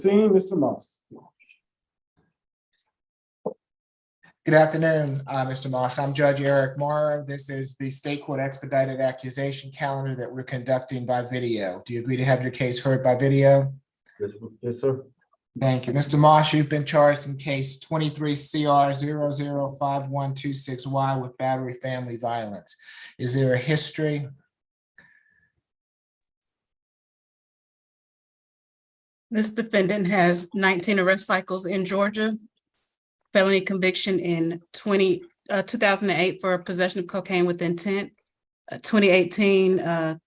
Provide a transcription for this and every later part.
16, Mr. Moss. Good afternoon, Mr. Moss. I'm Judge Eric Morrow. This is the state court expedited accusation calendar that we're conducting by video. Do you agree to have your case heard by video? Yes, sir. Thank you. Mr. Moss, you've been charged in case 23 CR 005126Y with battery family violence. Is there a history? This defendant has 19 arrest cycles in Georgia, felony conviction in 2008 for possession of cocaine with intent, 2018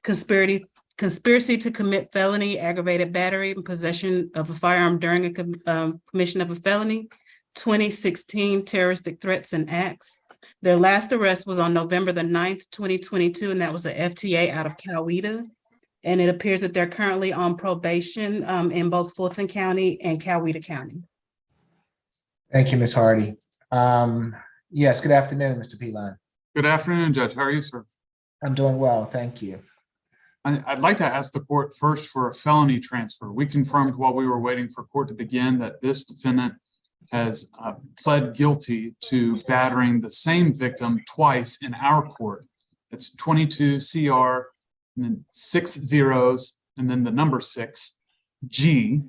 conspiracy to commit felony, aggravated battery, and possession of a firearm during a commission of a felony, 2016 terroristic threats and acts. Their last arrest was on November the 9th, 2022, and that was a FTA out of Coweta. And it appears that they're currently on probation in both Fulton County and Coweta County. Thank you, Ms. Hardy. Yes, good afternoon, Mr. Pilon. Good afternoon, Judge. How are you, sir? I'm doing well, thank you. I'd like to ask the court first for a felony transfer. We confirmed while we were waiting for court to begin that this defendant has pled guilty to battering the same victim twice in our court. It's 22 CR and then 6 zeros and then the number 6 G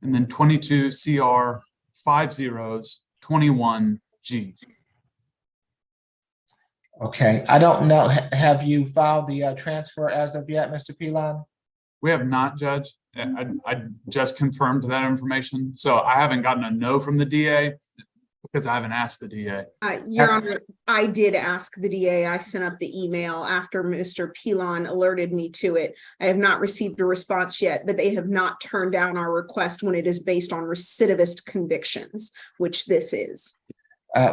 and then 22 CR 5 zeros 21 G. Okay, I don't know. Have you filed the transfer as of yet, Mr. Pilon? We have not, Judge. I just confirmed that information. So I haven't gotten a no from the DA because I haven't asked the DA. Your Honor, I did ask the DA. I sent up the email after Mr. Pilon alerted me to it. I have not received a response yet, but they have not turned down our request when it is based on recidivist convictions, which this is.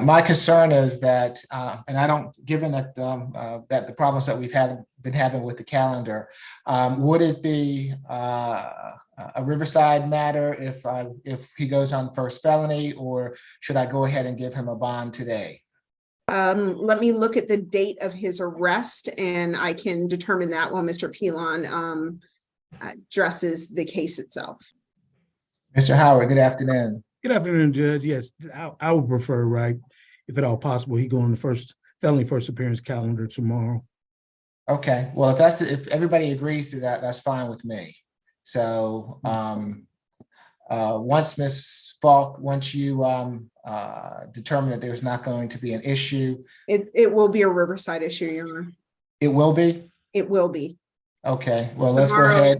My concern is that, and I don't, given that that the problems that we've been having with the calendar, would it be a Riverside matter if he goes on first felony, or should I go ahead and give him a bond today? Let me look at the date of his arrest, and I can determine that while Mr. Pilon addresses the case itself. Mr. Howard, good afternoon. Good afternoon, Judge. Yes, I would prefer, right, if at all possible, he go on the felony first appearance calendar tomorrow. Okay, well, if everybody agrees to that, that's fine with me. So once Ms. Falk, once you determine that there's not going to be an issue. It will be a Riverside issue, Your Honor. It will be? It will be. Okay, well, let's go ahead.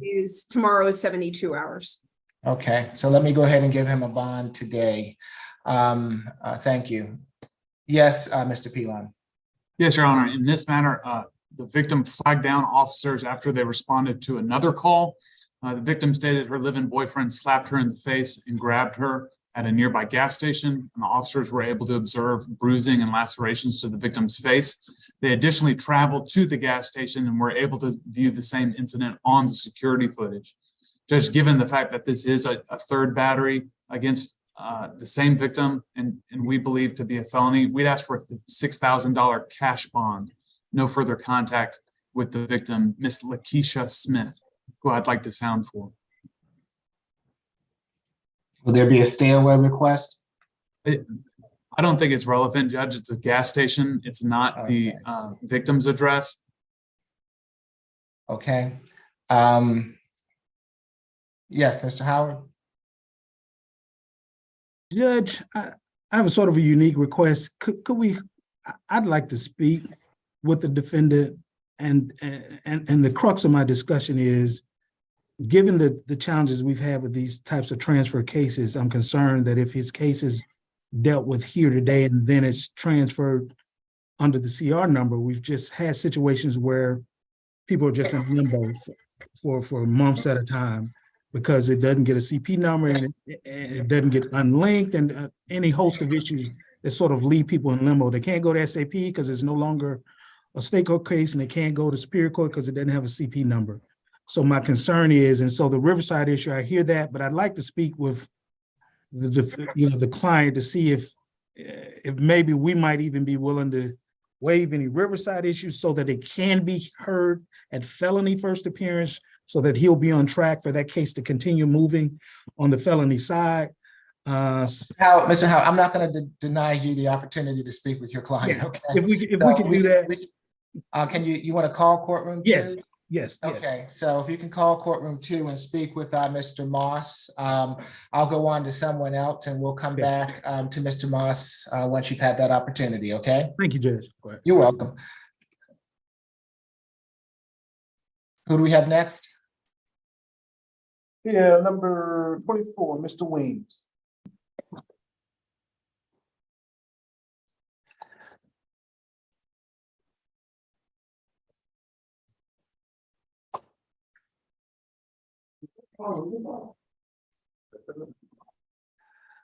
Tomorrow is 72 hours. Okay, so let me go ahead and give him a bond today. Thank you. Yes, Mr. Pilon. Yes, Your Honor. In this matter, the victim flagged down officers after they responded to another call. The victim stated her live-in boyfriend slapped her in the face and grabbed her at a nearby gas station, and the officers were able to observe bruising and lacerations to the victim's face. They additionally traveled to the gas station and were able to view the same incident on the security footage. Judge, given the fact that this is a third battery against the same victim and we believe to be a felony, we'd ask for a $6,000 cash bond. No further contact with the victim, Miss Lakeisha Smith, who I'd like to sound for. Will there be a stay away request? I don't think it's relevant, Judge. It's a gas station. It's not the victim's address. Okay. Yes, Mr. Howard. Judge, I have a sort of a unique request. I'd like to speak with the defendant, and the crux of my discussion is, given the challenges we've had with these types of transfer cases, I'm concerned that if his case is dealt with here today and then it's transferred under the CR number, we've just had situations where people are just in limbo for months at a time because it doesn't get a CP number and it doesn't get unlinked, and any host of issues that sort of leave people in limbo. They can't go to SAP because it's no longer a state court case, and they can't go to Superior Court because it doesn't have a CP number. So my concern is, and so the Riverside issue, I hear that, but I'd like to speak with the client to see if maybe we might even be willing to waive any Riverside issues so that it can be heard at felony first appearance, so that he'll be on track for that case to continue moving on the felony side. Mr. Howard, I'm not going to deny you the opportunity to speak with your client. Yes, Okay. if we can do that. Can you want to call courtroom 2? Yes, yes. Okay, so if you can call courtroom 2 and speak with Mr. Moss, I'll go on to someone else and we'll come back to Mr. Moss once you've had that opportunity, okay? Thank you, Judge. Go ahead. You're welcome. Who do we have next? Yeah, number 24, Mr. Weems.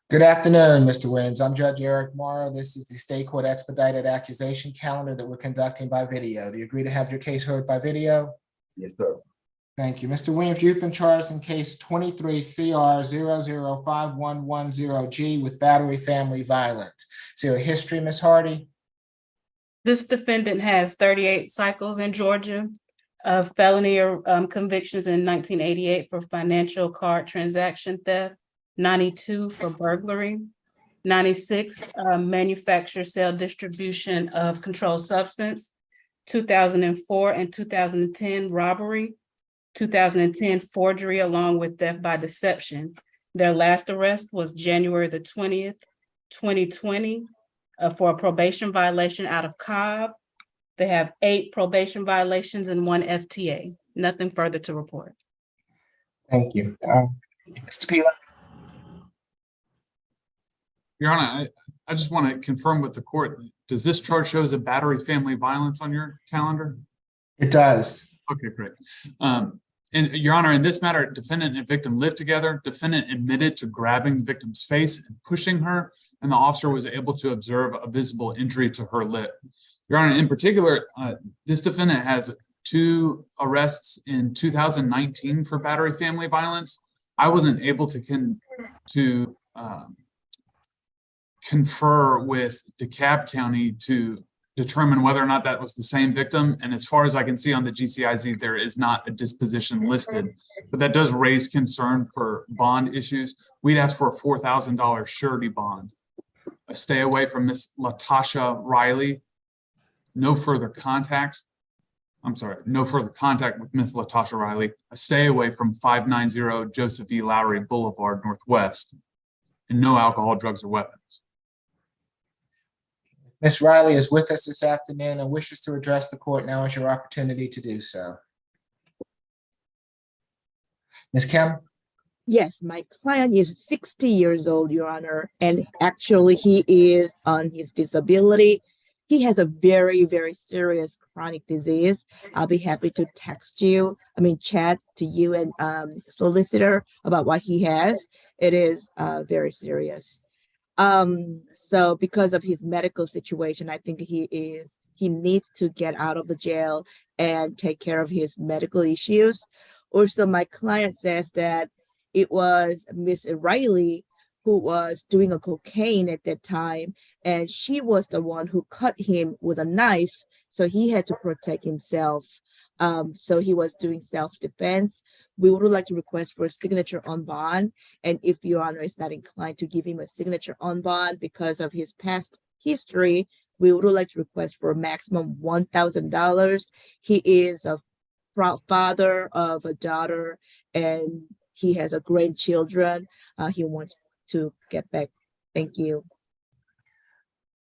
Good afternoon, Mr. Williams. I'm Judge Eric Morrow. This is the State Court Expedited Accusation Calendar that we're conducting by video. Do you agree to have your case heard by video? Yes, sir. Thank you. Mr. Williams, you've been charged in case 23 CR 005110G with battery family violence. Is there a history, Ms. Hardy? This defendant has 38 cycles in Georgia of felony convictions in 1988 for financial card transaction theft, 92 for burglary, 96 manufacture, sale, distribution of controlled substance, 2004 and 2010 robbery, 2010 forgery along with theft by deception. Their last arrest was January the 20th, 2020 for a probation violation out of Cobb. They have 8 probation violations and 1 FTA. Nothing further to report. Thank you. Mr. Pila? Your Honor, I just want to confirm with the court, does this charge shows a battery family violence on your calendar? It does. Okay, great. And Your Honor, in this matter, defendant and victim lived together. Defendant admitted to grabbing the victim's face and pushing her, and the officer was able to observe a visible injury to her lip. Your Honor, in particular, this defendant has 2 arrests in 2019 for battery family violence. I wasn't able to confer with DeKalb County to determine whether or not that was the same victim. And as far as I can see on the GCIZ, there is not a disposition listed, but that does raise concern for bond issues. We'd ask for a $4,000 surety bond, a stay away from Miss Latasha Riley, no further contact with Miss Latasha Riley, a stay away from 590 Joseph E. Lowry Boulevard Northwest, and no alcohol, drugs, or weapons. Ms. Riley is with us this afternoon and wishes to address the court. Now is your opportunity to do so. Ms. Kim? Yes, my client is 60 years old, Your Honor, and actually he is on his disability. He has a very, very serious chronic disease. I'll be happy to chat to you and solicitor about what he has. It is very serious. So because of his medical situation, I think he needs to get out of the jail and take care of his medical issues. Also, my client says that it was Miss Riley who was doing a cocaine at that time, and she was the one who cut him with a knife, so he had to protect himself. So he was doing self-defense. We would like to request for a signature on bond, and if Your Honor is not inclined to give him a signature on bond because of his past history, we would like to request for a maximum $1,000. He is a proud father of a daughter, and he has a grandchildren. He wants to get back. Thank you.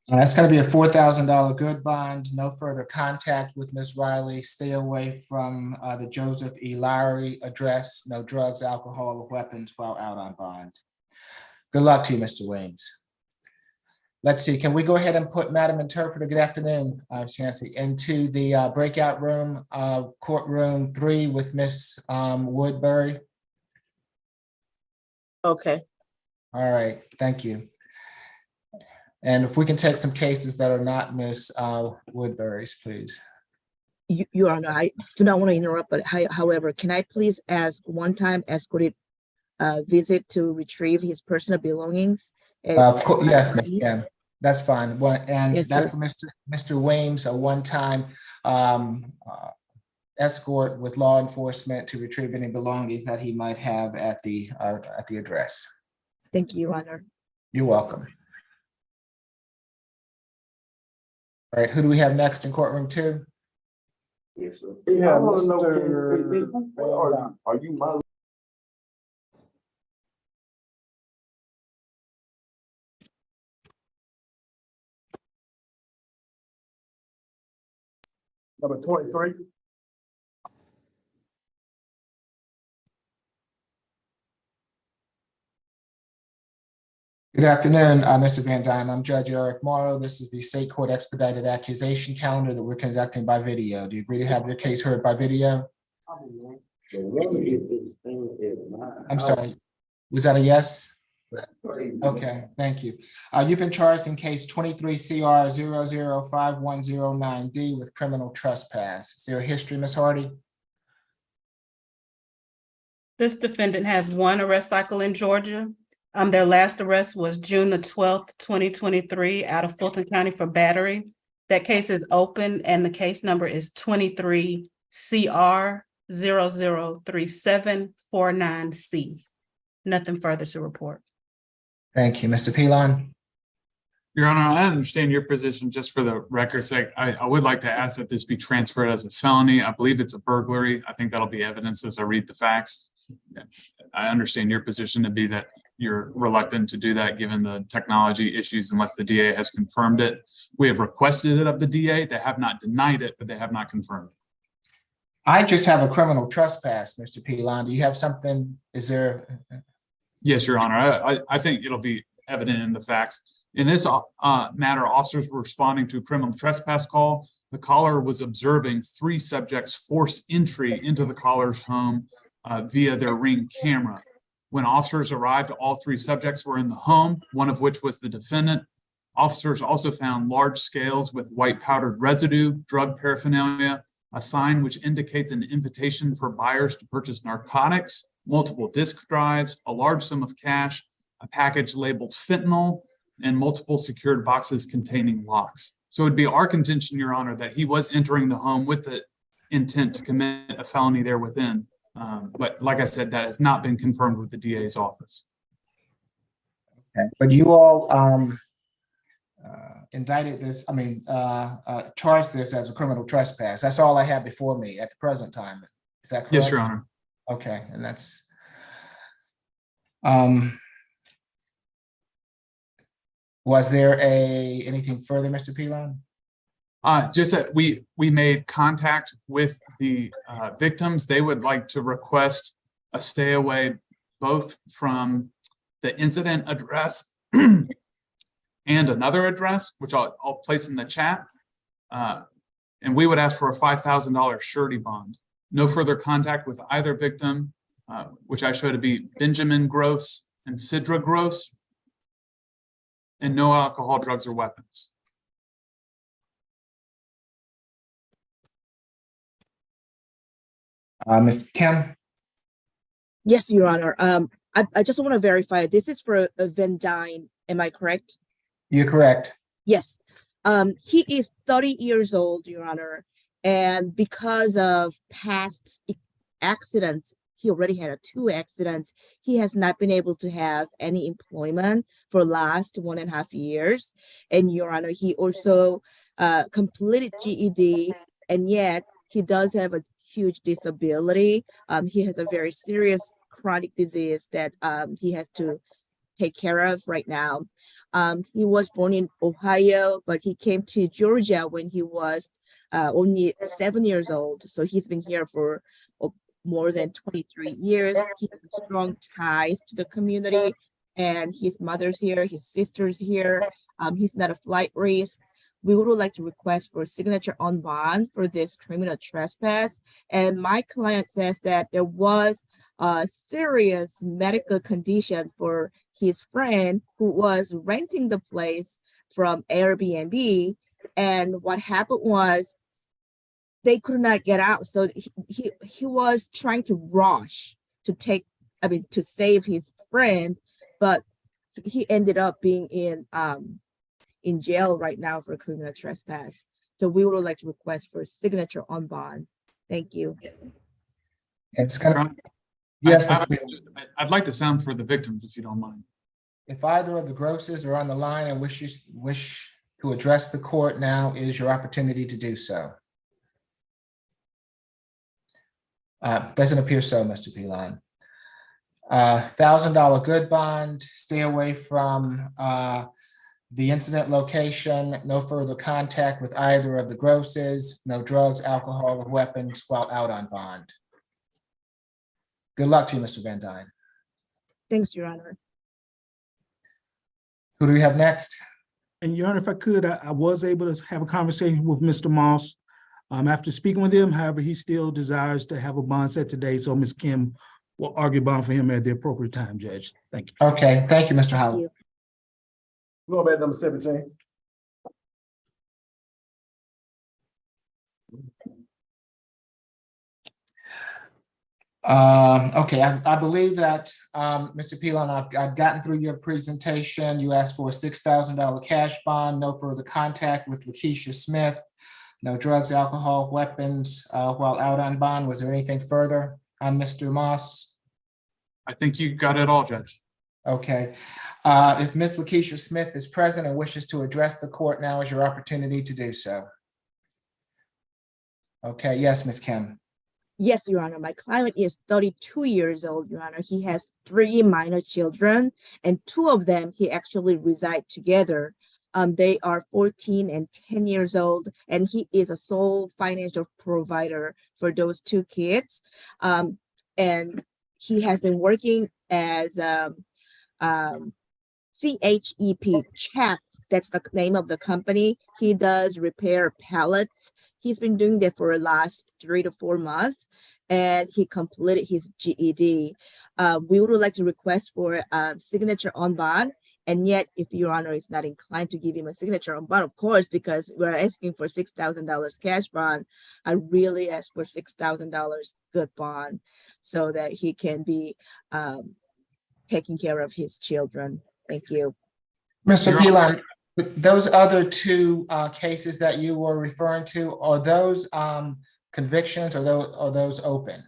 That's going to be a $4,000 good bond. No further contact with Ms. Riley. Stay away from the Joseph E. Lowry address. No drugs, alcohol, or weapons while out on bond. Good luck to you, Mr. Williams. Let's see. Can we go ahead and put Madam Interpreter, good afternoon, Chancy, into the breakout room, courtroom 3 with Ms. Woodbury? Okay. All right. Thank you. And if we can take some cases that are not Ms. Woodbury's, please. Your Honor, I do not want to interrupt, but however, can I please ask one-time escorted visit to retrieve his personal belongings? Of course, yes, Ms. Kim. That's fine. And yes, that's sir. for Mr. Weems, a one-time escort with law enforcement to retrieve any belongings that he might have at the address. Thank you, Your Honor. You're welcome. All right, who do we have next in courtroom 2? Yes, sir. Yeah, Mr. Are you my? Number 23. Good afternoon, Mr. Van Dyne. I'm Judge Eric Morrow. This is the state court expedited accusation calendar that we're conducting by video. Do you agree to have your case heard by video? I'm sorry, was that a yes? Okay, thank you. You've been charged in case 23 CR 005109D with criminal trespass. Is there a history, Ms. Hardy? This defendant has 1 arrest cycle in Georgia. Their last arrest was June the 12th, 2023 out of Fulton County for battery. That case is open and the case number is 23 CR 003749C. Nothing further to report. Thank you, Mr. Pilon. Your Honor, I understand your position. Just for the record's sake, I would like to ask that this be transferred as a felony. I believe it's a burglary. I think that'll be evidence as I read the facts. I understand your position to be that you're reluctant to do that given the technology issues unless the DA has confirmed it. We have requested it of the DA. They have not denied it, but they have not confirmed it. I just have a criminal trespass, Mr. Pilon. Do you have something? Is there? Yes, Your Honor. I think it'll be evident in the facts. In this matter, officers were responding to a criminal trespass call. The caller was observing 3 subjects force entry into the caller's home via their Ring camera. When officers arrived, all 3 subjects were in the home, one of which was the defendant. Officers also found large scales with white powdered residue, drug paraphernalia, a sign which indicates an invitation for buyers to purchase narcotics, multiple disk drives, a large sum of cash, a package labeled fentanyl, and multiple secured boxes containing locks. So it'd be our contention, Your Honor, that he was entering the home with the intent to commit a felony there within. But like I said, that has not been confirmed with the DA's office. Okay. But you all indicted this, charged this as a criminal trespass. That's all I have before me at the present time. Is that correct? Yes, Your Honor. Okay, and that's was there anything further, Mr. Pilon? Just that we made contact with the victims. They would like to request a stay away both from the incident address and another address, which I'll place in the chat. And we would ask for a $5,000 surety bond. No further contact with either victim, which I show to be Benjamin Gross and Sidra Gross, and no alcohol, drugs, or weapons. Mr. Kim? Yes, Your Honor. I just want to verify, this is for Van Dyne, am I correct? You're correct. Yes. He is 30 years old, Your Honor, and because of past accidents, he already had 2 accidents. He has not been able to have any employment for last 1.5 years. And Your Honor, he also completed GED, and yet he does have a huge disability. He has a very serious chronic disease that he has to take care of right now. He was born in Ohio, but he came to Georgia when he was only 7 years old. So he's been here for more than 23 years. He has strong ties to the community, and his mother's here, his sister's here. He's not a flight risk. We would like to request for signature on bond for this criminal trespass. And my client says that there was a serious medical condition for his friend who was renting the place from Airbnb. And what happened was they could not get out. So he was trying to rush to save his friend, but he ended up being in jail right now for criminal trespass. So we would like to request for signature on bond Thank you. It's gonna, Your yes, Honor, Mr. Peeland. I'd like to sound for the victims, if you don't mind. If either of the Grosses are on the line and wish to address the court, now is your opportunity to do so. Doesn't appear so, Mr. Pilon. $1,000 good bond, stay away from the incident location, no further contact with either of the Grosses, no drugs, alcohol, or weapons while out on bond. Good luck to you, Mr. Van Dyne. Thanks, Your Honor. Who do we have next? And Your Honor, if I could, I was able to have a conversation with Mr. Moss. After speaking with him, however, he still desires to have a bond set today, so Ms. Kim will argue bond for him at the appropriate time, Judge. Thank you. Okay, thank you, Mr. Thank Howell. you. Going back to number 17. Okay, I believe that, Mr. Pilon, I've gotten through your presentation. You asked for a $6,000 cash bond, no further contact with Lakeisha Smith, no drugs, alcohol, weapons while out on bond. Was there anything further on Mr. Moss? I think you got it all, Judge. Okay, if Ms. Lakeisha Smith is present and wishes to address the court, now is your opportunity to do so. Okay, yes, Ms. Kim. Yes, Your Honor. My client is 32 years old, Your Honor. He has 3 minor children, and 2 of them he actually reside together. They are 14 and 10 years old, and he is a sole financial provider for those 2 kids. And he has been working as CHEP, CHEP, that's the name of the company. He does repair pallets. He's been doing that for the last 3 to 4 months, and he completed his GED. We would like to request for a signature on bond, and yet if Your Honor is not inclined to give him a signature on bond, of course, because we're asking for $6,000 cash bond, I really ask for $6,000 good bond so that he can be taking care of his children. Thank you. Mr. Pilon, those other 2 cases that you were referring to, are those convictions or those open?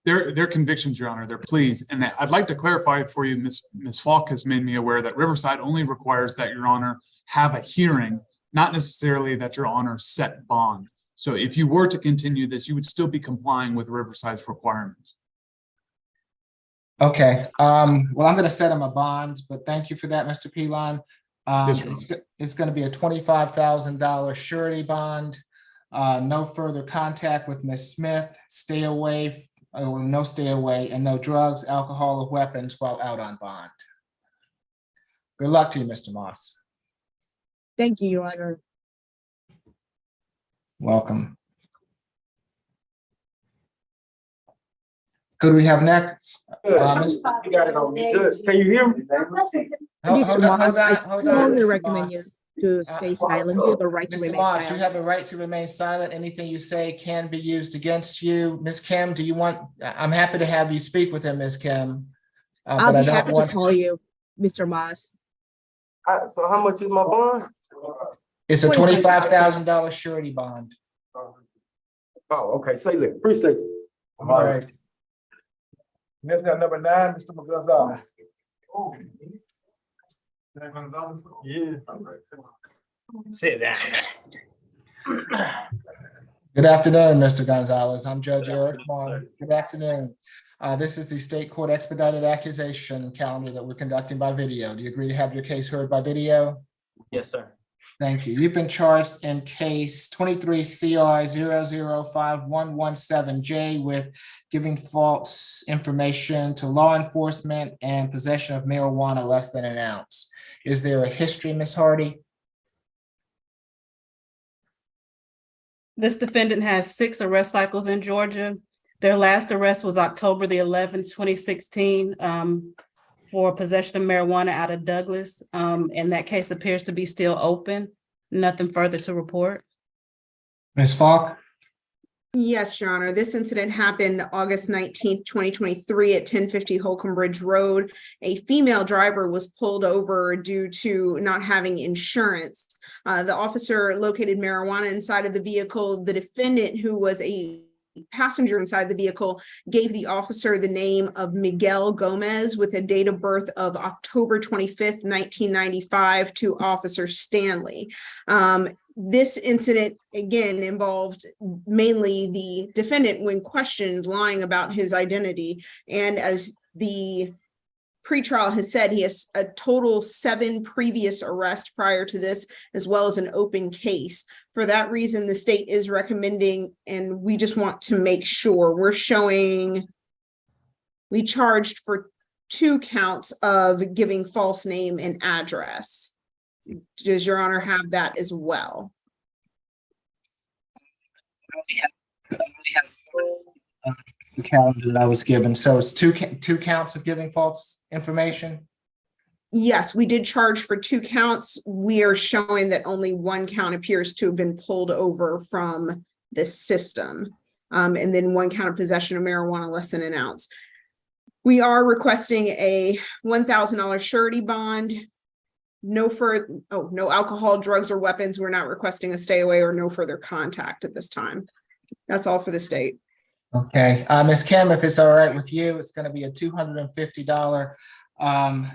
They're convictions, Your Honor. They're pleas. And I'd like to clarify for you, Ms. Falk has made me aware that Riverside only requires that Your Honor have a hearing, not necessarily that Your Honor set bond. So if you were to continue this, you would still be complying with Riverside's requirements. Okay, well, I'm gonna set him a bond, but thank you for that, Mr. Pilon. It's gonna be a $25,000 surety bond. No further contact with Ms. Smith, stay away, no stay away, and no drugs, alcohol, or weapons while out on bond. Good luck to you, Mr. Moss. Thank you, Your Honor. Welcome. Who do we have next? You got it on me. Judge, can you hear me? Mr. Moss, I strongly Mr. recommend you Moss. to stay silent. You have a right to Mr. remain Moss, you silent. have a right to remain silent. Anything you say can be used against you. Ms. Kim, do you want, I'm happy to have you speak with him, Ms. Kim. But I'll I be don't happy to want, call you, Mr. Moss. So how much is my bond? it's a $25,000 surety bond. Oh, okay, say that, appreciate it. All right. Next got number 9, Mr. Gonzalez. Yeah. Sit down. Good afternoon, Mr. Gonzalez. I'm Judge Eric Moore. Good afternoon. This is the state court expedited accusation calendar that we're conducting by video. Do you agree to have your case heard by video? Yes, sir. Thank you. You've been charged in case 23 CR 005117J with giving false information to law enforcement and possession of marijuana less than an ounce. Is there a history, Ms. Hardy? This defendant has 6 arrest cycles in Georgia. Their last arrest was October the 11th, 2016, for possession of marijuana out of Douglas. And that case appears to be still open. Nothing further to report. Ms. Falk? Yes, Your Honor. This incident happened August 19th, 2023 at 1050 Holcomb Bridge Road. A female driver was pulled over due to not having insurance. The officer located marijuana inside of the vehicle. The defendant, who was a passenger inside the vehicle gave the officer the name of Miguel Gomez with a date of birth of October 25th, 1995 to Officer Stanley. This incident, again, involved mainly the defendant when questioned lying about his identity. And as the pretrial has said, he has a total 7 previous arrests prior to this, as well as an open case. For that reason, the state is recommending, and we just want to make sure we're showing, we charged for 2 counts of giving false name and address. Does Your Honor have that as well? The calendar that I was given. So it's two counts of giving false information. Yes, we did charge for 2 counts. We are showing that only 1 count appears to have been pulled over from the system. And then 1 count of possession of marijuana less than an ounce. We are requesting a $1,000 surety bond. No alcohol, drugs, or weapons. We're not requesting a stay away or no further contact at this time. That's all for the state. Okay, Ms. Kim, if it's all right with you, it's going to be a $250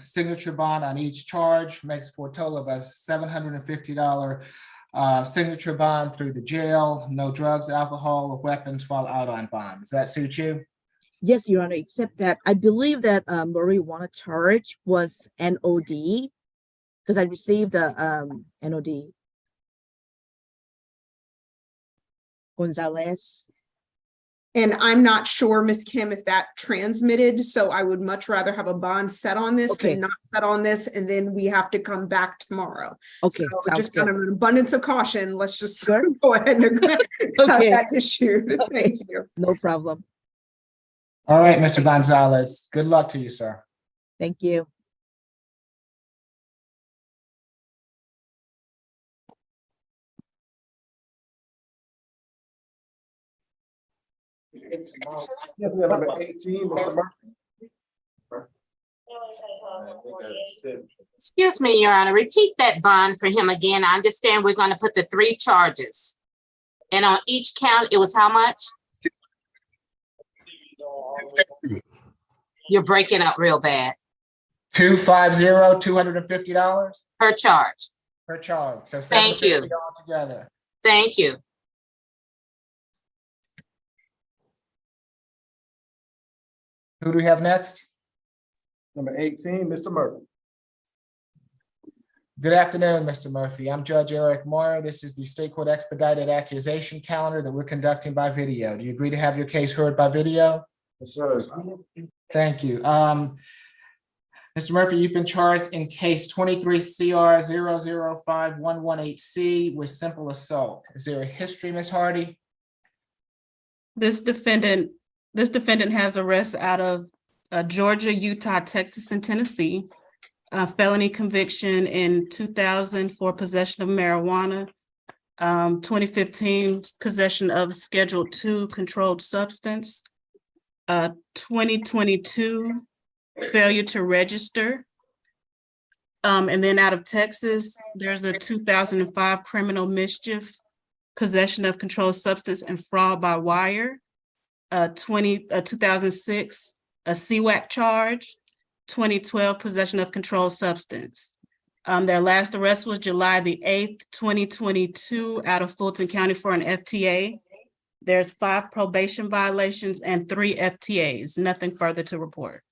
signature bond on each charge, makes for a total of a $750 signature bond through the jail, no drugs, alcohol, or weapons while out on bond. Does that suit you? Yes, Your Honor, except that I believe that marijuana charge was NOD, because I received the NOD. Gonzalez. And I'm not sure, Ms. Kim, if that transmitted, so I would much rather have a bond set on this Okay. than not set on this, and then we have to come back tomorrow. Okay, So sounds just good. out of an abundance of caution, let's just Sure. go ahead and have Okay. that issued. Okay. Thank you. No problem. All right, Mr. Gonzalez, good luck to you, sir. Thank you. Yes, we have number 18, Mr. Murphy. Excuse me, Your Honor, repeat that bond for him again. I understand we're gonna put the 3 charges. And on each count, it was how much? You're breaking up real bad. $250 Per charge. per charge. So Thank you. $750 altogether. Thank you. Who do we have next? Number 18, Mr. Murphy. Good afternoon, Mr. Murphy. I'm Judge Eric Moyer. This is the State Court Expedited Accusation Calendar that we're conducting by video. Do you agree to have your case heard by video? Yes, sir. Thank you. Mr. Murphy, you've been charged in case 23 CR 005118C with simple assault. Is there a history, Ms. Hardy? This defendant has arrests out of Georgia, Utah, Texas, and Tennessee. Felony conviction in 2000 for possession of marijuana. 2015 possession of Schedule II controlled substance. 2022 failure to register. And then out of Texas, there's a 2005 criminal mischief, possession of controlled substance and fraud by wire. 2006, a CWAC charge. 2012, possession of controlled substance. Their last arrest was July the 8th, 2022, out of Fulton County for an FTA. There's 5 probation violations and 3 FTAs. Nothing further to report.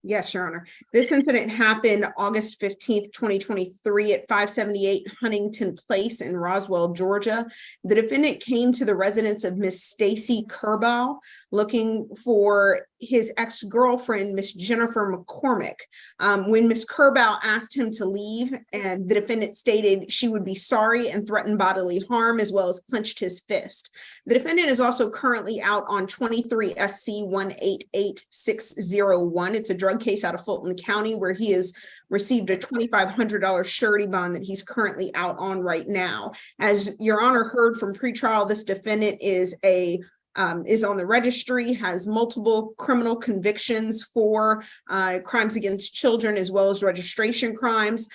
Yes, Your Honor. This incident happened August 15th, 2023 at 578 Huntington Place in Roswell, Georgia. The defendant came to the residence of Miss Stacy Kerbow looking for his ex-girlfriend, Miss Jennifer McCormick. When Miss Kerbow asked him to leave, and the defendant stated she would be sorry and threatened bodily harm, as well as clenched his fist. The defendant is also currently out on 23 SC 188601. It's a drug case out of Fulton County where he has received a $2,500 surety bond that he's currently out on right now. As Your Honor heard from pretrial, this defendant is a is on the registry, has multiple criminal convictions for crimes against children as well as registration crimes,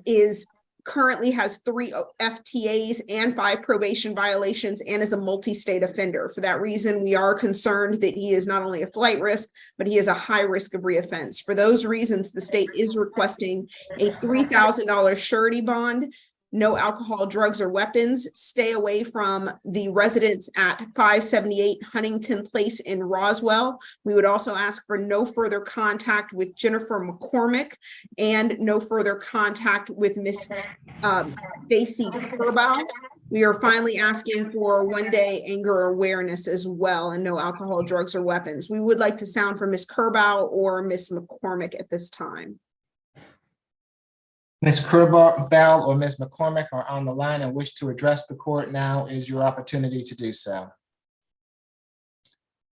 is currently has 3 FTAs and 5 probation violations and is a multi-state offender. For that reason, we are concerned that he is not only a flight risk, but he is a high risk of reoffense. For those reasons, the state is requesting a $3,000 surety bond, no alcohol, drugs, or weapons, stay away from the residence at 578 Huntington Place in Roswell. We would also ask for no further contact with Jennifer McCormick and no further contact with Miss Stacy Kerbow. We are finally asking for 1-day anger awareness as well and no alcohol, drugs, or weapons. We would like to sound for Miss Kerbow or Miss McCormick at this time. Ms. Kerbow or Ms. McCormick are on the line and wish to address the court. Now is your opportunity to do so.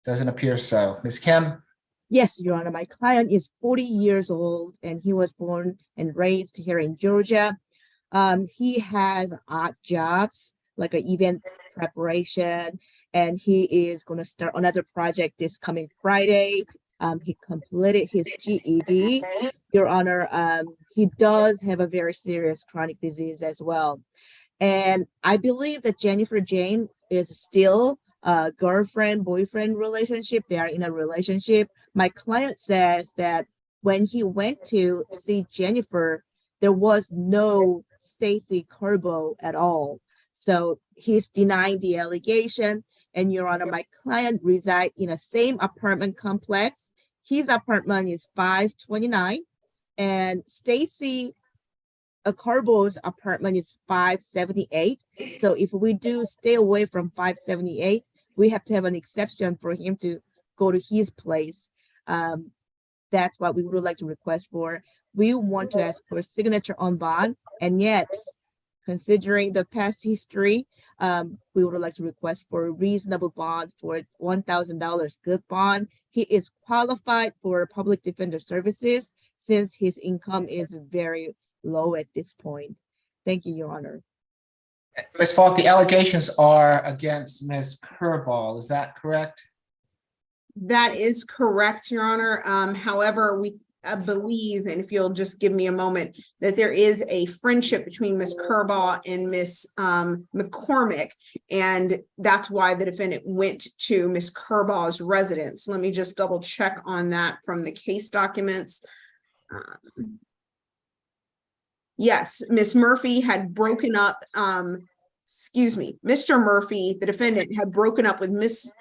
Doesn't appear so. Ms. Kim? Yes, Your Honor, my client is 40 years old and he was born and raised here in Georgia. He has odd jobs like an event preparation, and he is going to start another project this coming Friday. He completed his GED. Your Honor, he does have a very serious chronic disease as well. And I believe that Jennifer Jane is still a girlfriend-boyfriend relationship. They are in a relationship. My client says that when he went to see Jennifer, there was no Stacy Kerbow at all. So he's denying the allegation. And Your Honor, my client resides in a same apartment complex. His apartment is 529 and Stacy Kerbow's apartment is 578. So if we do stay away from 578, we have to have an exception for him to go to his place. That's what we would like to request for. We want to ask for a signature on bond, and yet, considering the past history, we would like to request for a reasonable bond for $1,000 good bond. He is qualified for public defender services since his income is very low at this point. Thank you, Your Honor. Ms. Falk, the allegations are against Ms. Kerbow. Is that correct? That is correct, Your Honor. However, I believe, and if you'll just give me a moment, that there is a friendship between Ms. Kerbow and Ms. McCormick, and that's why the defendant went to Ms. Kerbow's residence. Let me just double check on that from the case documents. Yes, Ms. Murphy had broken up, Mr. Murphy, the defendant, had broken up with Ms.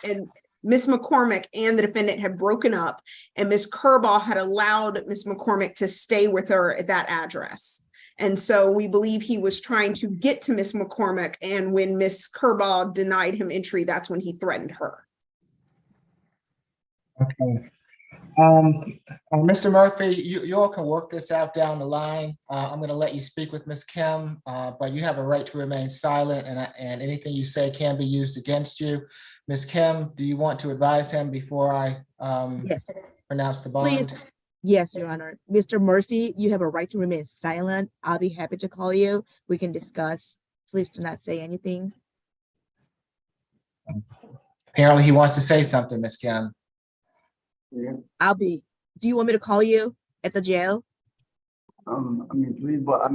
McCormick, and the defendant had broken up, and Ms. Kerbow had allowed Ms. McCormick to stay with her at that address. And so we believe he was trying to get to Ms. McCormick, and when Ms. Kerbow denied him entry, that's when he threatened her. Okay. Mr. Murphy, you all can work this out down the line. I'm going to let you speak with Ms. Kim, but you have a right to remain silent, and anything you say can be used against you. Ms. Kim, do you want to advise him before I Yes, pronounce the bond? please. Yes, Your Honor. Mr. Murphy, you have a right to remain silent. I'll be happy to call you. We can discuss. Please do not say anything. Apparently he wants to say something, Ms. Kim. Do you want me to call you at the jail? Please, but a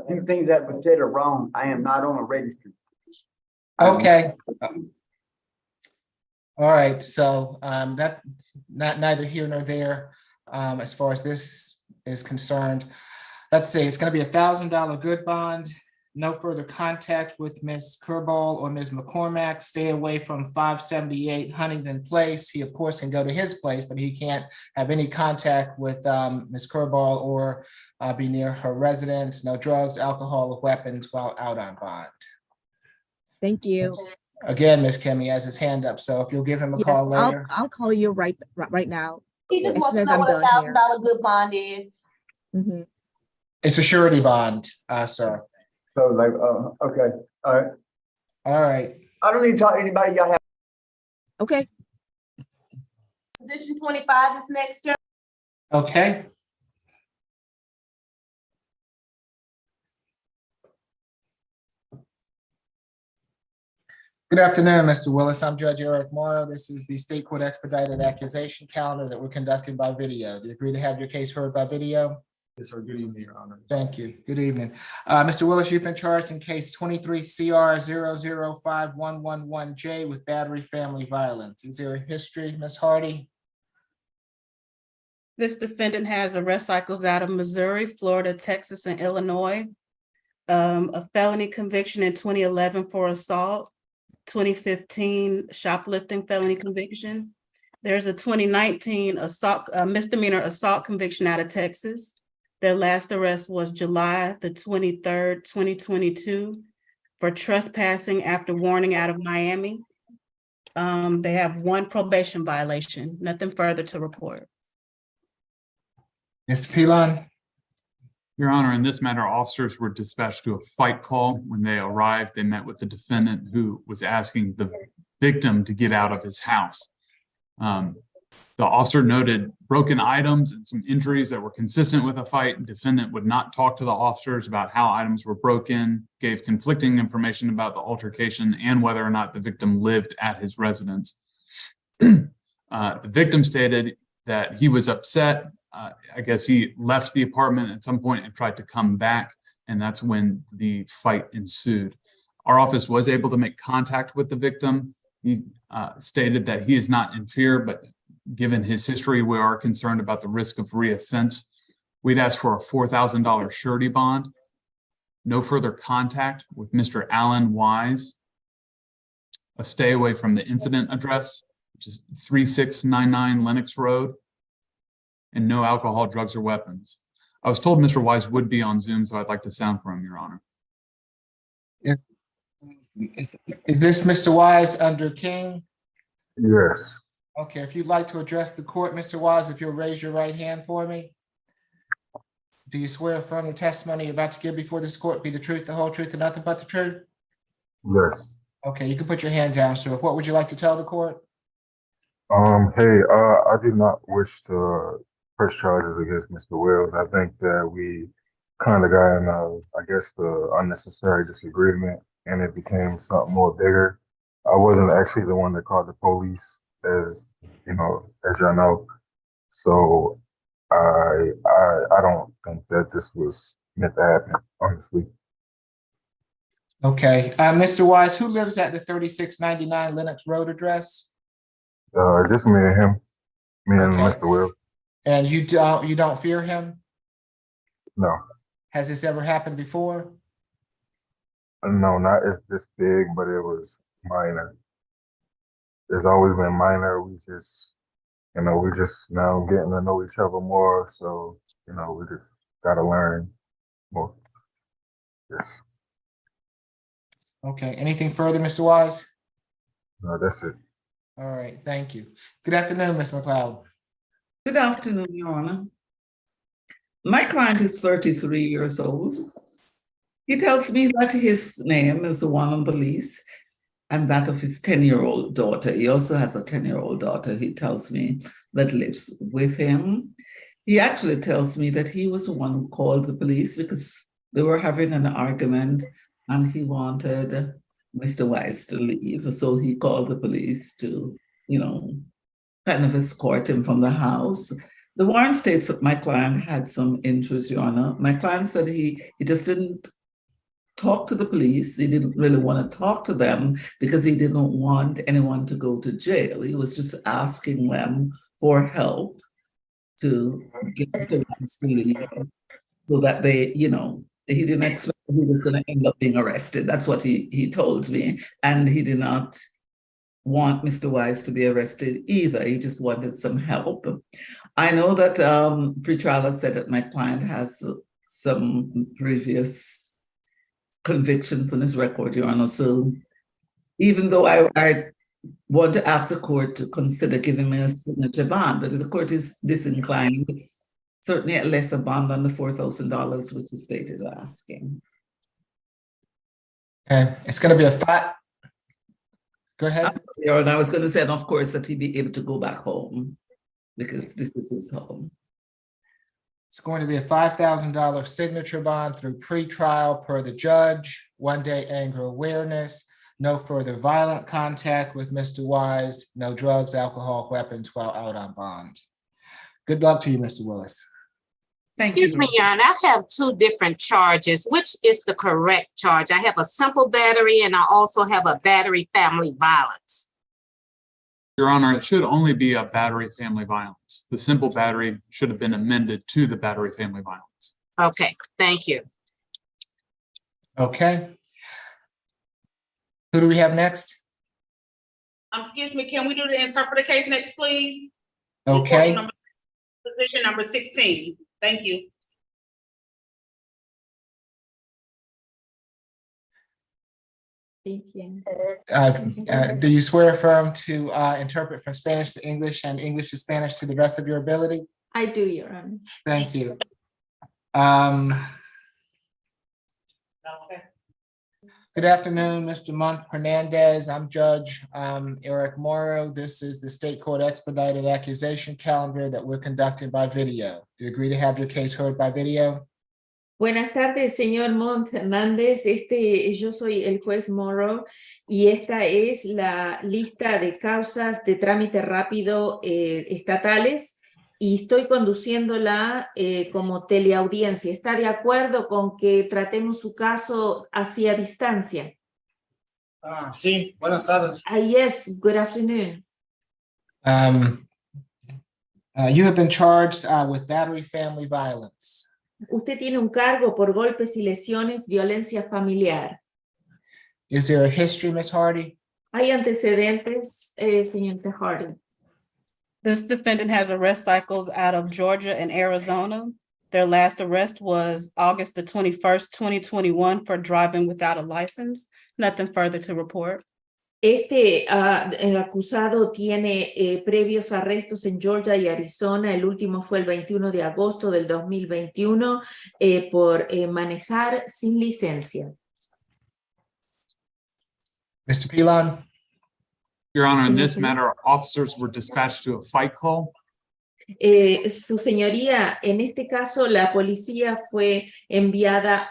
few things that were said are wrong. I am not on a registry. Okay. All right, so that neither here nor there as far as this is concerned. Let's see, it's going to be $1,000 good bond. No further contact with Ms. Kerbow or Ms. McCormick. Stay away from 578 Huntington Place. He, of course, can go to his place, but he can't have any contact with Ms. Kerbow or be near her residence. No drugs, alcohol, or weapons while out on bond. Thank you. Again, Ms. Kim, he has his hand up, so if you'll give him a Yes, call later. I'll call you right now. He just As wants soon to as know I'm what done here. $1,000 good bond is. Mhm. It's a surety bond, sir. So like, okay, all right. All right. I don't need to talk to anybody. Y'all have. Okay. Position 25 is next, Judge. Okay. Good afternoon, Mr. Willis. I'm Judge Eric Morrow. This is the State Court Expedited Accusation Calendar that we're conducting by video. Do you agree to have your case heard by video? Yes, sir. Good evening, Your Honor. Thank you. Good evening. Mr. Willis, you've been charged in case 23 CR 0051111J with battery family violence. Is there a history, Ms. Hardy? This defendant has arrest cycles out of Missouri, Florida, Texas, and Illinois. A felony conviction in 2011 for assault, 2015 shoplifting felony conviction. There's a 2019 misdemeanor assault conviction out of Texas. Their last arrest was July the 23rd, 2022 for trespassing after warning out of Miami. They have one probation violation, nothing further to report. Mr. Pilon? Your Honor, in this matter, officers were dispatched to a fight call. When they arrived, they met with the defendant who was asking the victim to get out of his house. The officer noted broken items and some injuries that were consistent with a fight. The defendant would not talk to the officers about how items were broken, gave conflicting information about the altercation and whether or not the victim lived at his residence. The victim stated that he was upset. I guess he left the apartment at some point and tried to come back, and that's when the fight ensued. Our office was able to make contact with the victim. He stated that he is not in fear, but given his history, we are concerned about the risk of reoffense. We'd ask for a $4,000 surety bond, no further contact with Mr. Alan Wise, a stay away from the incident address, which is 3699 Lenox Road, and no alcohol, drugs, or weapons. I was told Mr. Wise would be on Zoom, so I'd like to sound for him, Your Honor. Is this Mr. Wise under King? Yes. Okay, if you'd like to address the court, Mr. Wise, if you'll raise your right hand for me. Do you swear affirm the testimony you're about to give before this court be the truth, the whole truth, and nothing but the truth? Yes. Okay, you can put your hand down, sir. What would you like to tell the court? Hey, I do not wish to press charges against Mr. Wells. I think that we kind of got in I guess, the unnecessary disagreement, and it became something more bigger. I wasn't actually the one that called the police, as y'all know. So I don't think that this was meant to happen, honestly. Okay, Mr. Wise, who lives at the 3699 Lenox Road address? Just me and him, me and Okay. Mr. Wells. And you don't fear him? No, Has this ever happened before? no, not as this big, but it was minor. It's always been minor. We just now getting to know each other more. So, we just gotta learn more. Yes. Okay, anything further, Mr. Wise? No, that's it. All right, thank you. Good afternoon, Ms. McLeod. Good afternoon, Your Honor. My client is 33 years old. He tells me that his name is the one on the lease and that of his 10-year-old daughter. He also has a 10-year-old daughter, he tells me, that lives with him. He actually tells me that he was the one who called the police because they were having an argument and he wanted Mr. Wise to leave. So he called the police to, kind of escort him from the house. The warrant states that my client had some interest, Your Honor. My client said he just didn't talk to the police. He didn't really want to talk to them because he didn't want anyone to go to jail. He was just asking them for help to get Mr. Wise to leave so that they, he didn't expect he was going to end up being arrested. That's what he told me. And he did not want Mr. Wise to be arrested either. He just wanted some help. I know that pretrial has said that my client has some previous convictions on his record, Your Honor. So even though I want to ask the court to consider giving me a signature bond, but if the court is disinclined, certainly at less a bond than the $4,000 which the state is asking. Okay, it's going to be a five. Go ahead. Your Honor, I was going to say, and of course, that he'd be able to go back home because this is his home. It's going to be a $5,000 signature bond through pretrial per the judge, 1-day anger awareness, no further violent contact with Mr. Wise, no drugs, alcohol, weapons while out on bond. Good luck to you, Mr. Willis. Thank you. Excuse me, Your Honor, I have two different charges. Which is the correct charge? I have a simple battery and I also have a battery family violence. Your Honor, it should only be a battery family violence. The simple battery should have been amended to the battery family violence. Okay, thank you. Okay. Who do we have next? Excuse me, can we do the interpreter case next, please? Okay. Position number 16. Thank you. Do you swear affirm to interpret from Spanish to English and English to Spanish to the best of your ability? I do, Your Honor. Thank you. Good afternoon, Mr. Month Hernandez. I'm Judge Eric Morrow. This is the State Court Expedited Accusation Calendar that we're conducting by video. Do you agree to have your case heard by video? Buenas tardes, señor Montt Hernández. Yo soy el juez Morrow y esta es la lista de causas de trámite rápido estatales y estoy conduciéndola como teleaudiencia. ¿Está de acuerdo con que tratemos su caso hacia distancia? Sí, buenas tardes. Yes, good afternoon. You have been charged with battery family violence. Usted tiene un cargo por golpes y lesiones, violencia familiar. Is there a history, Ms. Hardy? ¿Hay antecedentes, señor Hardy? This defendant has arrest cycles out of Georgia and Arizona. Their last arrest was August the 21st, 2021 for driving without a license. Nothing further to report. El acusado tiene previos arrestos en Georgia y Arizona. El último fue el 21 de agosto del 2021 por manejar sin licencia. Mr. Pilon? Your Honor, in this matter, officers were dispatched to a fight call. Su señoría, en este caso la policía fue enviada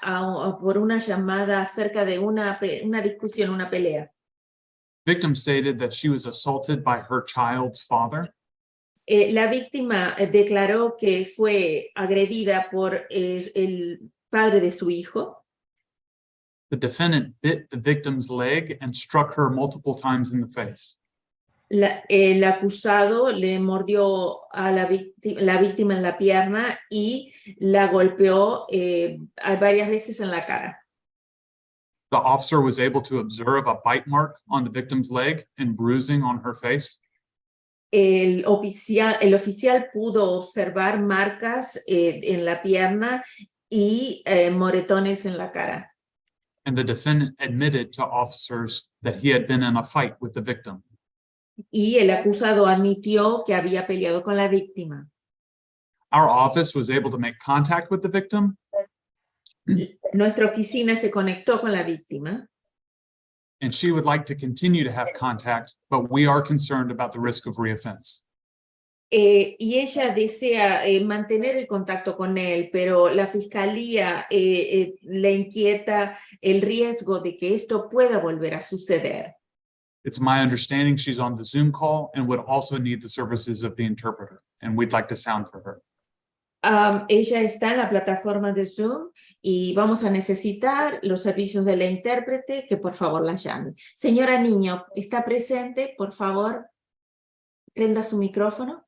por una llamada acerca de una discusión, una pelea. Victim stated that she was assaulted by her child's father. La víctima declaró que fue agredida por el padre de su hijo. The defendant bit the victim's leg and struck her multiple times in the face. El acusado le mordió a la víctima en la pierna y la golpeó varias veces en la cara. The officer was able to observe a bite mark on the victim's leg and bruising on her face. El oficial pudo observar marcas en la pierna y moretones en la cara. And the defendant admitted to officers that he had been in a fight with the victim. Y el acusado admitió que había peleado con la víctima. Our office was able to make contact with the victim. Nuestra oficina se conectó con la víctima. And she would like to continue to have contact, but we are concerned about the risk of reoffense. Y ella desea mantener el contacto con él, pero la fiscalía le inquieta el riesgo de que esto pueda volver a suceder. It's my understanding she's on the Zoom call and would also need the services of the interpreter, and we'd like to sound for her. Ella está en la plataforma de Zoom y vamos a necesitar los servicios de la intérprete que por favor la llame. Señora Niño, ¿está presente? Por favor, prenda su micrófono.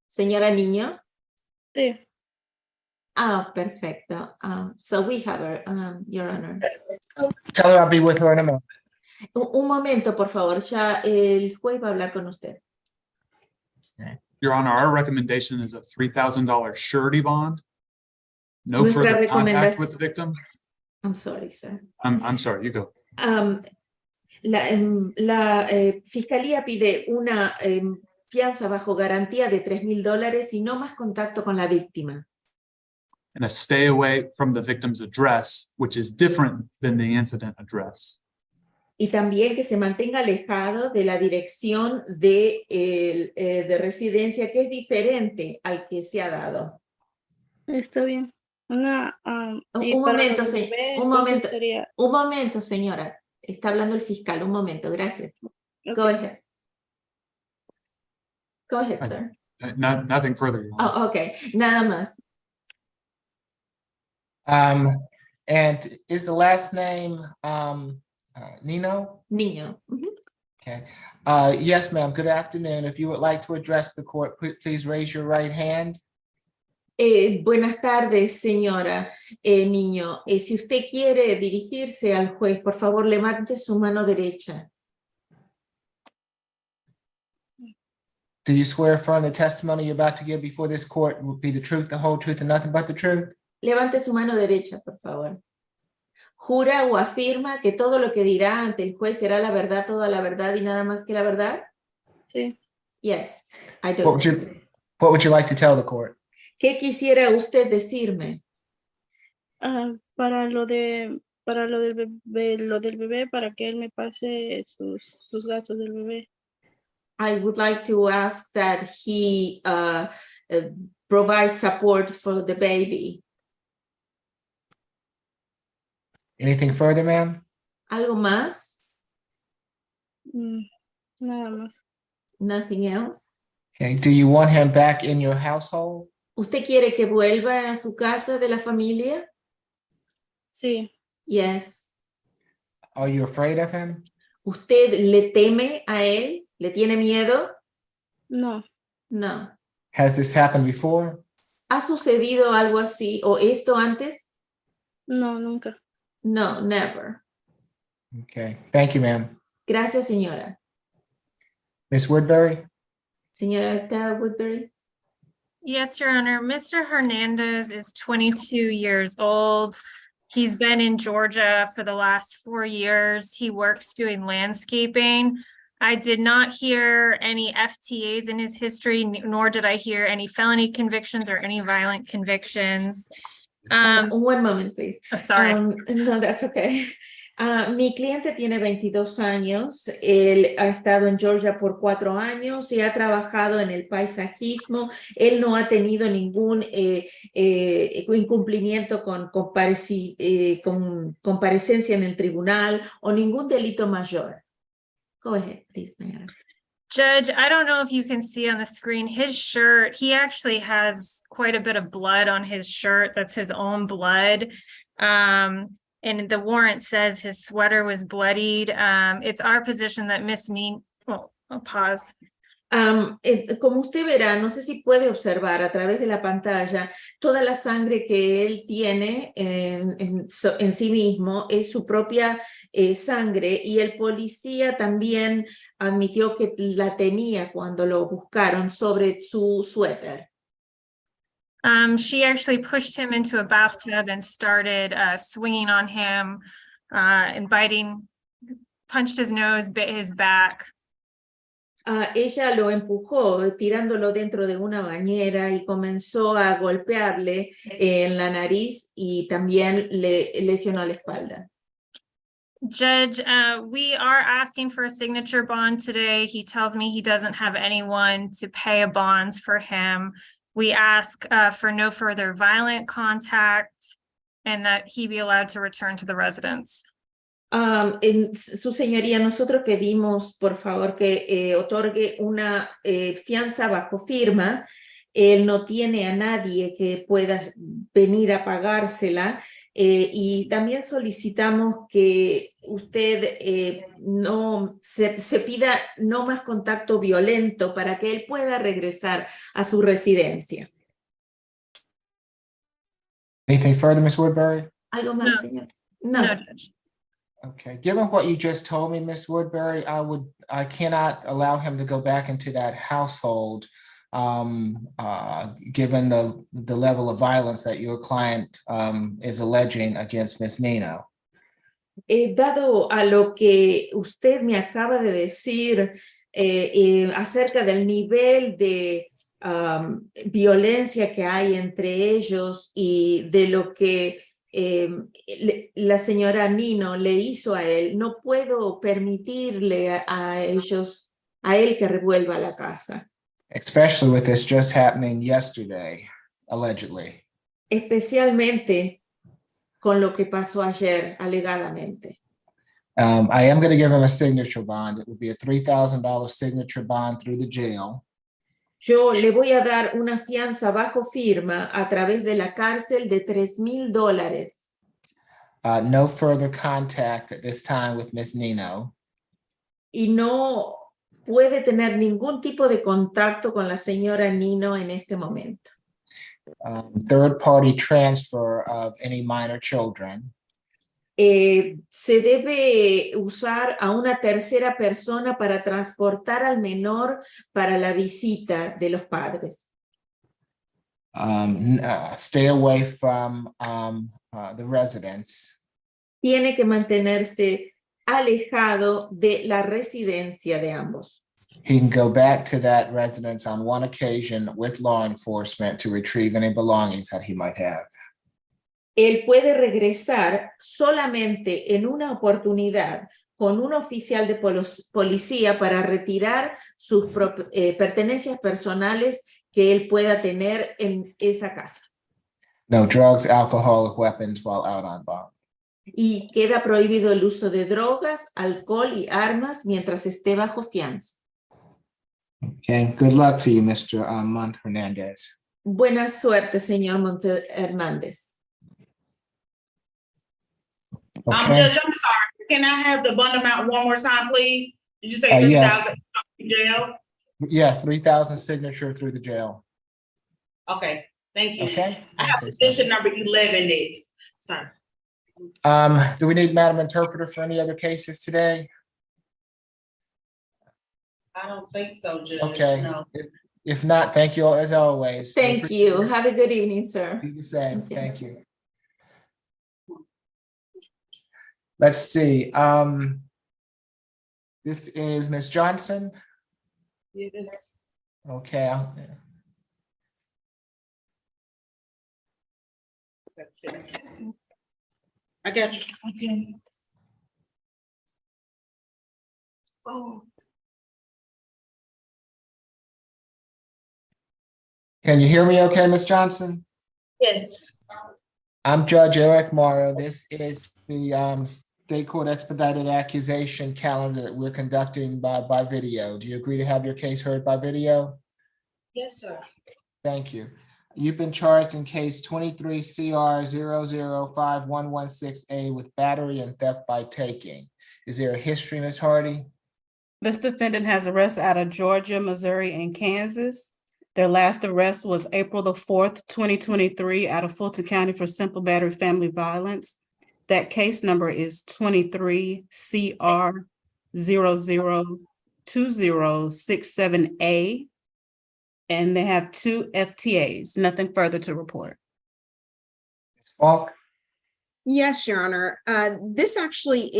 Señora Niño. Sí. Perfecto. So we have her, Your Honor. Tell her I'll be with her in a moment. Un momento, por favor. Ya el juez va a hablar con usted. Your Honor, our recommendation is a $3,000 surety bond. No Nuestra further contact recomendación- with the victim. I'm sorry, sir. I'm sorry, you go. La fiscalía pide una fianza bajo garantía de $3,000 y no más contacto con la víctima. And a stay away from the victim's address, which is different than the incident address. Y también que se mantenga alejado de la dirección de residencia, que es diferente al que se ha dado. Está bien. Un momento, un momento, señora. Está hablando el fiscal. Un momento, gracias. Go ahead. Go ahead, sir. Nothing further. Your Honor. Oh, okay. Nada más. And is the last name Nino? Niño. Okay. Yes, ma'am. Good afternoon. If you would like to address the court, please raise your right hand. Buenas tardes, señora Niño. Si usted quiere dirigirse al juez, por favor, levante su mano derecha. Do you swear affirm the testimony you're about to give before this court will be the truth, the whole truth, and nothing but the truth? Levante su mano derecha, por favor. ¿Jura o afirma que todo lo que dirá ante el juez será la verdad, toda la verdad y nada más que la verdad? Sí. Yes, I do. What would you like to tell the court? ¿Qué quisiera usted decirme? Para lo del bebé, para que él me pase sus gastos del bebé. I would like to ask that he provides support for the baby. Anything further, ma'am? ¿Algo más? Nada más. Nothing else? Okay. Do you want him back in your household? ¿Usted quiere que vuelva a su casa de la familia? Sí. Yes. Are you afraid of him? ¿Usted le teme a él? ¿Le tiene miedo? No. No. Has this happened before? ¿Ha sucedido algo así o esto antes? No, nunca. No, never. Okay. Thank you, ma'am. Gracias, señora. Ms. Woodbury? Señora Woodbury. Yes, Your Honor. Mr. Hernandez is 22 years old. He's been in Georgia for the last 4 years. He works doing landscaping. I did not hear any FTAs in his history, nor did I hear any felony convictions or any violent convictions. One moment, please. Oh, sorry. No, that's okay. Mi cliente tiene 22 años, él ha estado en Georgia por 4 años y ha trabajado en el paisajismo. Él no ha tenido ningún incumplimiento con comparecencia en el tribunal o ningún delito mayor. Go ahead, please, ma'am. Judge, I don't know if you can see on the screen, his shirt, he actually has quite a bit of blood on his shirt. That's his own blood. And the warrant says his sweater was bloodied. It's our position that Miss Neen, well, I'll pause. Como usted verá, no sé si puede observar a través de la pantalla, toda la sangre que él tiene en sí mismo es su propia sangre, y el policía también admitió que la tenía cuando lo buscaron sobre su suéter. She actually pushed him into a bathtub and started swinging on him and biting, punched his nose, bit his back. Ella lo empujó tirándolo dentro de una bañera y comenzó a golpearle en la nariz y también le lesionó la espalda. Judge, we are asking for a signature bond today. He tells me he doesn't have anyone to pay a bond for him. We ask for no further violent contact and that he be allowed to return to the residence. Su señoría, nosotros pedimos por favor que otorgue una fianza bajo firma. Él no tiene a nadie que pueda venir a pagársela, y también solicitamos que usted no se pida no más contacto violento para que él pueda regresar a su residencia. Anything further, Ms. Woodbury? ¿Algo más, No. señor? No, Judge. Okay, given what you just told me, Ms. Woodbury, I cannot allow him to go back into that household, given the level of violence that your client is alleging against Ms. Nino. Dado a lo que usted me acaba de decir acerca del nivel de violencia que hay entre ellos y de lo que la señora Nino le hizo a él, no puedo permitirle a él que revuelva a la casa. Especially with this just happening yesterday, allegedly. especialmente con lo que pasó ayer alegadamente. I am going to give him a signature bond. It would be a $3,000 signature bond through the jail. Yo le voy a dar una fianza bajo firma a través de la cárcel de $3,000. No further contact at this time with Ms. Nino. Y no puede tener ningún tipo de contacto con la señora Nino en este momento. Third-party transfer of any minor children. Se debe usar a una tercera persona para transportar al menor para la visita de los padres. Stay away from the residence. Tiene que mantenerse alejado de la residencia de ambos. He can go back to that residence on one occasion with law enforcement to retrieve any belongings that he might have. Él puede regresar solamente en una oportunidad con un oficial de policía para retirar sus pertenencias personales que él pueda tener en esa casa. No drugs, alcohol, or weapons while out on bond. Y queda prohibido el uso de drogas, alcohol y armas mientras esté bajo fianza. Okay, good luck to you, Mr. Montt Hernandez. Buena suerte, señor Monte Hernández. Okay. Judge, I'm sorry. Can I have the bond amount one more time, please? Did you say Yes. 3,000 jail? Yes, 3,000 signature through the jail. Okay, thank you. Okay. I have petition number 11 next. Sorry. Do we need Madam Interpreter for any other cases today? I don't think so, Judge. Okay. No. If not, thank you all as always. Thank you. Have a good evening, sir. Do the same. Okay. Thank you. Let's see. This is Ms. Johnson. Yes. Okay. I got you. Okay. Oh. Can you hear me okay, Ms. Johnson? Yes. I'm Judge Eric Morrow. This is the state court expedited accusation calendar that we're conducting by video. Do you agree to have your case heard by video? Yes, sir. Thank you. You've been charged in case 23 CR 0051116A with battery and theft by taking. Is there a history, Ms. Hardy? This defendant has arrests out of Georgia, Missouri, and Kansas. Their last arrest was April the 4th, 2023, out of Fulton County for simple battery family violence. That case number is 23 CR 002067A. And they have 2 FTAs. Nothing further to report. Ms. Falk? Yes, Your Honor. This actually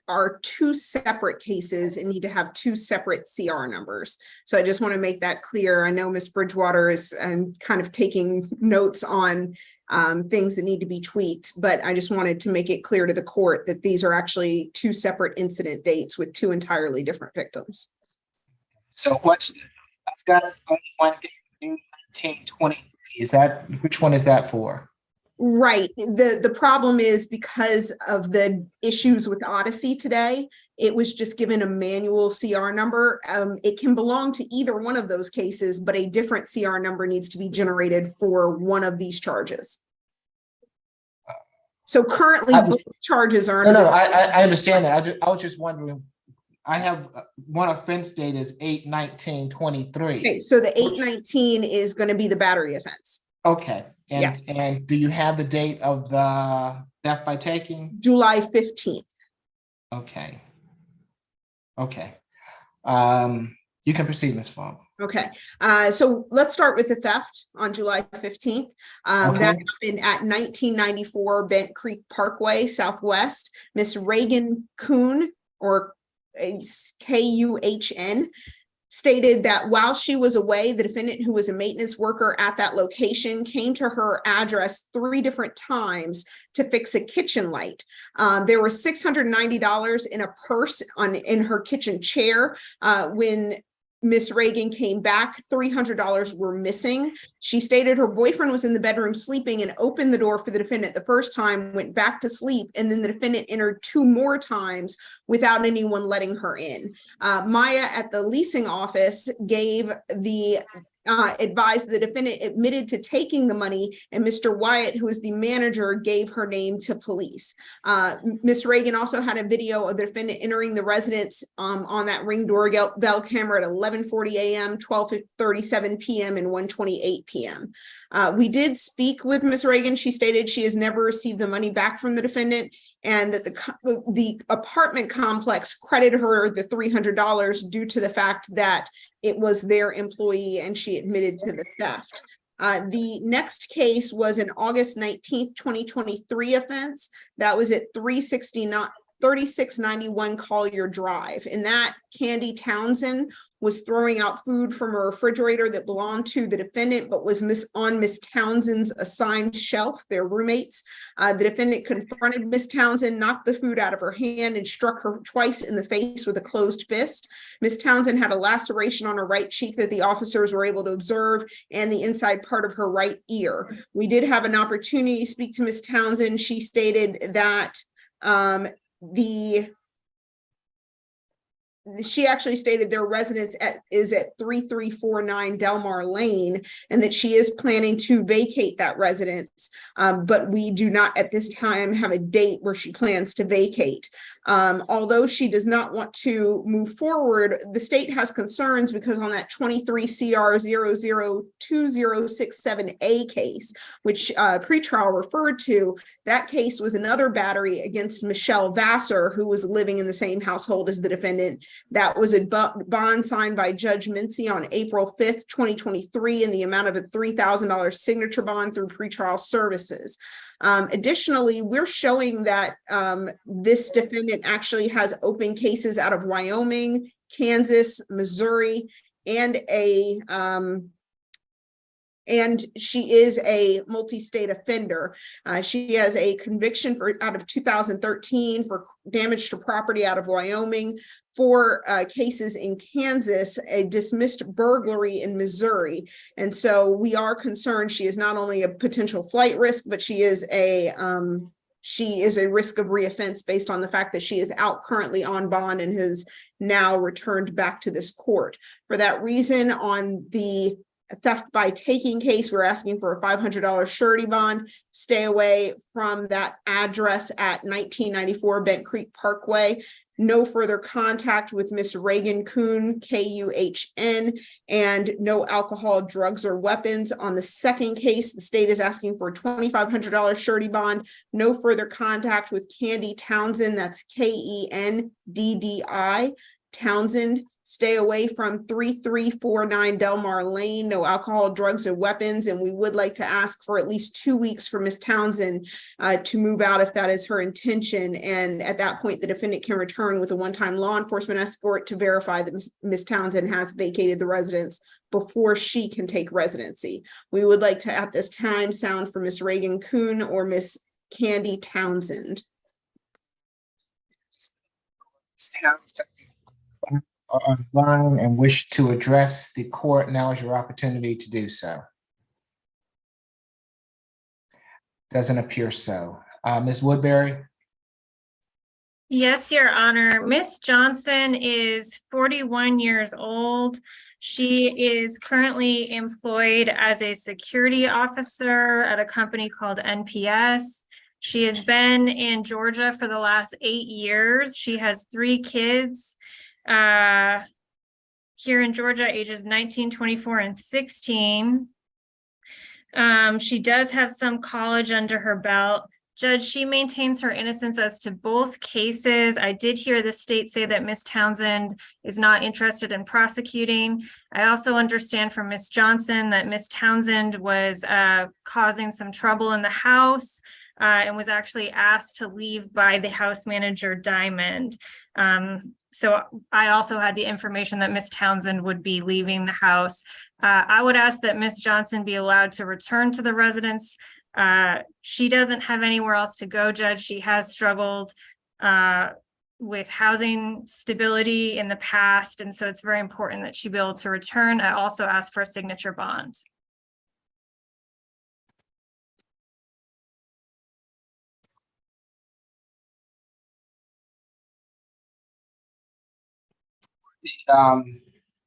are 2 separate cases and need to have 2 separate CR numbers. So I just want to make that clear. I know Ms. Bridgewater is kind of taking notes on things that need to be tweaked, but I just wanted to make it clear to the court that these are actually 2 separate incident dates with 2 entirely different victims. So I've got one 1923. Which one is that for? Right. The problem is because of the issues with Odyssey today, it was just given a manual CR number. It can belong to either one of those cases, but a different CR number needs to be generated for one of these charges. So currently, both charges are. No, I understand that. I was just wondering. I have one offense date is 8/19/23. Okay, so the 8/19 is going to be the battery offense. Okay, and do you have the date of the theft by taking? July 15th. Okay. You can proceed, Ms. Falk. Okay, so let's start with the theft on July 15th. That happened at 1994 Bent Creek Parkway Southwest. Miss Reagan Kuhn, or KUHN, stated that while she was away, the defendant, who was a maintenance worker at that location, came to her address 3 different times to fix a kitchen light. There was $690 in a purse in her kitchen chair when Miss Reagan came back, $300 were missing. She stated her boyfriend was in the bedroom sleeping and opened the door for the defendant the first time, went back to sleep, and then the defendant entered 2 more times without anyone letting her in. Maya at the leasing office gave the advised the defendant admitted to taking the money, and Mr. Wyatt, who is the manager, gave her name to police. Miss Reagan also had a video of the defendant entering the residence on that Ring doorbell camera at 11:40 a.m., 12:37 p.m., and 1:28 p.m. We did speak with Miss Reagan. She stated she has never received the money back from the defendant, and that the apartment complex credited her the $300 due to the fact that it was their employee and she admitted to the theft. The next case was an August 19th, 2023 offense. That was at 3691 Collier Drive. In that, Candy Townsend was throwing out food from a refrigerator that belonged to the defendant, but was on Miss Townsend's assigned shelf, their roommates. The defendant confronted Miss Townsend, knocked the food out of her hand, and struck her twice in the face with a closed fist. Miss Townsend had a laceration on her right cheek that the officers were able to observe, and the inside part of her right ear. We did have an opportunity to speak to Miss Townsend. She stated that she actually stated their residence is at 3349 Delmar Lane, and that she is planning to vacate that residence, but we do not at this time have a date where she plans to vacate. Although she does not want to move forward, the state has concerns because on that 23 CR 002067A case, which pretrial referred to, that case was another battery against Michelle Vassar, who was living in the same household as the defendant. That was a bond signed by Judge Mincy on April 5th, 2023, in the amount of a $3,000 signature bond through pretrial services. Additionally, we're showing that this defendant actually has open cases out of Wyoming, Kansas, Missouri, and she is a multi-state offender. She has a conviction out of 2013 for damage to property out of Wyoming, 4 cases in Kansas, a dismissed burglary in Missouri. And so we are concerned she is not only a potential flight risk, but she is a risk of reoffense based on the fact that she is out currently on bond and has now returned back to this court. For that reason, on the theft by taking case, we're asking for a $500 surety bond. Stay away from that address at 1994 Bent Creek Parkway. No further contact with Miss Reagan Kuhn, Kuhn, and no alcohol, drugs, or weapons. On the second case, the state is asking for a $2,500 surety bond. No further contact with Candy Townsend, that's Kenddi, Townsend. Stay away from 3349 Delmar Lane, no alcohol, drugs, or weapons. And we would like to ask for at least 2 weeks for Miss Townsend to move out if that is her intention. And at that point, the defendant can return with a one-time law enforcement escort to verify that Miss Townsend has vacated the residence before she can take residency. We would like to, at this time, sound for Miss Reagan Kuhn or Miss Candy Townsend. Online and wish to address the court, now is your opportunity to do so. Doesn't appear so. Ms. Woodbury? Yes, Your Honor. Miss Johnson is 41 years old. She is currently employed as a security officer at a company called NPS. She has been in Georgia for the last 8 years. She has 3 kids. Here in Georgia, ages 19, 24, and 16. She does have some college under her belt. Judge, she maintains her innocence as to both cases. I did hear the state say that Miss Townsend is not interested in prosecuting. I also understand from Miss Johnson that Miss Townsend was causing some trouble in the house and was actually asked to leave by the house manager, Diamond. So I also had the information that Miss Townsend would be leaving the house. I would ask that Miss Johnson be allowed to return to the residence. She doesn't have anywhere else to go, Judge. She has struggled with housing stability in the past. And so it's very important that she be able to return. I also asked for a signature bond.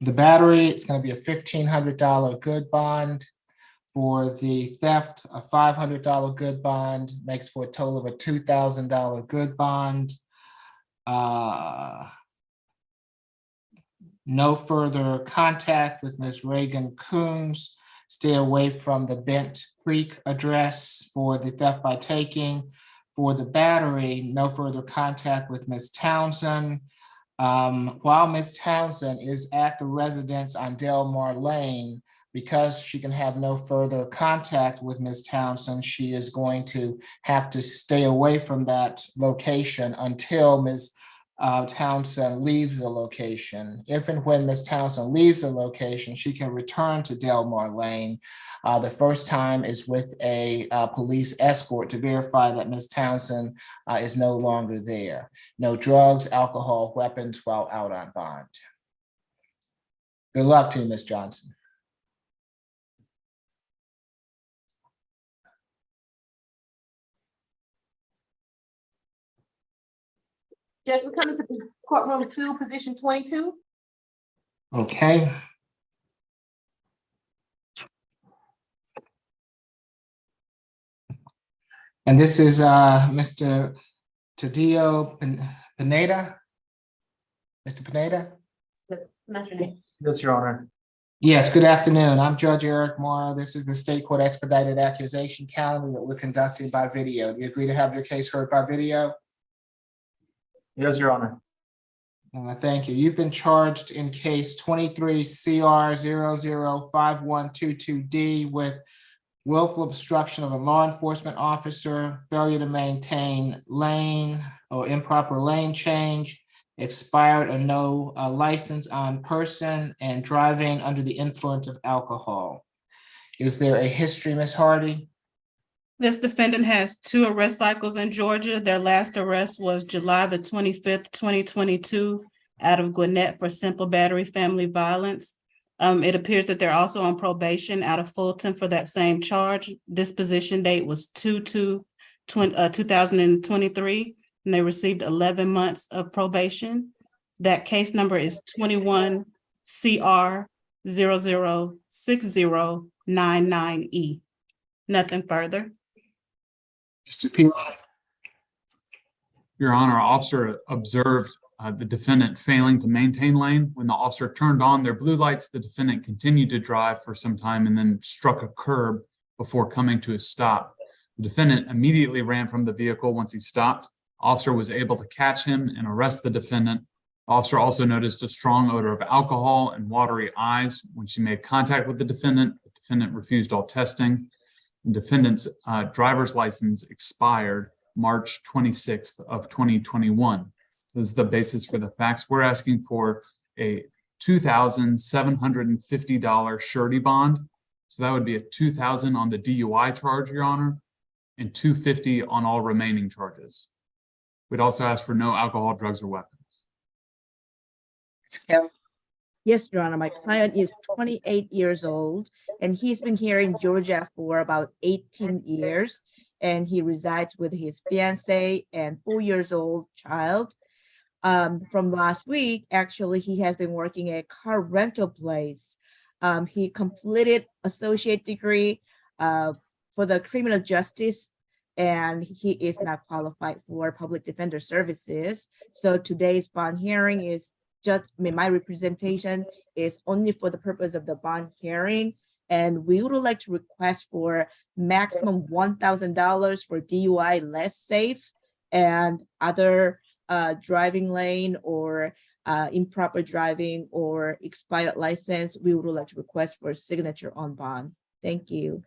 The battery, it's going to be a $1,500 good bond. For the theft, a $500 good bond makes for a total of a $2,000 good bond. No further contact with Ms. Reagan Coombs. Stay away from the Bent Creek address for the theft by taking. For the battery, no further contact with Ms. Townsend. While Ms. Townsend is at the residence on Delmar Lane, because she can have no further contact with Ms. Townsend, she is going to have to stay away from that location until Ms. Townsend leaves the location. If and when Ms. Townsend leaves the location, she can return to Delmar Lane. The first time is with a police escort to verify that Ms. Townsend is no longer there. No drugs, alcohol, weapons while out on bond. Good luck to you, Ms. Johnson. Judge, we're coming to courtroom 2, position 22. Okay. And this is Mr. Tadeo Pineda. Mr. Pineda? Not your name. Yes, Your Honor. Yes, good afternoon. I'm Judge Eric Morrow. This is the State Court Expedited Accusation calendar that we're conducting by video. Do you agree to have your case heard by video? Yes, Your Honor. Thank you. You've been charged in case 23 CR 005122D with willful obstruction of a law enforcement officer, failure to maintain lane or improper lane change, expired or no license on person, and driving under the influence of alcohol. Is there a history, Ms. Hardy? This defendant has 2 arrest cycles in Georgia. Their last arrest was July the 25th, 2022, out of Gwinnett for simple battery family violence. It appears that they're also on probation out of Fulton for that same charge. Disposition date was 2/2/2023, and they received 11 months of probation. That case number is 21 CR 006099E. Nothing further. Mr. P. Your Honor, officer observed the defendant failing to maintain lane. When the officer turned on their blue lights, the defendant continued to drive for some time and then struck a curb before coming to a stop. The defendant immediately ran from the vehicle once he stopped. Officer was able to catch him and arrest the defendant. Officer also noticed a strong odor of alcohol and watery eyes. When she made contact with the defendant refused all testing. The defendant's driver's license expired March 26th of 2021. So this is the basis for the facts. We're asking for a $2,750 surety bond. So that would be a $2,000 on the DUI charge, Your Honor, and $250 on all remaining charges. We'd also ask for no alcohol, drugs, or weapons. Yes, Your Honor, my client is 28 years old and he's been here in Georgia for about 18 years. And he resides with his fiance and 4-year-old child. From last week, actually, he has been working at a car rental place. He completed associate degree for the criminal justice, and he is not qualified for public defender services. So today's bond hearing is just, my representation is only for the purpose of the bond hearing. And we would like to request for maximum $1,000 for DUI less safe and other driving lane or improper driving or expired license. We would like to request for signature on bond. Thank you.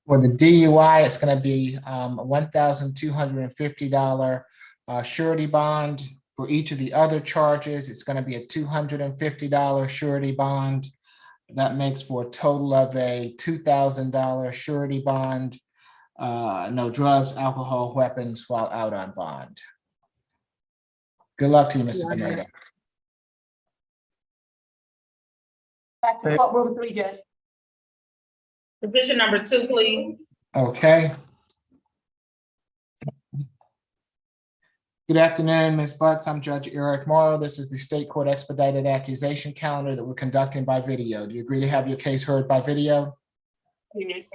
For the DUI, it's going to be a $1,250 surety bond. For each of the other charges, it's going to be a $250 surety bond. That makes for a total of a $2,000 surety bond. No drugs, alcohol, weapons while out on bond. Good luck to you, Mr. Hernandez. Back to courtroom 3, Judge. Division number 2, please. Okay. Good afternoon, Ms. Butts. I'm Judge Eric Morrow. This is the State Court Expedited Accusation Calendar that we're conducting by video. Do you agree to have your case heard by video? Yes.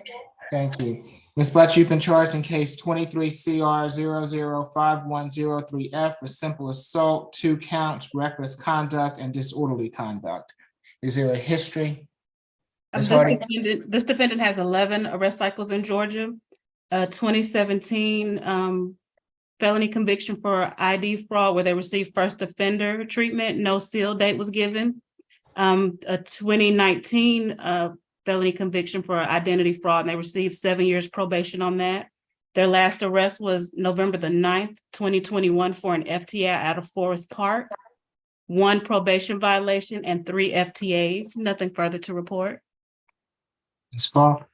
Thank you. Ms. Butts, you've been charged in case 23 CR 005103F for simple assault, 2 counts, reckless conduct, and disorderly conduct. Is there a history? Ms. Hardy? This defendant has 11 arrest cycles in Georgia. 2017 felony conviction for ID fraud where they received first offender treatment. No seal date was given. A 2019 felony conviction for identity fraud, and they received 7 years probation on that. Their last arrest was November the 9th, 2021 for an FTI out of Forest Park. 1 probation violation and 3 FTAs. Nothing further to report. Ms. Falk?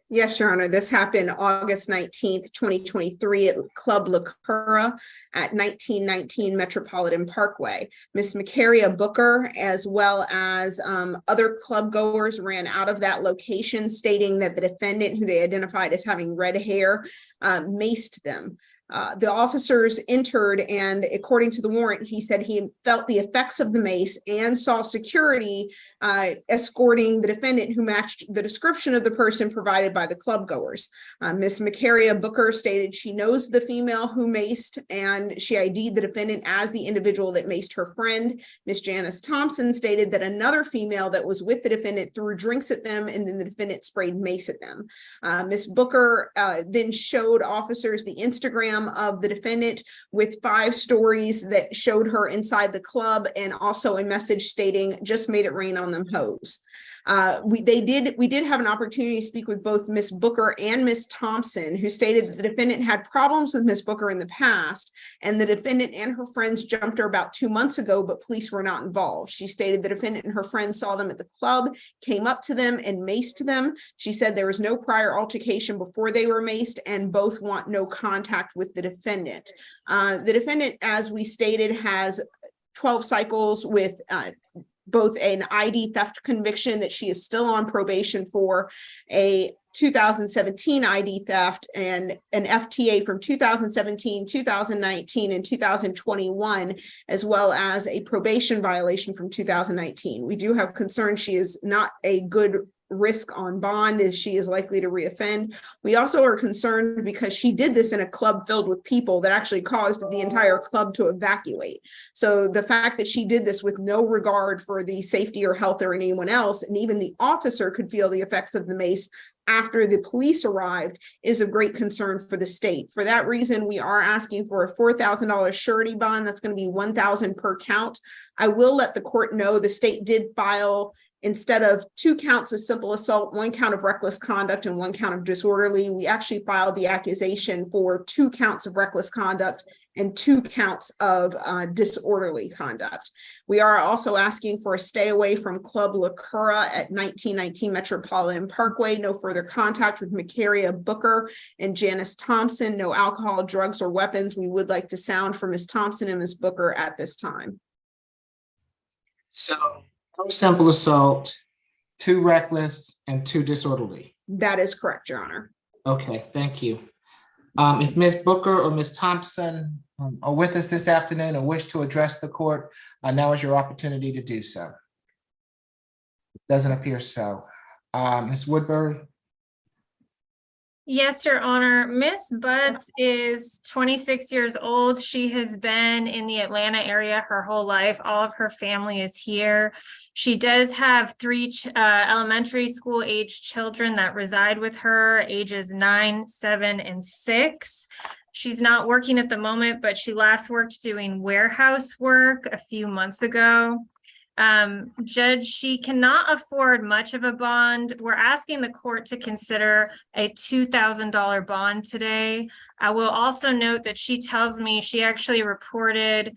Yes, Your Honor. This happened August 19th, 2023 at Club La Cura at 1919 Metropolitan Parkway. Ms. Macaria Booker, as well as other club goers, ran out of that location, stating that the defendant, who they identified as having red hair, maced them. The officers entered, and according to the warrant, he said he felt the effects of the mace and saw security escorting the defendant, who matched the description of the person provided by the club goers. Ms. Macaria Booker stated she knows the female who maced, and she ID'd the defendant as the individual that maced her friend. Ms. Janice Thompson stated that another female that was with the defendant threw drinks at them, and then the defendant sprayed mace at them. Ms. Booker then showed officers the Instagram of the defendant with 5 stories that showed her inside the club, and also a message stating, "Just made it rain on them hoes." We did have an opportunity to speak with both Ms. Booker and Ms. Thompson, who stated that the defendant had problems with Ms. Booker in the past, and the defendant and her friends jumped her about 2 months ago, but police were not involved. She stated the defendant and her friends saw them at the club, came up to them and maced them. She said there was no prior altercation before they were maced, and both want no contact with the defendant. The defendant, as we stated, has 12 cycles with both an ID theft conviction that she is still on probation for, a 2017 ID theft, and an FTA from 2017, 2019, and 2021, as well as a probation violation from 2019. We do have concern she is not a good risk on bond, as she is likely to reoffend. We also are concerned because she did this in a club filled with people that actually caused the entire club to evacuate. So the fact that she did this with no regard for the safety or health or anyone else, and even the officer could feel the effects of the mace after the police arrived, is of great concern for the state. For that reason, we are asking for a $4,000 surety bond. That's going to be $1,000 per count. I will let the court know the state did file, instead of 2 counts of simple assault, 1 count of reckless conduct and 1 count of disorderly, we actually filed the accusation for 2 counts of reckless conduct and 2 counts of disorderly conduct. We are also asking for a stay away from Club La Cura at 1919 Metropolitan Parkway. No further contact with Macaria Booker and Janice Thompson. No alcohol, drugs, or weapons. We would like to sound for Ms. Thompson and Ms. Booker at this time. So, no simple assault, 2 reckless, and 2 disorderly. That is correct, Your Honor. Okay, thank you. If Ms. Booker or Ms. Thompson are with us this afternoon and wish to address the court, now is your opportunity to do so. Doesn't appear so. Ms. Woodbury? Yes, Your Honor. Miss Butts is 26 years old. She has been in the Atlanta area her whole life. All of her family is here. She does have 3 elementary school age children that reside with her, ages 9, 7, and 6. She's not working at the moment, but she last worked doing warehouse work a few months ago. Judge, she cannot afford much of a bond. We're asking the court to consider a $2,000 bond today. I will also note that she tells me she actually reported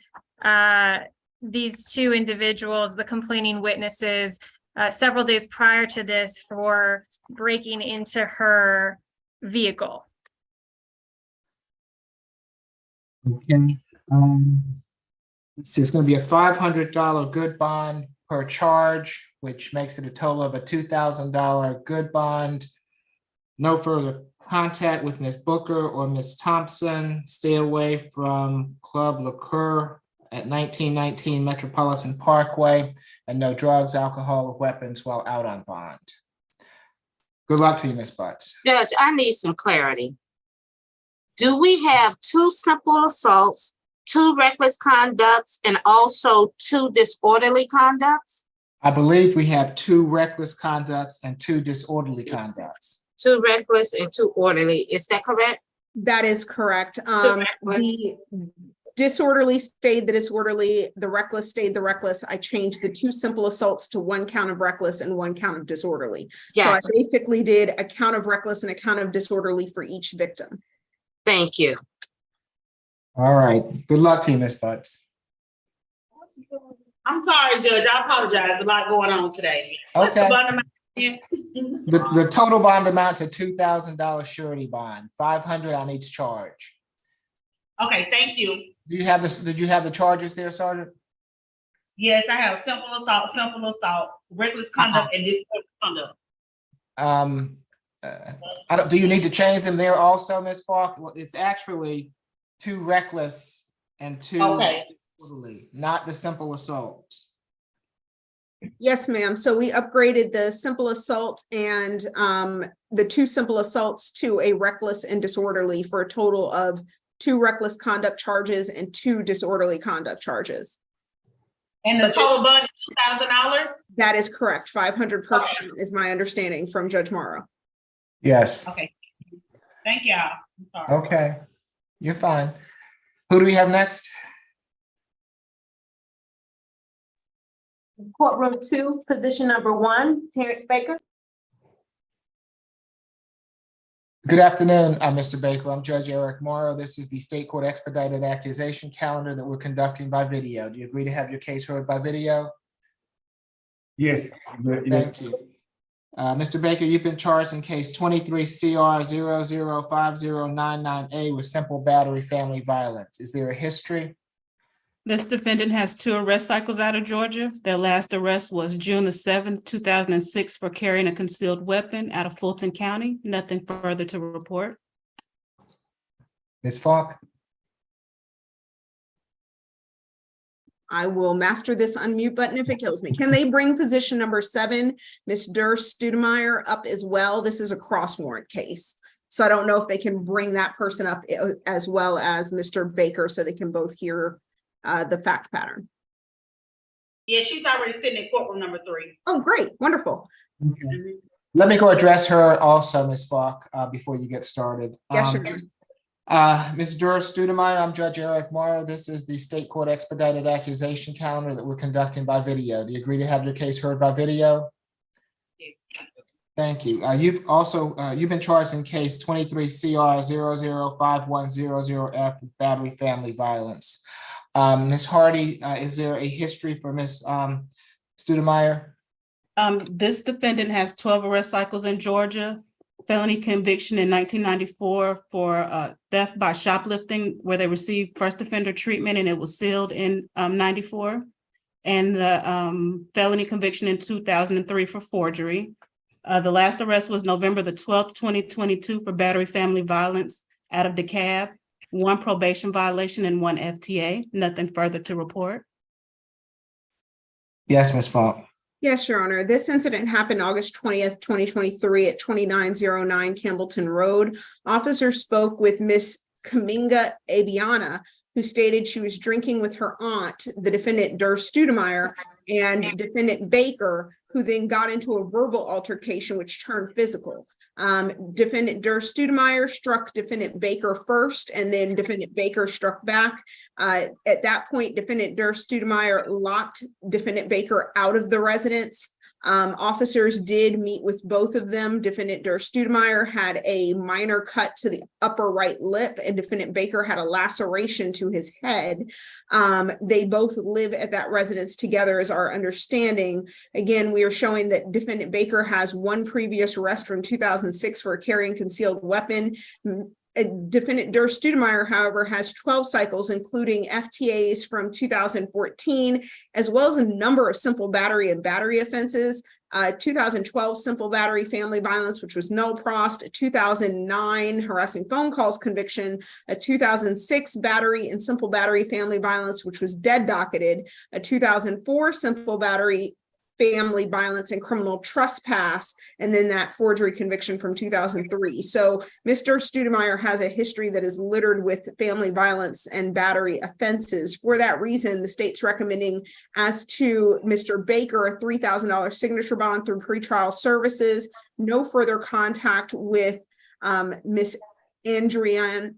these 2 individuals, the complaining witnesses, several days prior to this for breaking into her vehicle. Okay. Let's see, it's going to be a $500 good bond per charge, which makes it a total of a $2,000 good bond. No further contact with Ms. Booker or Ms. Thompson. Stay away from Club Liqueur at 1919 Metropolitan Parkway, and no drugs, alcohol, or weapons while out on bond. Good luck to you, Ms. Butts. Judge, I need some clarity. Do we have 2 simple assaults, 2 reckless conducts, and also 2 disorderly conducts? I believe we have 2 reckless conducts and 2 disorderly conducts. 2 reckless and 2 orderly. Is that correct? That is correct. reckless. The disorderly stayed the disorderly, the reckless stayed the reckless. I changed the 2 simple assaults to 1 count of reckless and 1 count of disorderly. So I Gotcha. basically did a count of reckless and a count of disorderly for each victim. Thank you. All right. Good luck to you, Ms. Butts. I'm sorry, Judge. I apologize. A lot going on today. What's the Okay. bond amount again? The total bond amounts a $2,000 surety bond, $500 on each charge. Okay, thank you. Do you have this? Did you have the charges there, Sergeant? Yes, I have simple assault, reckless conduct, and disorderly conduct. I don't. Do you need to change them there also, Ms. Falk? Well, it's actually 2 reckless and 2 Okay. disorderly, not the simple assaults. Yes, ma'am. So we upgraded the simple assault and the 2 simple assaults to a reckless and disorderly for a total of 2 reckless conduct charges and 2 disorderly conduct charges. And the total bond is $2,000? That is correct. 500 per count is my understanding from Judge Morrow. Yes. Okay. Thank y'all. I'm sorry. Okay. You're fine. Who do we have next? Courtroom 2, position number 1, Terrence Baker. Good afternoon, Mr. Baker. I'm Judge Eric Morrow. This is the State Court Expedited Accusation Calendar that we're conducting by video. Do you agree to have your case heard by video? Yes. Thank you. Mr. Baker, you've been charged in case 23 CR 005099A with simple battery family violence. Is there a history? This defendant has 2 arrest cycles out of Georgia. Their last arrest was June the 7th, 2006 for carrying a concealed weapon out of Fulton County. Nothing further to report. Ms. Falk? I will master this unmute button if it kills me. Can they bring position number 7, Ms. Durst-Studemeyer, up as well? This is a cross warrant case. So I don't know if they can bring that person up as well as Mr. Baker so they can both hear the fact pattern. Yeah, she's already sitting in courtroom number 3. Oh, great. Wonderful. Okay. Let me go address her also, Ms. Falk, before you get started. Yes, sure. Ms. Durst-Studemeyer, I'm Judge Eric Morrow. This is the State Court Expedited Accusation Calendar that we're conducting by video. Do you agree to have your case heard by video? Yes. Thank you. You've been charged in case 23 CR 005100F with battery family violence. Ms. Hardy, is there a history for Ms. Studemeyer? This defendant has 12 arrest cycles in Georgia, felony conviction in 1994 for theft by shoplifting, where they received first offender treatment and it was sealed in 94. And the felony conviction in 2003 for forgery. The last arrest was November the 12th, 2022 for battery family violence out of DeKalb. 1 probation violation and 1 FTA. Nothing further to report. Yes, Ms. Falk. Yes, Your Honor. This incident happened August 20th, 2023 at 2909 Campbellton Road. Officers spoke with Miss Kaminga Abiana, who stated she was drinking with her aunt, the defendant Durst-Studemeyer, and defendant Baker, who then got into a verbal altercation which turned physical. Defendant Durst-Studemeyer struck defendant Baker first, and then defendant Baker struck back. At that point, defendant Durst-Studemeyer locked defendant Baker out of the residence. Officers did meet with both of them. Defendant Durst-Studemeyer had a minor cut to the upper right lip, and defendant Baker had a laceration to his head. They both live at that residence together, is our understanding. Again, we are showing that defendant Baker has 1 previous arrest from 2006 for carrying concealed weapon. Defendant Der Studemeyer, however, has 12 cycles, including FTAs from 2014, as well as a number of simple battery and battery offenses. 2012 simple battery family violence, which was null prost, a 2009 harassing phone calls conviction, a 2006 battery and simple battery family violence, which was dead docketed, a 2004 simple battery family violence and criminal trespass, and then that forgery conviction from 2003. So Mr. Studemeyer has a history that is littered with family violence and battery offenses. For that reason, the state's recommending, as to Mr. Baker, a $3,000 signature bond through pretrial services, no further contact with Miss Andrian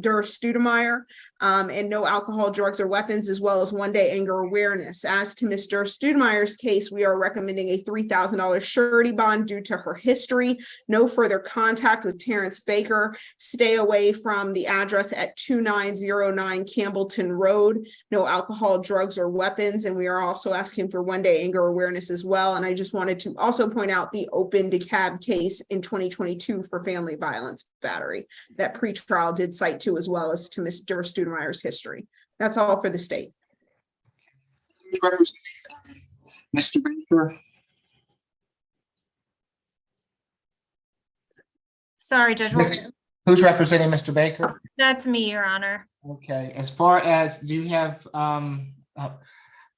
Der Studemeyer, and no alcohol, drugs, or weapons, as well as one-day anger awareness. As to Mr. Studemeyer's case, we are recommending a $3,000 surety bond due to her history, no further contact with Terrence Baker, stay away from the address at 2909 Campbellton Road, no alcohol, drugs, or weapons, and we are also asking for one-day anger awareness as well. And I just wanted to also point out the open DeKalb case in 2022 for family violence battery that pretrial did cite to, as well as to Mr. Studemeyer's history. That's all for the state. Mr. Baker. Sorry, Judge. Who's representing Mr. Baker? That's me, Your Honor. Okay, as far as, do you have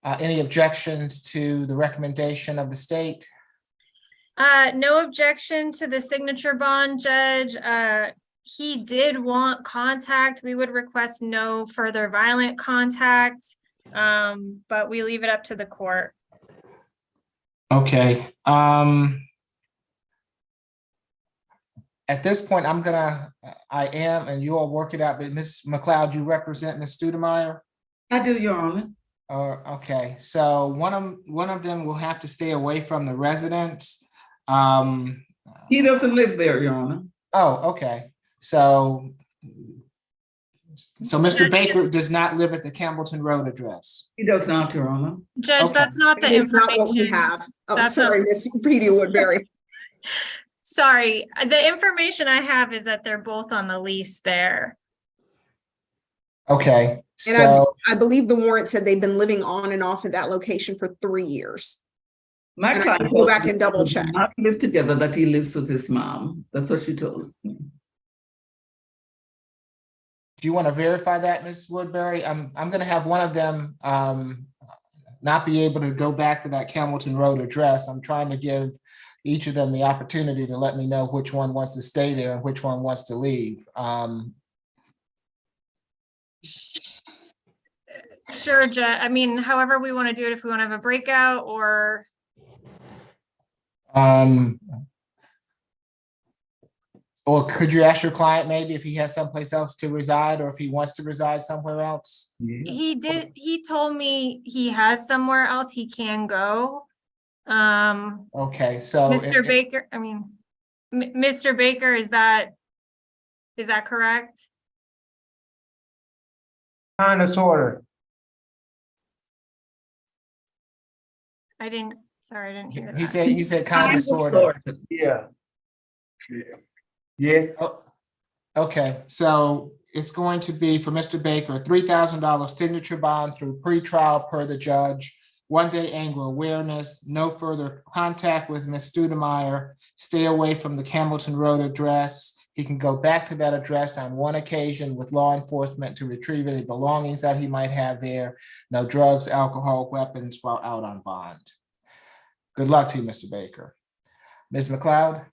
any objections to the recommendation of the state? No objection to the signature bond, Judge. He did want contact. We would request no further violent contact, but we leave it up to the court. Okay. At this point, I am, and you all work it out, but Ms. McLeod, you represent Ms. Studemeyer? I do, Your Honor. Okay, so one of them will have to stay away from the residence. He doesn't live there, Your Honor. Oh, okay. So Mr. Baker does not live at the Campbellton Road address. He does not, Your Honor. Judge, Okay. that's not the It's not information. what we have. Oh, That's sorry, not- Miss Petey Woodbury. Sorry, the information I have is that they're both on the lease there. Okay, And so I believe the warrant said they've been living on and off at that location for 3 years. My And I client can go tells back me and double they do check. not live together, that he lives with his mom. That's what she told me. do you want to verify that, Ms. Woodbury? I'm gonna have one of them not be able to go back to that Campbellton Road address. I'm trying to give each of them the opportunity to let me know which one wants to stay there and which one wants to leave. Sure, Judge. I mean, however we want to do it, if we want to have a breakout or. Or could you ask your client maybe if he has someplace else to reside or if he wants to reside somewhere else? He told me he has somewhere else he can go. Okay, so. Mr. Baker, I mean, Mr. Baker, is that correct? Kind of, sort of. I didn't hear that. He said kind of, sort of. Yeah. Yes. Oh, okay, so it's going to be for Mr. Baker, $3,000 signature bond through pretrial per the judge, one-day anger awareness, no further contact with Ms. Studemeyer, stay away from the Campbellton Road address. He can go back to that address on one occasion with law enforcement to retrieve any belongings that he might have there. No drugs, alcohol, weapons while out on bond. Good luck to you, Mr. Baker. Ms. McLeod?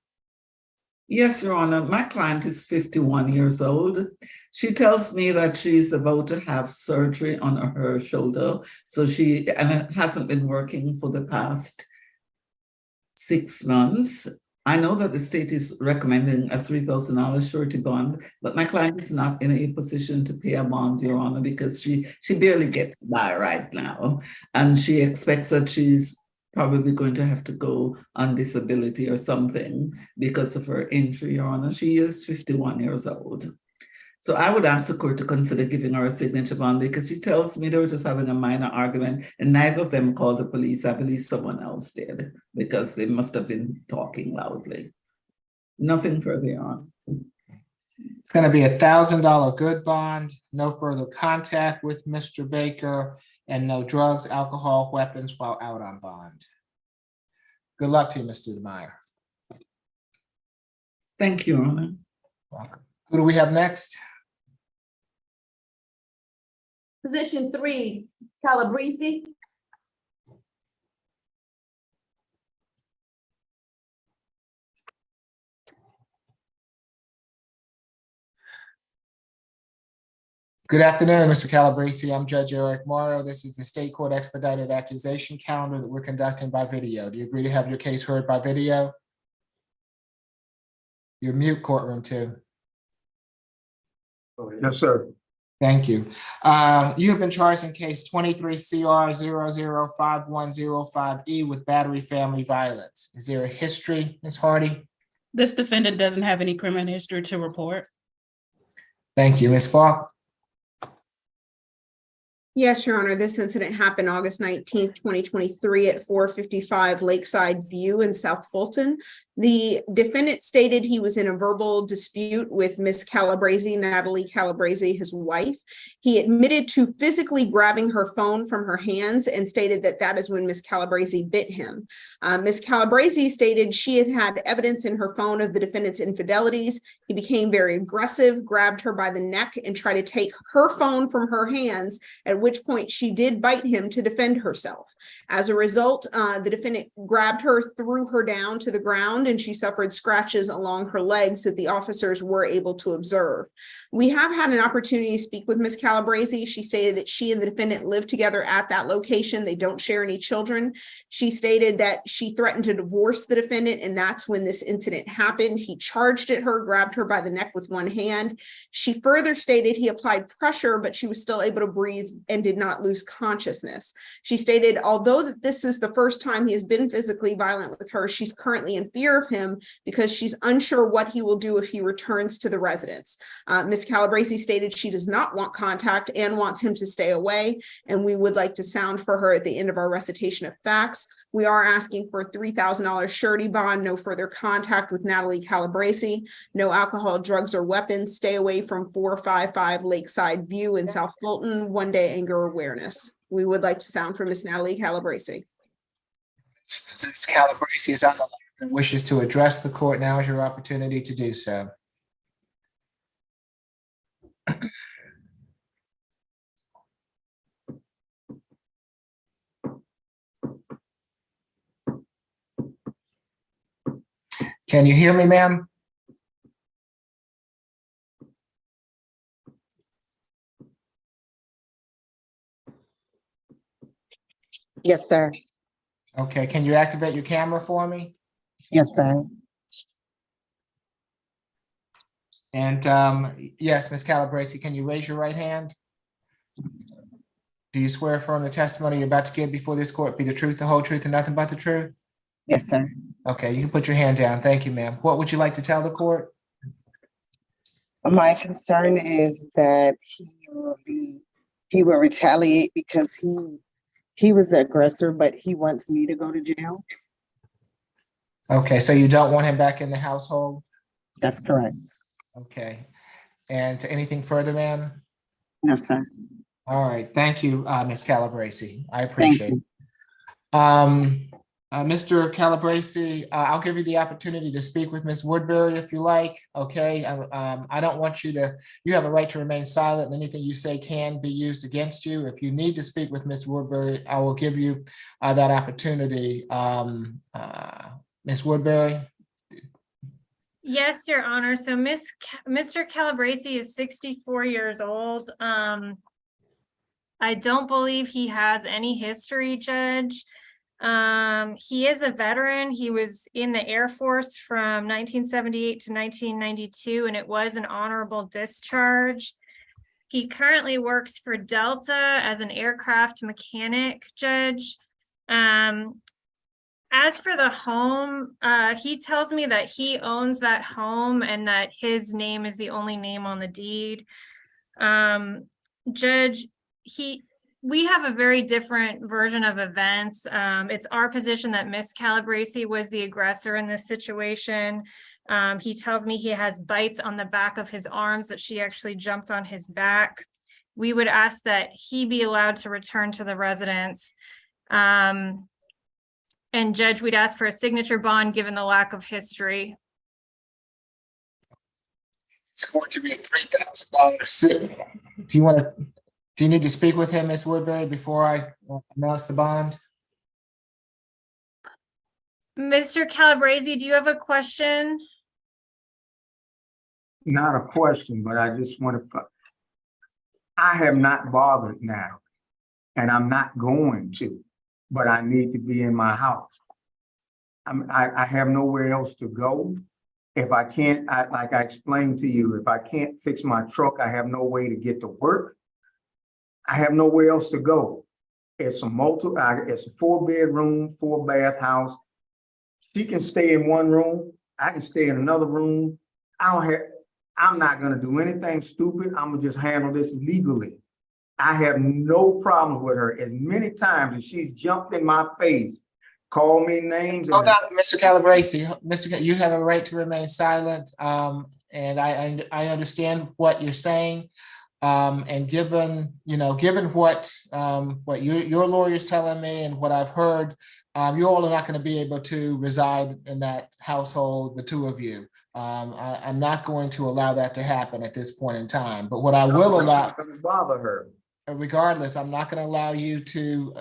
Yes, Your Honor. My client is 51 years old. She tells me that she's about to have surgery on her shoulder. And it hasn't been working for the past 6 months. I know that the state is recommending a $3,000 surety bond, but my client is not in a position to pay a bond, Your Honor, because she barely gets by right now. And she expects that she's probably going to have to go on disability or something because of her injury, Your Honor. She is 51 years old. So I would ask the court to consider giving her a signature bond because she tells me they were just having a minor argument and neither of them called the police. I believe someone else did because they must have been talking loudly. Nothing further on. It's going to be $1,000 good bond, no further contact with Mr. Baker, and no drugs, alcohol, weapons while out on bond. Good luck to you, Mr. Meyer. Thank you, Your Honor. Welcome. Who do we have next? Position 3, Calabrese. Good afternoon, Mr. Calabrese. I'm Judge Eric Morrow. This is the state court expedited accusation calendar that we're conducting by video. Do you agree to have your case heard by video? You're mute, courtroom 2. Yes, sir. Thank you. You have been charged in case 23 CR 005105E with battery family violence. Is there a history, Ms. Hardy? This defendant doesn't have any criminal history to report. Thank you, Ms. Falk. Yes, Your Honor, this incident happened August 19th, 2023 at 455 Lakeside View in South Fulton. The defendant stated he was in a verbal dispute with Ms. Calabrese, Natalie Calabrese, his wife. He admitted to physically grabbing her phone from her hands and stated that that is when Ms. Calabrese bit him. Ms. Calabrese stated she had had evidence in her phone of the defendant's infidelities. He became very aggressive, grabbed her by the neck, and tried to take her phone from her hands, at which point she did bite him to defend herself. As a result, the defendant grabbed her, threw her down to the ground, and she suffered scratches along her legs that the officers were able to observe. We have had an opportunity to speak with Ms. Calabrese. She stated that she and the defendant live together at that location. They don't share any children. She stated that she threatened to divorce the defendant, and that's when this incident happened. He charged at her, grabbed her by the neck with one hand. She further stated he applied pressure, but she was still able to breathe and did not lose consciousness. She stated, although that this is the first time he has been physically violent with her, she's currently in fear of him because she's unsure what he will do if he returns to the residence. Ms. Calabrese stated she does not want contact and wants him to stay away, and we would like to sound for her at the end of our recitation of facts. We are asking for a $3,000 surety bond, no further contact with Natalie Calabrese, no alcohol, drugs, or weapons, stay away from 455 Lakeside View in South Fulton, 1-day anger awareness. We would like to sound for Ms. Natalie Calabrese. Ms. Calabrese is on the line and wishes to address the court. Now is your opportunity to do so. Can you hear me, ma'am? Yes, sir. Okay, can you activate your camera for me? Yes, sir. And yes, Ms. Calabrese, can you raise your right hand? Do you swear affirm the testimony you're about to give before this court be the truth, the whole truth, and nothing but the truth? Yes, sir. Okay, you can put your hand down. Thank you, ma'am. What would you like to tell the court? My concern is that he will retaliate because he was the aggressor, but he wants me to go to jail. Okay, so you don't want him back in the household? That's correct. Okay. And anything further, ma'am? No, sir. All right, thank you, Ms. Calabrese. I appreciate it. Mr. Calabrese, I'll give you the opportunity to speak with Ms. Woodbury if you like, okay? I don't want you to, you have a right to remain silent, and anything you say can be used against you. If you need to speak with Ms. Woodbury, I will give you that opportunity. Ms. Woodbury? Yes, Your Honor. So Mr. Calabrese is 64 years old. I don't believe he has any history, Judge. He is a veteran. He was in the Air Force from 1978 to 1992, and it was an honorable discharge. He currently works for Delta as an aircraft mechanic, Judge. As for the home, he tells me that he owns that home and that his name is the only name on the deed. Judge, we have a very different version of events. It's our position that Miss Calabrese was the aggressor in this situation. He tells me he has bites on the back of his arms, that she actually jumped on his back. We would ask that he be allowed to return to the residence. And Judge, we'd ask for a signature bond given the lack of history. It's going to be a $3,000. Do you need to speak with him, Ms. Woodbury, before I announce the bond? Mr. Calabrese, do you have a question? Not a question, but I just want to, I have not bothered now, and I'm not going to, but I need to be in my house. I have nowhere else to go. If I can't, like I explained to you, if I can't fix my truck, I have no way to get to work. I have nowhere else to go. It's a 4-bedroom, 4-bath house. She can stay in one room. I can stay in another room. I'm not gonna do anything stupid. I'm gonna just handle this legally. I have no problems with her. As many times as she's jumped in my face, called me names. Hold on, Mr. Calabrese. You have a right to remain silent. And I understand what you're saying. And given what your lawyer's telling me and what I've heard, you all are not going to be able to reside in that household, the two of you. I'm not going to allow that to happen at this point in time. But what I will allow, bother her. Regardless, I'm not going to allow you to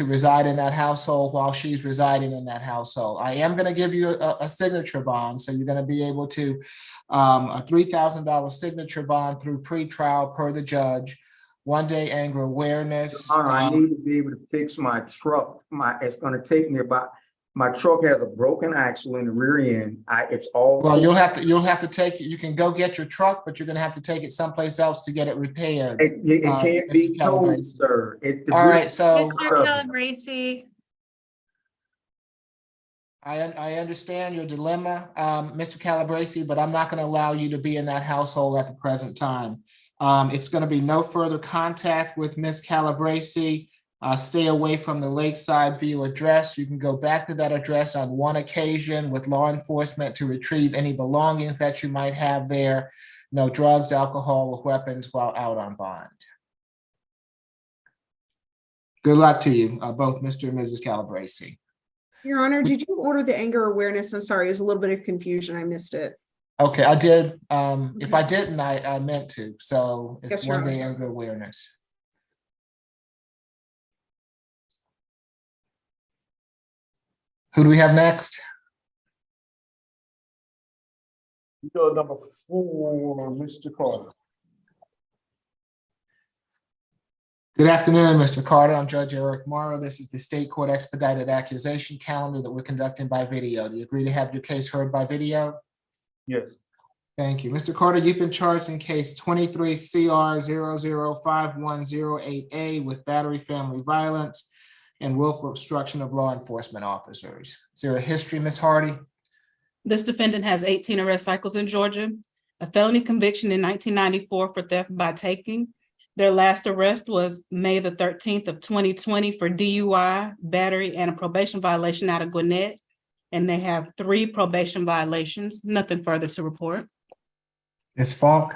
reside in that household while she's residing in that household. I am going to give you a signature bond, so you're going to be able to a $3,000 signature bond through pretrial per the judge. 1-day anger awareness. I need to be able to fix my truck. It's going to take me about. My truck has a broken axle in the rear end. It's all. Well, you'll have to take it. You can go get your truck, but you're going to have to take it someplace else to get it repaired. It can't be towed, sir. All right, so Mr. Calabrese. I understand your dilemma, Mr. Calabrese, but I'm not going to allow you to be in that household at the present time. It's going to be no further contact with Ms. Calabrese. Stay away from the Lakeside View address. You can go back to that address on one occasion with law enforcement to retrieve any belongings that you might have there. No drugs, alcohol, or weapons while out on bond. Good luck to you, both Mr. and Mrs. Calabrese. Your Honor, did you order the anger awareness? I'm sorry, there's a little bit of confusion. I missed it. Okay, I did. If I didn't, I meant to. So it's Yes, Your 1-day Honor. anger awareness. Who do we have next? Number 4, Mr. Carter. Good afternoon, Mr. Carter. I'm Judge Eric Morrow. This is the state court expedited accusation calendar that we're conducting by video. Do you agree to have your case heard by video? Yes. Thank you. Mr. Carter, you've been charged in case 23 CR 005108A with battery, family violence, and willful obstruction of law enforcement officers. Is there a history, Ms. Hardy? This defendant has 18 arrest cycles in Georgia, a felony conviction in 1994 for theft by taking. Their last arrest was May the 13th of 2020 for DUI, battery, and a probation violation out of Gwinnett. And they have 3 probation violations. Nothing further to report. Ms. Falk?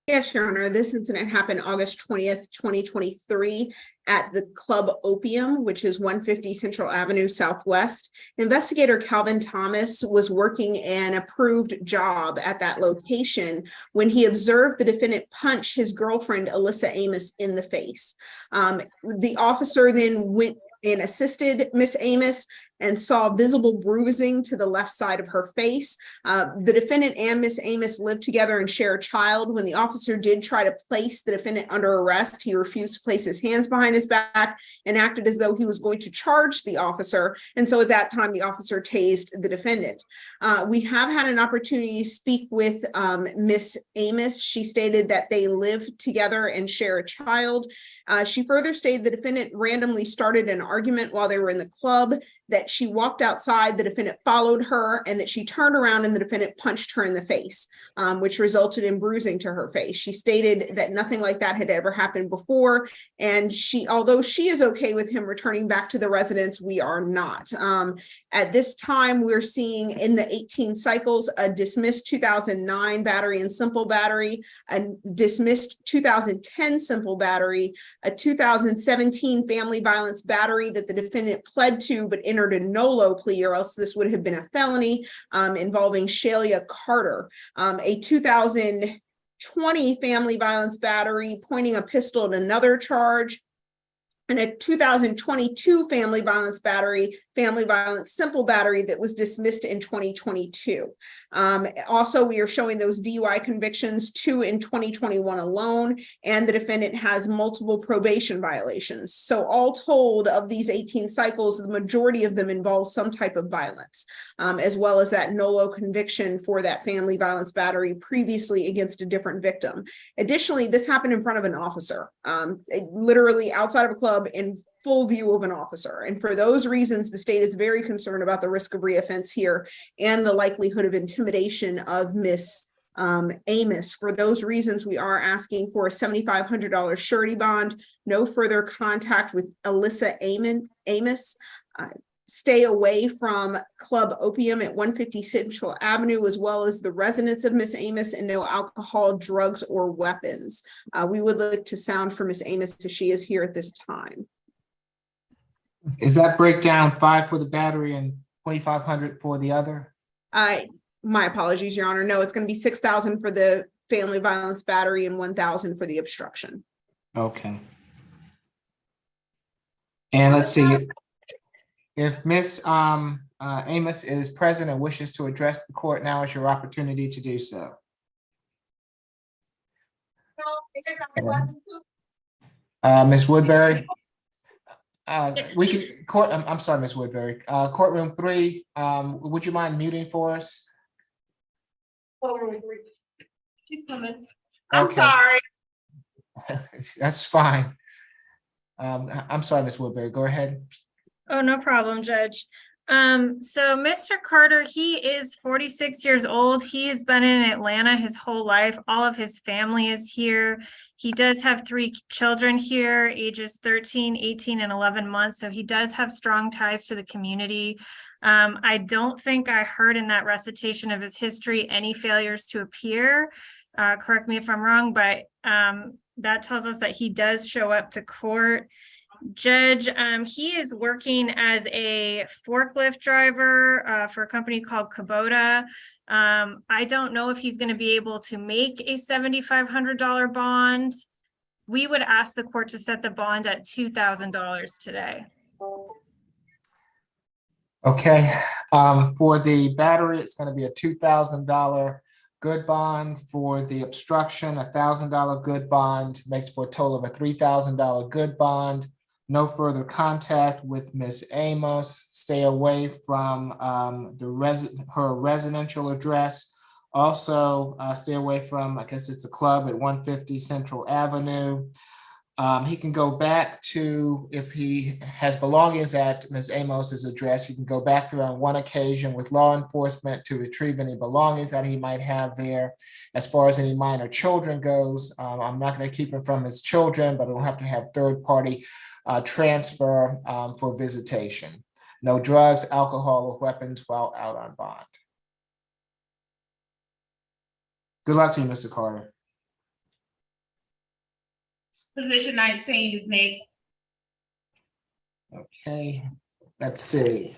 Yes, Your Honor. This incident happened August 20th, 2023 at the Club Opium, which is 150 Central Avenue Southwest. Investigator Calvin Thomas was working an approved job at that location when he observed the defendant punch his girlfriend, Alyssa Amos, in the face. The officer then went and assisted Miss Amos and saw visible bruising to the left side of her face. The defendant and Miss Amos lived together and share a child. When the officer did try to place the defendant under arrest, he refused to place his hands behind his back and acted as though he was going to charge the officer. And so at that time, the officer tased the defendant. We have had an opportunity to speak with Miss Amos. She stated that they live together and share a child. She further stated the defendant randomly started an argument while they were in the club that she walked outside, the defendant followed her, and that she turned around and the defendant punched her in the face, which resulted in bruising to her face. She stated that nothing like that had ever happened before, and although she is okay with him returning back to the residence, we are not. At this time, we're seeing in the 18 cycles a dismissed 2009 battery and simple battery, a dismissed 2010 simple battery, a 2017 family violence battery that the defendant pled to but entered a no-lo plea, or else this would have been a felony, involving Shalia Carter, a 2020 family violence battery pointing a pistol at another charge, and a 2022 family violence simple battery that was dismissed in 2022. Also, we are showing those DUI convictions, 2 in 2021 alone, and the defendant has multiple probation violations. So all told, of these 18 cycles, the majority of them involve some type of violence, as well as that NOLO conviction for that family violence battery previously against a different victim. Additionally, this happened in front of an officer, literally outside of a club in full view of an officer. And for those reasons, the state is very concerned about the risk of reoffense here and the likelihood of intimidation of Miss Amos. For those reasons, we are asking for a $7,500 surety bond, no further contact with Alyssa Amos, stay away from Club Opium at 150 Central Avenue, as well as the residence of Miss Amos, and no alcohol, drugs, or weapons. We would like to sound for Miss Amos if she is here at this time. Is that breakdown 5 for the battery and 2,500 for the other? My apologies, Your Honor. No, it's going to be 6,000 for the family violence battery and 1,000 for the obstruction. Okay. And let's see if Miss Amos is present and wishes to address the court. Now is your opportunity to do so. Ms. Woodbury. We can court. I'm sorry, Ms. Woodbury. Courtroom 3. Would you mind muting for us? Courtroom 3. She's coming. Okay. I'm sorry. That's fine. I'm sorry, Ms. Woodbury. Go ahead. Oh, no problem, Judge. So Mr. Carter, he is 46 years old. He has been in Atlanta his whole life. All of his family is here. He does have 3 children here, ages 13, 18, and 11 months. So he does have strong ties to the community. I don't think I heard in that recitation of his history any failures to appear. Correct me if I'm wrong, but that tells us that he does show up to court. Judge, he is working as a forklift driver for a company called Kubota. I don't know if he's going to be able to make a $7,500 bond. We would ask the court to set the bond at $2,000 today. Okay. For the battery, it's going to be a $2,000 good bond. For the obstruction, a $1,000 good bond, makes for a total of a $3,000 good bond. No further contact with Ms. Amos. Stay away from her residential address. Also, stay away from, I guess it's the club at 150 Central Avenue. He can go back to, if he has belongings at Ms. Amos's address, he can go back there on one occasion with law enforcement to retrieve any belongings that he might have there. As far as any minor children goes, I'm not going to keep him from his children, but it'll have to have third-party transfer for visitation. No drugs, alcohol, or weapons while out on bond. Good luck to you, Mr. Carter. Position 19 is next. Okay, let's see.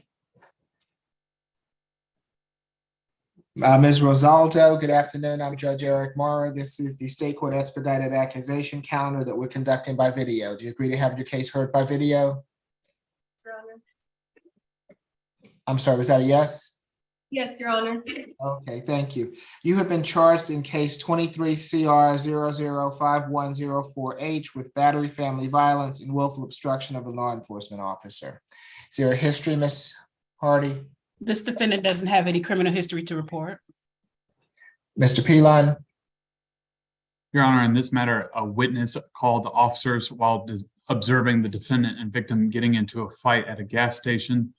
Ms. Rosaldo, good afternoon. I'm Judge Eric Mara. This is the State Court Expedited Accusation Calendar that we're conducting by video. Do you agree to have your case heard by video? Your Honor. I'm sorry, was that a yes? Yes, Your Honor. Okay, thank you. You have been charged in case 23 CR 005104H with battery, family violence, and willful obstruction of a law enforcement officer. Is there a history, Ms. Hardy? This defendant doesn't have any criminal history to report. Mr. Pilon? Your Honor, in this matter, a witness called the officers while observing the defendant and victim getting into a fight at a gas station.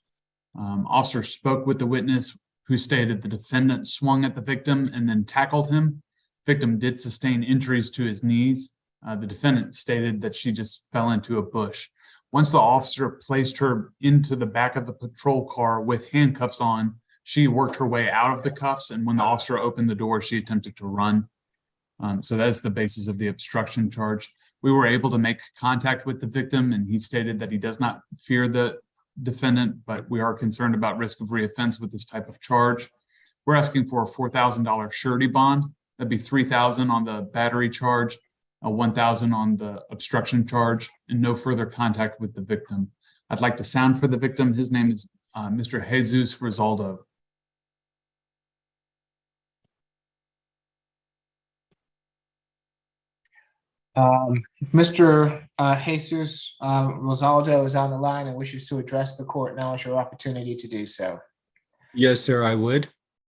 Officer spoke with the witness who stated the defendant swung at the victim and then tackled him. Victim did sustain injuries to his knees. The defendant stated that she just fell into a bush. Once the officer placed her into the back of the patrol car with handcuffs on, she worked her way out of the cuffs, and when the officer opened the door, she attempted to run. So that is the basis of the obstruction charge. We were able to make contact with the victim, and he stated that he does not fear the defendant, but we are concerned about risk of reoffense with this type of charge. We're asking for a $4,000 surety bond. That'd be $3,000 on the battery charge, $1,000 on the obstruction charge, and no further contact with the victim. I'd like to sound for the victim. His name is Mr. Jesus Rosaldo. Mr. Jesus Rosaldo is on the line and wishes to address the court. Now is your opportunity to do so. Yes, sir, I would.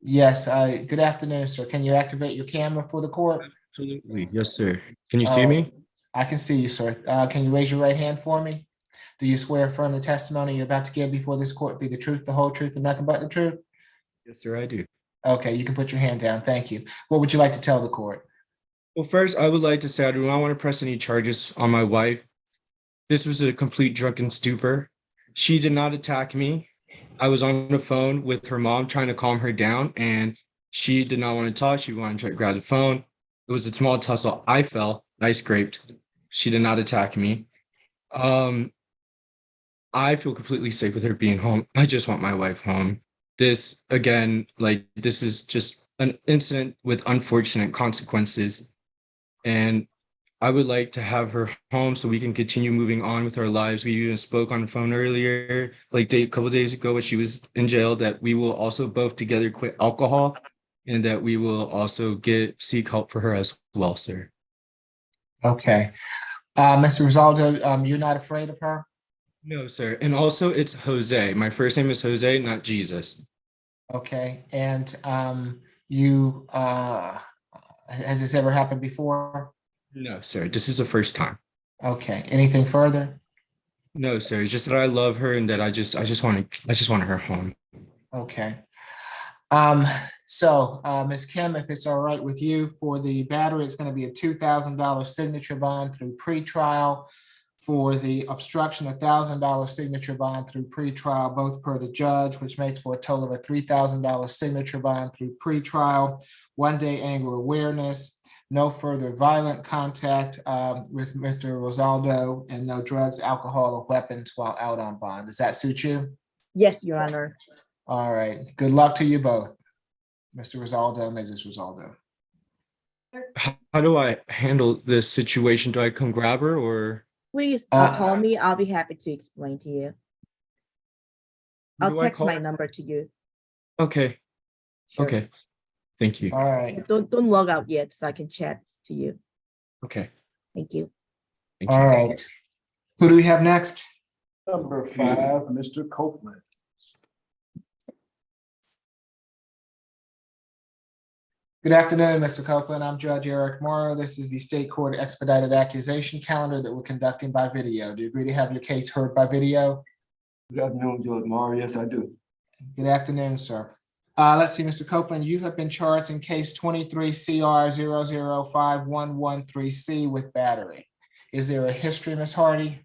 Yes, good afternoon, sir. Can you activate your camera for the court? Absolutely. Yes, sir. Can you see me? I can see you, sir. Can you raise your right hand for me? Do you swear affirm the testimony you're about to give before this court be the truth, the whole truth, and nothing but the truth? Yes, sir, I do. Okay, you can put your hand down. Thank you. What would you like to tell the court? Well, first, I would like to say I do not want to press any charges on my wife. This was a complete drunken stupor. She did not attack me. I was on the phone with her mom trying to calm her down, and she did not want to talk. She wanted to grab the phone. It was a small tussle. I fell. I scraped. She did not attack me. I feel completely safe with her being home. I just want my wife home. This, again, like, this is just an incident with unfortunate consequences. And I would like to have her home so we can continue moving on with our lives. We even spoke on the phone earlier, like a couple of days ago when she was in jail, that we will also both together quit alcohol and that we will also seek help for her as well, sir. Okay. Mr. Rosaldo, you're not afraid of her? No, sir. And also it's Jose. My first name is Jose, not Jesus. Okay. And you, has this ever happened before? No, sir. This is the first time. Okay. Anything further? No, sir. It's just that I love her and that I just want her home. Okay. So Ms. Kim, if it's all right with you, for the battery, it's going to be a $2,000 signature bond through pretrial. For the obstruction, $1,000 signature bond through pretrial, both per the judge, which makes for a total of a $3,000 signature bond through pretrial, 1-day anger awareness, no further violent contact with Mr. Rosaldo, and no drugs, alcohol, or weapons while out on bond. Does that suit you? Yes, Your Honor. All right. Good luck to you both, Mr. Rosaldo, Mrs. Rosaldo. How do I handle this situation? Do I come grab her or? Please call me. I'll be happy to explain to you. I'll text my number to you. Okay. Sure. Okay. Thank you. All right. Don't log out yet so I can chat to you. Okay. Thank you. Thank you. All right. Who do we have next? Number 5, Mr. Copeland. Good afternoon, Mr. Copeland. I'm Judge Eric Morrow. This is the State Court Expedited Accusation Calendar that we're conducting by video. Do you agree to have your case heard by video? Good afternoon, Judge Morrow. Yes, I do. Good afternoon, sir. Let's see, Mr. Copeland, you have been charged in case 23 CR 0051113C with battery. Is there a history, Ms. Hardy?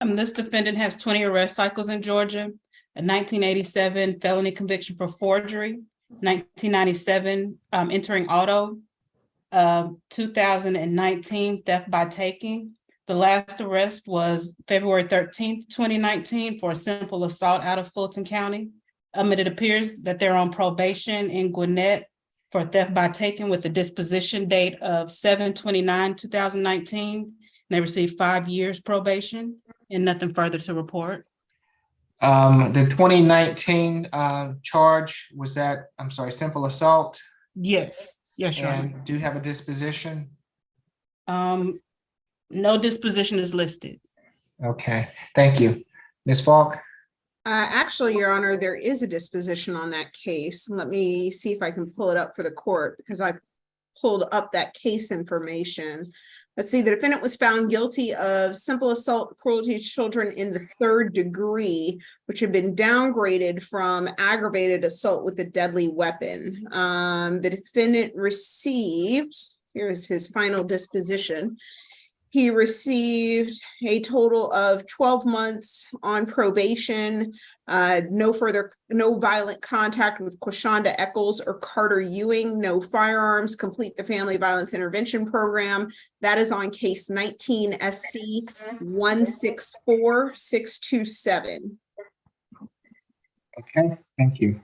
This defendant has 20 arrest cycles in Georgia, a 1987 felony conviction for forgery, 1997 entering auto, 2019 theft by taking. The last arrest was February 13th, 2019 for a simple assault out of Fulton County. It appears that they're on probation in Gwinnett for theft by taking with a disposition date of 7/29/2019. They received 5 years probation and nothing further to report. The 2019 charge, was that, I'm sorry, simple assault? Yes, yes, Your Honor. And do you have a disposition? No disposition is listed. Okay, thank you. Ms. Falk? Actually, Your Honor, there is a disposition on that case. Let me see if I can pull it up for the court because I pulled up that case information. Let's see, the defendant was found guilty of simple assault, cruelty to children in the 3rd degree, which had been downgraded from aggravated assault with a deadly weapon. The defendant received, here's his final disposition. He received a total of 12 months on probation, no violent contact with Quashonda Eccles or Carter Ewing, no firearms, complete the family violence intervention program. That is on case 19 SC 164627. Okay, thank you.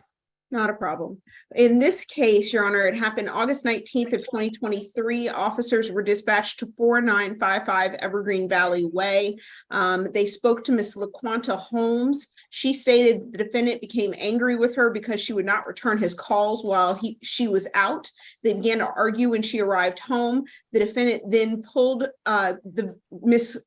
Not a problem. In this case, Your Honor, it happened August 19th of 2023. Officers were dispatched to 4955 Evergreen Valley Way. They spoke to Miss LaQuanta Holmes. She stated the defendant became angry with her because she would not return his calls while she was out. They began to argue when she arrived home. The defendant then pulled Miss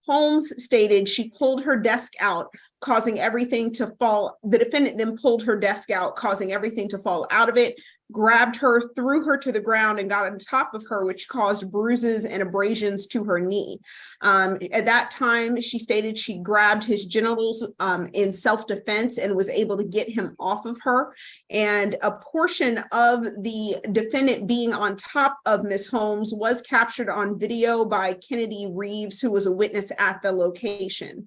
Holmes stated she pulled her desk out, causing everything to fall. The defendant then pulled her desk out, causing everything to fall out of it, grabbed her, threw her to the ground, and got on top of her, which caused bruises and abrasions to her knee. At that time, she stated she grabbed his genitals in self-defense and was able to get him off of her. And a portion of the defendant being on top of Miss Holmes was captured on video by Kennedy Reeves, who was a witness at the location.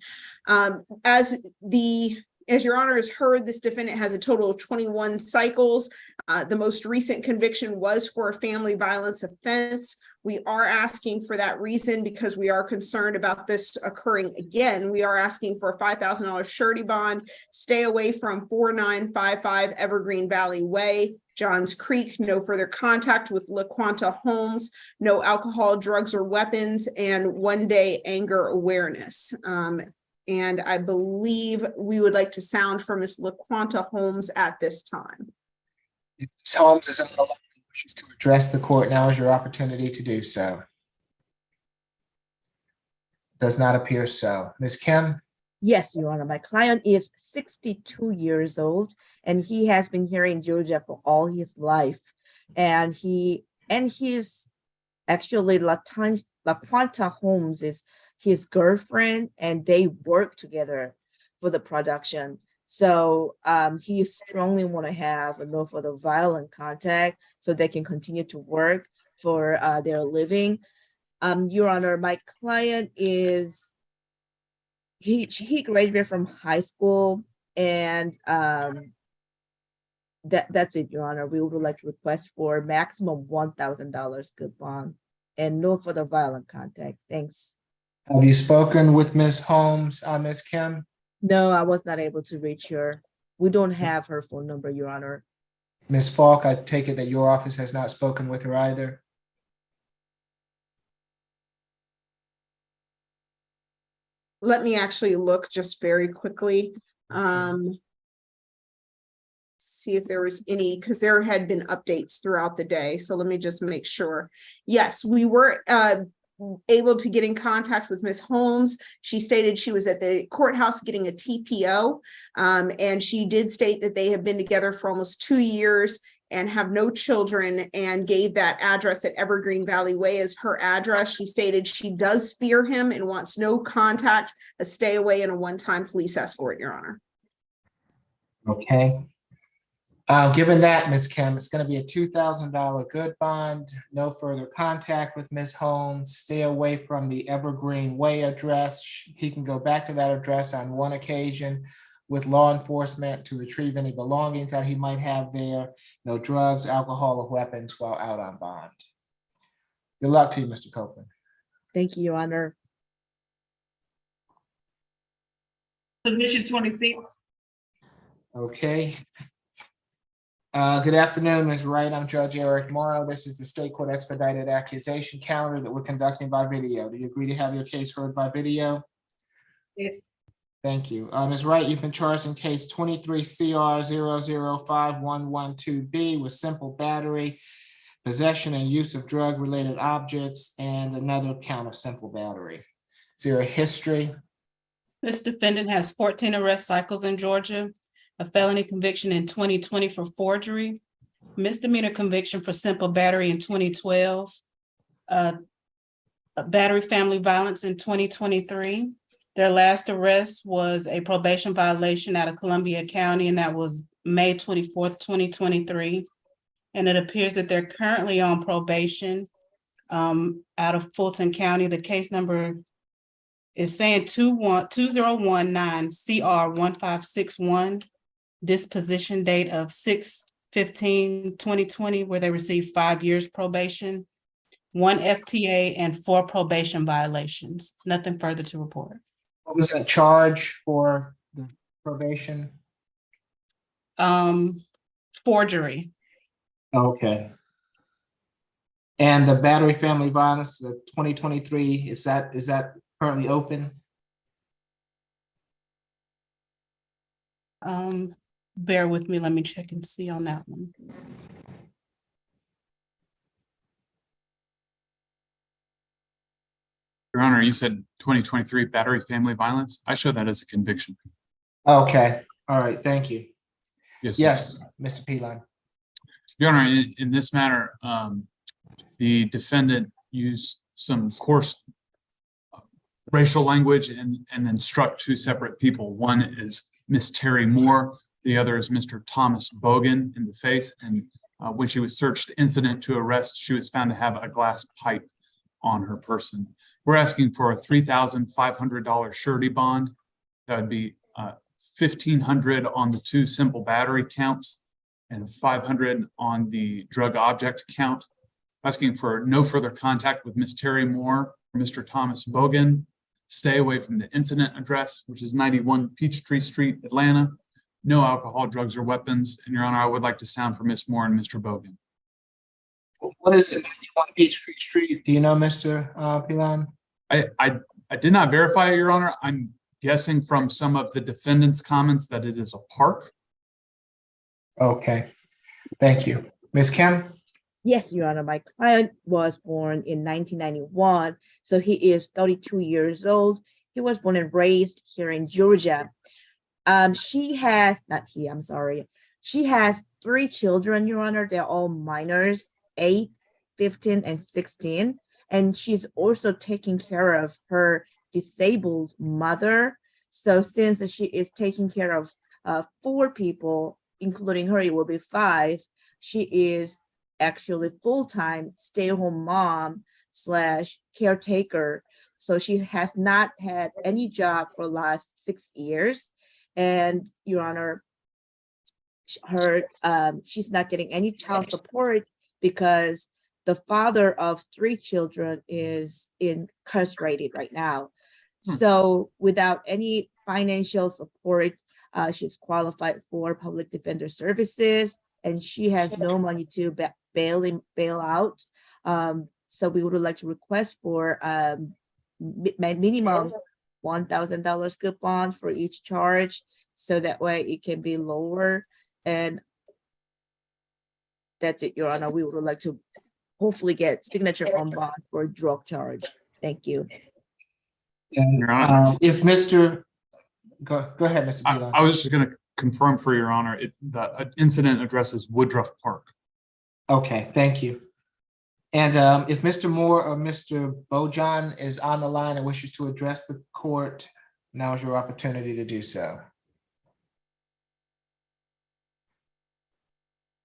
As Your Honor has heard, this defendant has a total of 21 cycles. The most recent conviction was for a family violence offense. We are asking for that reason because we are concerned about this occurring again. We are asking for a $5,000 surety bond, stay away from 4955 Evergreen Valley Way, Johns Creek, no further contact with LaQuanta Holmes, no alcohol, drugs, or weapons, and 1-day anger awareness. And I believe we would like to sound from Ms. LaQuanta Holmes at this time. If Ms. Holmes is on the line and wishes to address the court, now is your opportunity to do so. Does not appear so. Ms. Kim? Yes, Your Honor. My client is 62 years old, and he has been here in Georgia for all his life. And he's actually LaQuanta Holmes is his girlfriend, and they work together for the production. So he strongly want to have a no further violent contact so they can continue to work for their living. Your Honor, my client is he graduated from high school, and that's it, Your Honor. We would like to request for maximum $1,000 good bond and no further violent contact. Thanks. Have you spoken with Ms. Holmes, Ms. Kim? No, I was not able to reach her. We don't have her phone number, Your Honor. Ms. Falk, I take it that your office has not spoken with her either. Let me actually look just very quickly. See if there was any, because there had been updates throughout the day. So let me just make sure. Yes, we were able to get in contact with Ms. Holmes. She stated she was at the courthouse getting a TPO, and she did state that they have been together for almost 2 years and have no children, and gave that address at Evergreen Valley Way as her address. She stated she does fear him and wants no contact, a stay away, and a one-time police escort, Your Honor. Okay. Given that, Ms. Kim, it's going to be a $2,000 good bond, no further contact with Ms. Holmes, stay away from the Evergreen Way address. He can go back to that address on one occasion with law enforcement to retrieve any belongings that he might have there. No drugs, alcohol, or weapons while out on bond. Good luck to you, Mr. Copeland. Thank you, Your Honor. Position 26. Okay. Good afternoon, Ms. Wright. I'm Judge Eric Morrow. This is the State Court Expedited Accusation calendar that we're conducting by video. Do you agree to have your case heard by video? Yes. Thank you. Ms. Wright, you've been charged in case 23 CR 005112B with simple battery, possession and use of drug-related objects, and another count of simple battery. Is there a history? This defendant has 14 arrest cycles in Georgia, a felony conviction in 2020 for forgery, misdemeanor conviction for simple battery in 2012. Battery family violence in 2023. Their last arrest was a probation violation out of Columbia County, and that was May 24th, 2023. And it appears that they're currently on probation out of Fulton County. The case number is saying 2019 CR 1561, disposition date of 6/15/2020, where they received 5 years probation, 1 FTA, and 4 probation violations. Nothing further to report. What was that charge for the probation? Forgery. Okay. And the battery family violence, the 2023, is that currently open? Bear with me, let me check and see on that one. Your Honor, you said 2023 battery family violence. I show that as a conviction. Okay, all right, thank you. Yes. Yes, Mr. Pilon. Your Honor, in this matter, the defendant used some coarse racial language and then struck 2 separate people. One is Miss Terry Moore. The other is Mr. Thomas Bogan in the face. And when she was searched incident to arrest, she was found to have a glass pipe on her person. We're asking for a $3,500 surety bond. That would be $1,500 on the 2 simple battery counts and $500 on the drug object count. Asking for no further contact with Miss Terry Moore or Mr. Thomas Bogan. Stay away from the incident address, which is 91 Peachtree Street, Atlanta. No alcohol, drugs, or weapons. And Your Honor, I would like to sound for Miss Moore and Mr. Bogan. What is it, 91 Peachtree Street? Do you know, Mr. Pilon? I did not verify it, Your Honor. I'm guessing from some of the defendant's comments that it is a park. Okay, thank you. Ms. Kim? Yes, Your Honor, my client was born in 1991, so he is 32 years old. He was born and raised here in Georgia. She has 3 children, Your Honor. They're all minors, 8, 15, and 16. And she's also taking care of her disabled mother. So since she is taking care of 4 people, including her, it will be 5. She is actually full-time stay-at-home mom / caretaker. So she has not had any job for the last 6 years. And Your Honor, she's not getting any child support because the father of 3 children is incarcerated right now. So without any financial support, she's qualified for public defender services, and she has no money to bail out. So we would like to request for minimum $1,000 coupon for each charge, so that way it can be lower. And that's it, Your Honor. We would like to hopefully get signature on bond for a drug charge. Thank you. And if Mr. Go ahead, Mr. Pilon. I was just going to confirm for Your Honor, the incident address is Woodruff Park. Okay, thank you. And if Mr. Moore or Mr. Bojan is on the line and wishes to address the court, now is your opportunity to do so.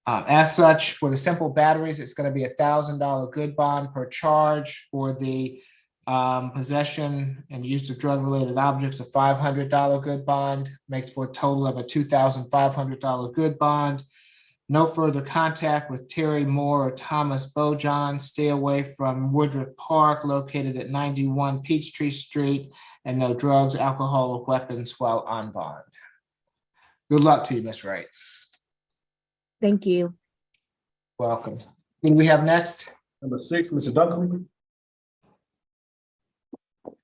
As such, for the simple batteries, it's going to be $1,000 good bond per charge. For the possession and use of drug-related objects, a $500 good bond makes for a total of a $2,500 good bond. No further contact with Terry Moore or Thomas Bojan. Stay away from Woodruff Park, located at 91 Peachtree Street, and no drugs, alcohol, or weapons while on bond. Good luck to you, Ms. Wright. Thank you. Welcome. Who do we have next? Number 6, Mr. Dunkley.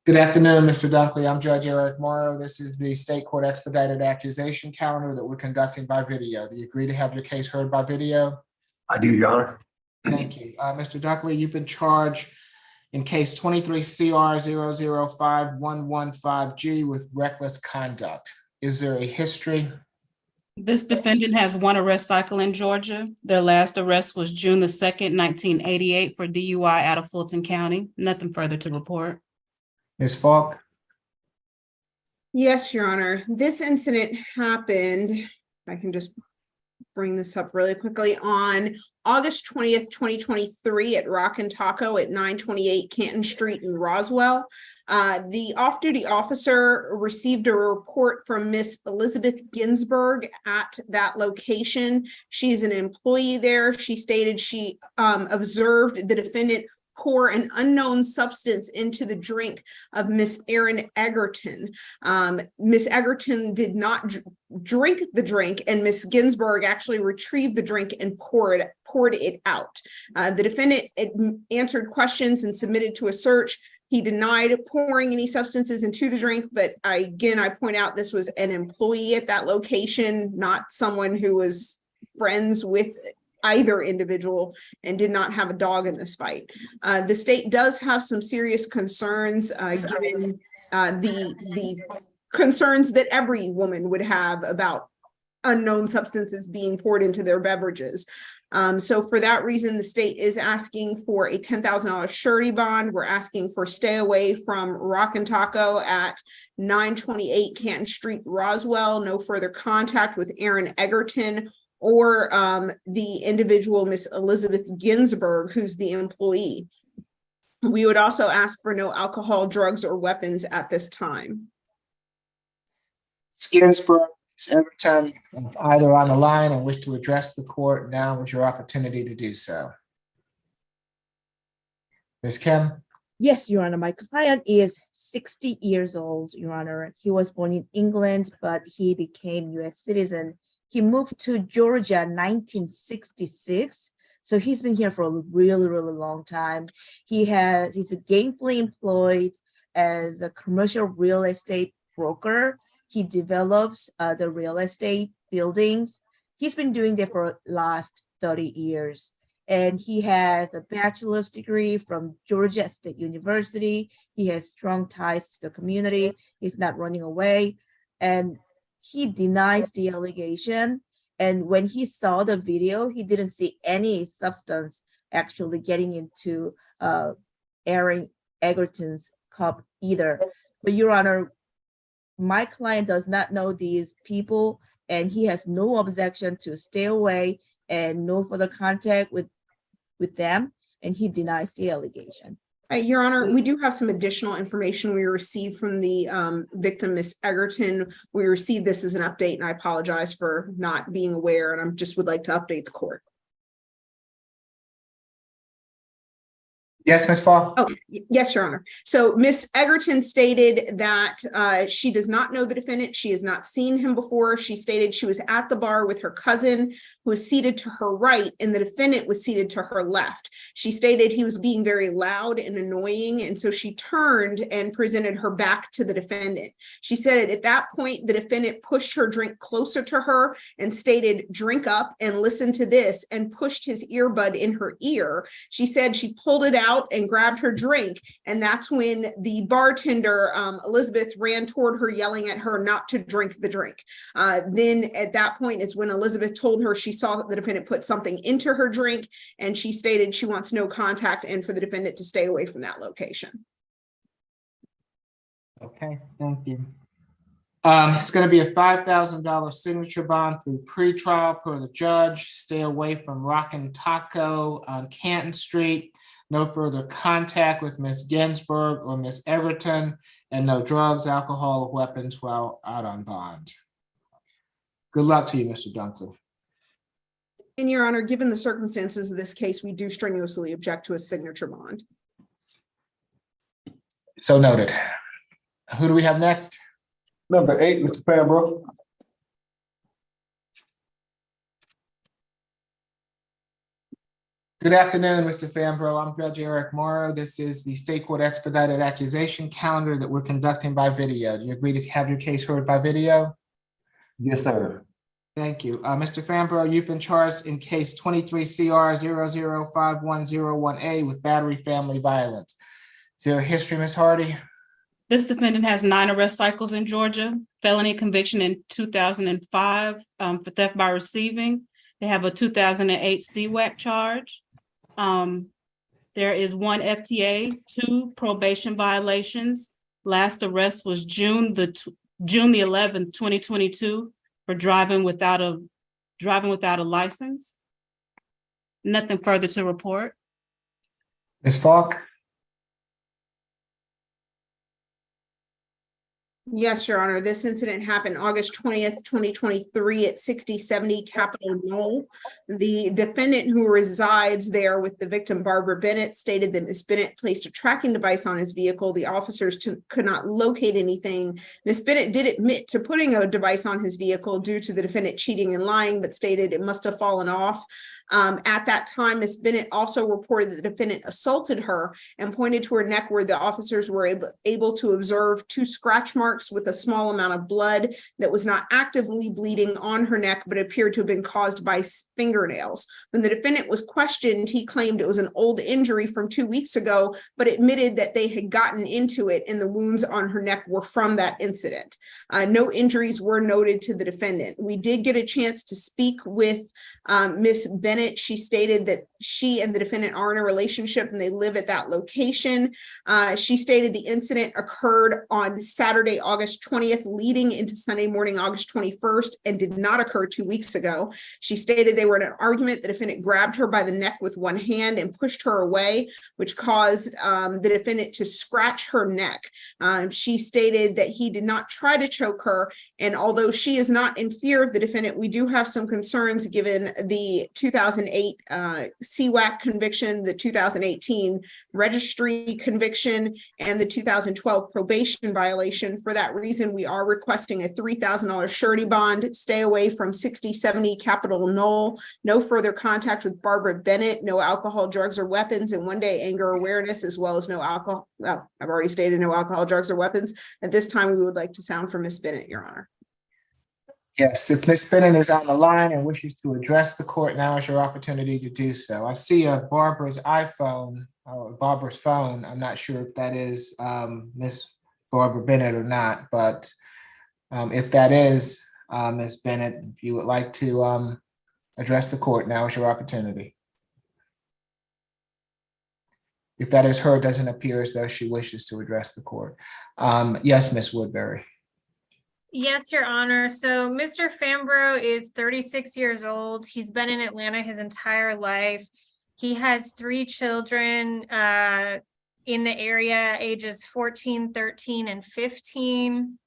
Good afternoon, Mr. Dunkley. I'm Judge Eric Morrow. This is the state court expedited accusation calendar that we're conducting by video. Do you agree to have your case heard by video? I do, Your Honor. Thank you. Mr. Dunkley, you've been charged in case 23 CR 005115G with reckless conduct. Is there a history? This defendant has one arrest cycle in Georgia. Their last arrest was June the 2nd, 1988 for DUI out of Fulton County. Nothing further to report. Ms. Falk? Yes, Your Honor. This incident happened, I can just bring this up really quickly, on August 20th, 2023 at Rock and Taco at 928 Canton Street in Roswell. The off-duty officer received a report from Miss Elizabeth Ginsburg at that location. She's an employee there. She stated she observed the defendant pour an unknown substance into the drink of Miss Erin Egerton. Miss Egerton did not drink the drink, and Miss Ginsburg actually retrieved the drink and poured it out. The defendant answered questions and submitted to a search. He denied pouring any substances into the drink, but I point out this was an employee at that location, not someone who was friends with either individual and did not have a dog in this fight. The state does have some serious concerns given the concerns that every woman would have about unknown substances being poured into their beverages. So for that reason, the state is asking for a $10,000 surety bond. We're asking for stay away from Rock and Taco at 928 Canton Street, Roswell. No further contact with Erin Egerton or the individual, Miss Elizabeth Ginsburg, who's the employee. We would also ask for no alcohol, drugs, or weapons at this time. Ms. Ginsburg, Ms. Egerton, either on the line and wish to address the court, now is your opportunity to do so. Ms. Kim? Yes, Your Honor. My client is 60 years old, Your Honor. He was born in England, but he became U.S. citizen. He moved to Georgia in 1966. So he's been here for a really, really long time. He's gainfully employed as a commercial real estate broker. He develops the real estate buildings. He's been doing that for the last 30 years. And he has a bachelor's degree from Georgia State University. He has strong ties to the community. He's not running away. And he denies the allegation. And when he saw the video, he didn't see any substance actually getting into Erin Egerton's cup either. But Your Honor, my client does not know these people, and he has no objection to stay away and no further contact with them, and he denies the allegation. Your Honor, we do have some additional information we received from the victim, Miss Egerton. We received this as an update, and I apologize for not being aware, and I just would like to update the court. Yes, Ms. Fall? Oh, yes, Your Honor. So Miss Egerton stated that she does not know the defendant. She has not seen him before. She stated she was at the bar with her cousin, who was seated to her right, and the defendant was seated to her left. She stated he was being very loud and annoying, and so she turned and presented her back to the defendant. She said at that point, the defendant pushed her drink closer to her and stated, "Drink up and listen to this," and pushed his earbud in her ear. She said she pulled it out and grabbed her drink, and that's when the bartender, Elizabeth, ran toward her, yelling at her not to drink the drink. Then at that point is when Elizabeth told her she saw that the defendant put something into her drink, and she stated she wants no contact and for the defendant to stay away from that location. Okay, thank you. It's going to be a $5,000 signature bond through pretrial per the judge. Stay away from Rock and Taco on Canton Street. No further contact with Ms. Ginsburg or Ms. Egerton, and no drugs, alcohol, or weapons while out on bond. Good luck to you, Mr. Dunkley. And Your Honor, given the circumstances of this case, we do strenuously object to a signature bond. So noted. Who do we have next? Number 8, Mr. Pembroke. Good afternoon, Mr. Fambro. I'm Judge Eric Morrow. This is the State Court Expedited Accusation Calendar that we're conducting by video. Do you agree to have your case heard by video? Yes, sir. Thank you. Mr. Fambro, you've been charged in case 23CR005101A with battery family violence. Is there a history, Ms. Hardy? This defendant has 9 arrest cycles in Georgia, felony conviction in 2005 for theft by receiving. They have a 2008 CWAC charge. There is 1 FTA, 2 probation violations. Last arrest was June the 11th, 2022 for driving without a license. Nothing further to report. Ms. Falk? Yes, Your Honor. This incident happened August 20th, 2023 at 6070 Capitol Knoll. The defendant, who resides there with the victim, Barbara Bennett, stated that Ms. Bennett placed a tracking device on his vehicle. The officers could not locate anything. Ms. Bennett did admit to putting a device on his vehicle due to the defendant cheating and lying, but stated it must have fallen off. At that time, Ms. Bennett also reported that the defendant assaulted her and pointed to her neck, where the officers were able to observe 2 scratch marks with a small amount of blood that was not actively bleeding on her neck, but appeared to have been caused by fingernails. When the defendant was questioned, he claimed it was an old injury from 2 weeks ago, but admitted that they had gotten into it and the wounds on her neck were from that incident. No injuries were noted to the defendant. We did get a chance to speak with Ms. Bennett. She stated that she and the defendant are in a relationship and they live at that location. She stated the incident occurred on Saturday, August 20th, leading into Sunday morning, August 21st, and did not occur 2 weeks ago. She stated they were in an argument. The defendant grabbed her by the neck with one hand and pushed her away, which caused the defendant to scratch her neck. She stated that he did not try to choke her, and although she is not in fear of the defendant, we do have some concerns given the 2008 CWAC conviction, the 2018 registry conviction, and the 2012 probation violation. For that reason, we are requesting a $3,000 surety bond, stay away from 6070 Capitol Knoll, no further contact with Barbara Bennett, no alcohol, drugs, or weapons, and 1 day anger awareness, as well as no alcohol. I've already stated no alcohol, drugs, or weapons. At this time, we would like to sound from Ms. Bennett, Your Honor. Yes, if Ms. Bennett is on the line and wishes to address the court, now is your opportunity to do so. I see Barbara's iPhone, Barbara's phone. I'm not sure if that is Ms. Barbara Bennett or not, but if that is Ms. Bennett, if you would like to address the court, now is your opportunity. If that is her, it doesn't appear as though she wishes to address the court. Yes, Ms. Woodbury. Yes, Your Honor. So Mr. Fambro is 36 years old. He's been in Atlanta his entire life. He has 3 children in the area, ages 14, 13, and 15.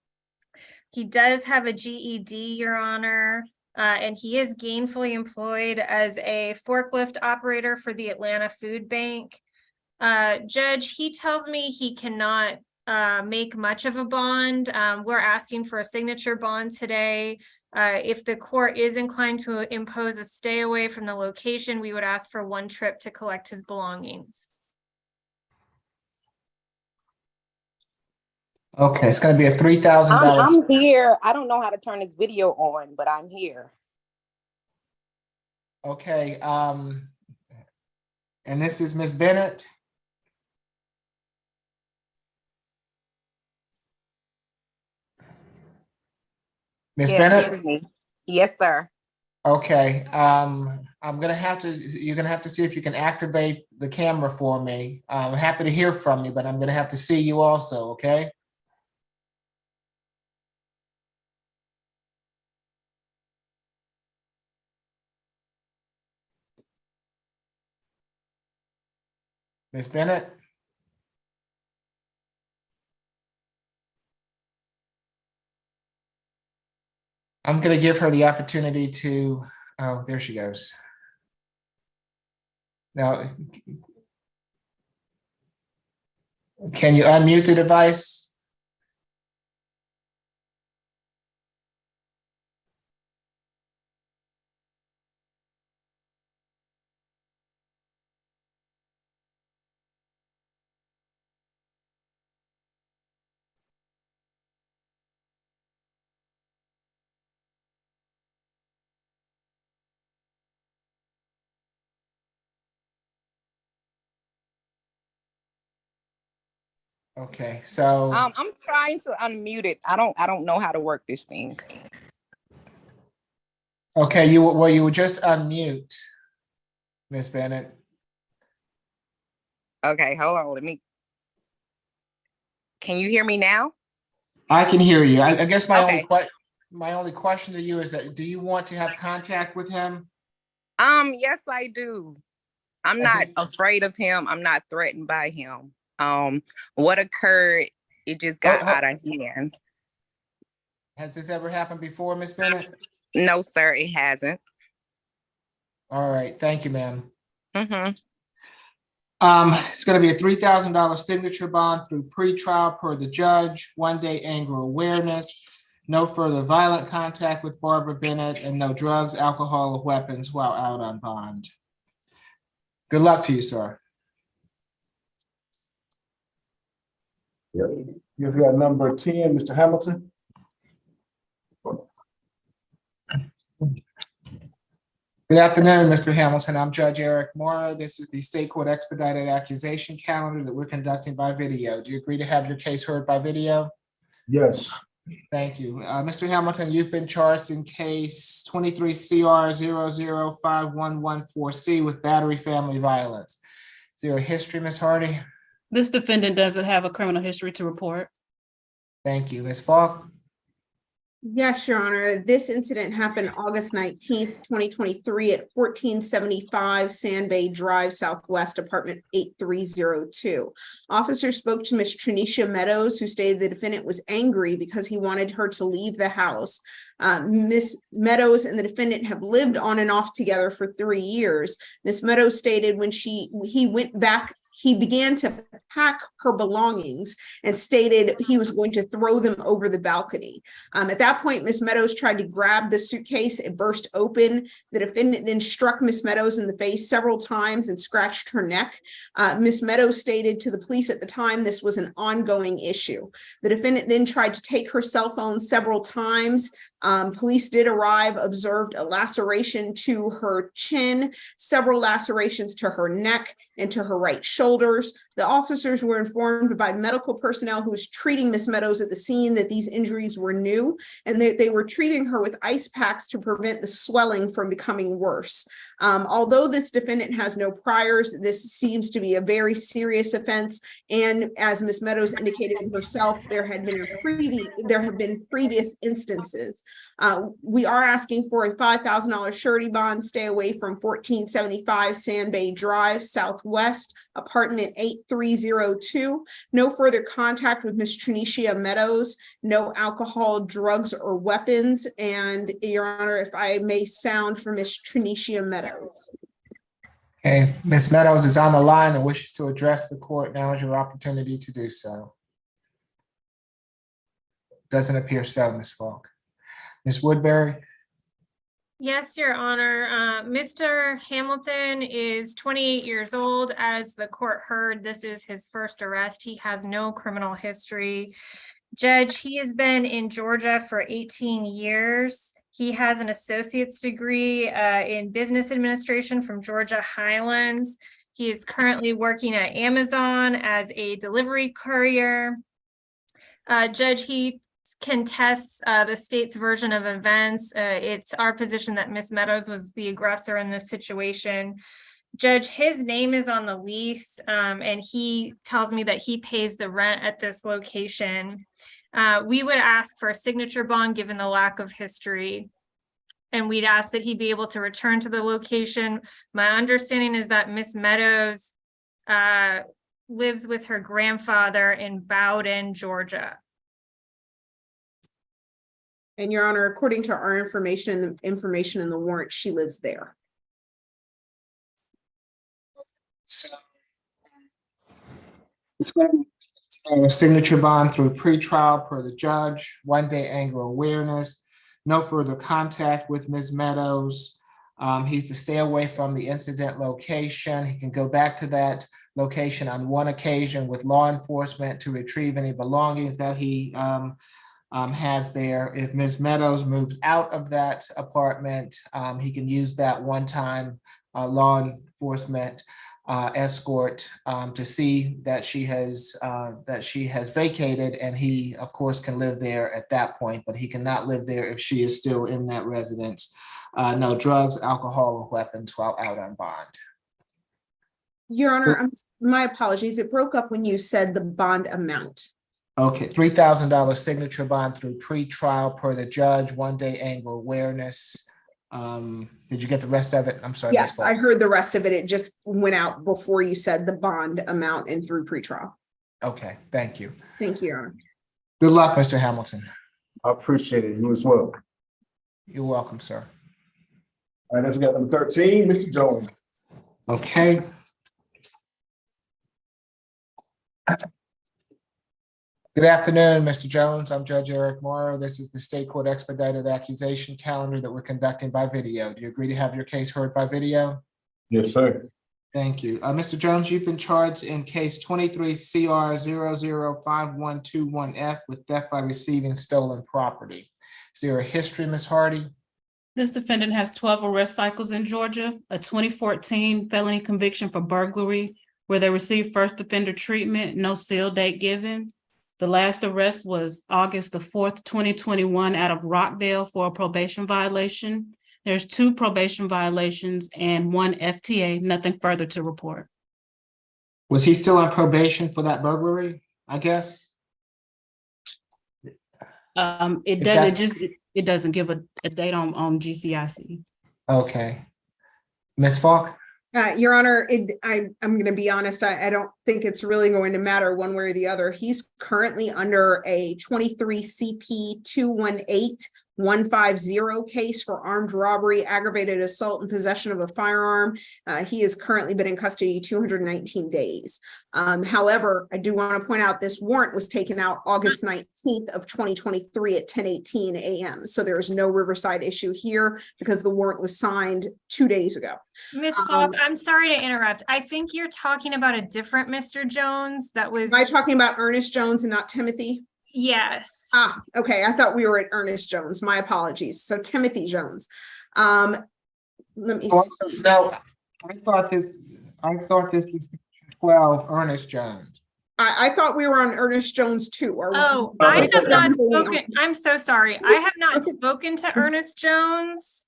He does have a GED, Your Honor, and he is gainfully employed as a forklift operator for the Atlanta Food Bank. Judge, he tells me he cannot make much of a bond. We're asking for a signature bond today. If the court is inclined to impose a stay away from the location, we would ask for 1 trip to collect his belongings. Okay, it's going to be a $3,000. I'm here. I don't know how to turn this video on, but I'm here. Okay, and this is Ms. Bennett. Ms. Yes, Bennett? this is me. Yes, sir. Okay, you're gonna have to see if you can activate the camera for me. I'm happy to hear from you, but I'm gonna have to see you also, okay? Ms. Bennett? I'm gonna give her the opportunity to, oh, there she goes. Now, can you unmute the device? Okay, so. I'm trying to unmute it. I don't know how to work this thing. Okay, you would just unmute, Ms. Bennett. Okay, hold on. Can you hear me now? I can hear you. I guess my Okay. only question to you is that, do you want to have contact with him? Yes, I do. I'm Has not this- afraid of him. I'm not threatened by him. What occurred, it just got out of hand. Has this ever happened before, Ms. Bennett? No, sir, it hasn't. All right, thank you, ma'am. Mm-hmm. It's going to be a $3,000 signature bond through pretrial per the judge, 1-day anger awareness, no further violent contact with Barbara Bennett, and no drugs, alcohol, or weapons while out on bond. Good luck to you, sir. You've got number 10, Mr. Hamilton. Good afternoon, Mr. Hamilton. I'm Judge Eric Mora. This is the State Court Expedited Accusation Calendar that we're conducting by video. Do you agree to have your case heard by video? Yes. Thank you. Mr. Hamilton, you've been charged in case 23 CR 005114C with battery family violence. Is there a history, Ms. Hardy? This defendant doesn't have a criminal history to report. Thank you. Ms. Falk? Yes, Your Honor. This incident happened August 19th, 2023 at 1475 Sand Bay Drive Southwest, apartment 8302. Officer spoke to Ms. Trinisha Meadows, who stated the defendant was angry because he wanted her to leave the house. Ms. Meadows and the defendant have lived on and off together for 3 years. Ms. Meadows stated when he went back, he began to pack her belongings and stated he was going to throw them over the balcony. At that point, Ms. Meadows tried to grab the suitcase. It burst open. The defendant then struck Ms. Meadows in the face several times and scratched her neck. Ms. Meadows stated to the police at the time this was an ongoing issue. The defendant then tried to take her cell phone several times. Police did arrive, observed a laceration to her chin, several lacerations to her neck and to her right shoulders. The officers were informed by medical personnel who was treating Ms. Meadows at the scene that these injuries were new, and they were treating her with ice packs to prevent the swelling from becoming worse. Although this defendant has no priors, this seems to be a very serious offense. And as Ms. Meadows indicated herself, there have been previous instances. We are asking for a $5,000 surety bond. Stay away from 1475 Sand Bay Drive Southwest, apartment 8302. No further contact with Ms. Trinisha Meadows. No alcohol, drugs, or weapons. And Your Honor, if I may sound for Ms. Trinisha Meadows. Okay, Ms. Meadows is on the line and wishes to address the court. Now is your opportunity to do so. Doesn't appear so, Ms. Falk. Ms. Woodbury? Yes, Your Honor. Mr. Hamilton is 28 years old. As the court heard, this is his first arrest. He has no criminal history. Judge, he has been in Georgia for 18 years. He has an associate's degree in business administration from Georgia Highlands. He is currently working at Amazon as a delivery courier. Judge, he contests the state's version of events. It's our position that Ms. Meadows was the aggressor in this situation. Judge, his name is on the lease, and he tells me that he pays the rent at this location. We would ask for a signature bond given the lack of history, and we'd ask that he be able to return to the location. My understanding is that Ms. Meadows lives with her grandfather in Bowden, Georgia. And Your Honor, according to our information and the information in the warrant, she lives there. So, it's going to be a signature bond through pretrial per the judge, 1-day anger awareness, no further contact with Ms. Meadows. He's to stay away from the incident location. He can go back to that location on one occasion with law enforcement to retrieve any belongings that he has there. If Ms. Meadows moves out of that apartment, he can use that one-time law enforcement escort to see that she has vacated, and he, of course, can live there at that point, but he cannot live there if she is still in that residence. No drugs, alcohol, or weapons while out on bond. Your Honor, my apologies. It broke up when you said the bond amount. Okay, $3,000 signature bond through pre-trial per the judge, 1-day anger awareness. Did you get the rest of it? I'm sorry. Yes, I heard the rest of it. It just went out before you said the bond amount and through pretrial. Okay, thank you. Thank you, Your Honor. Good luck, Mr. Hamilton. I appreciate it. You as well. You're welcome, sir. All right, next we got number 13, Mr. Jones. Okay. Good afternoon, Mr. Jones. I'm Judge Eric Morrow. This is the state court expedited accusation calendar that we're conducting by video. Do you agree to have your case heard by video? Yes, sir. Thank you. Mr. Jones, you've been charged in case 23 CR 005121F with theft by receiving stolen property. Is there a history, Ms. Hardy? This defendant has 12 arrest cycles in Georgia, a 2014 felony conviction for burglary where they received first offender treatment, no seal date given. The last arrest was August the 4th, 2021 out of Rockdale for a probation violation. There's 2 probation violations and 1 FTA, nothing further to report. Was he still on probation for that burglary, I guess? It doesn't give a date on GCIC. Okay. Ms. Falk? Your Honor, I'm going to be honest, I don't think it's really going to matter one way or the other. He's currently under a 23 CP 218150 case for armed robbery, aggravated assault, and possession of a firearm. He has currently been in custody 219 days. However, I do want to point out this warrant was taken out August 19th of 2023 at 10:18 a.m. So there is no Riverside issue here because the warrant was signed 2 days ago. Ms. Falk, I'm sorry to interrupt. I think you're talking about a different Mr. Jones that was. Am I talking about Ernest Jones and not Timothy? Yes. Okay. I thought we were at Ernest Jones. My apologies. So Timothy Jones. Let me see. No, I thought this was 12 Ernest Jones. I thought we were on Ernest Jones too. Oh, I have not spoken. I'm so sorry. I have not spoken to Ernest Jones.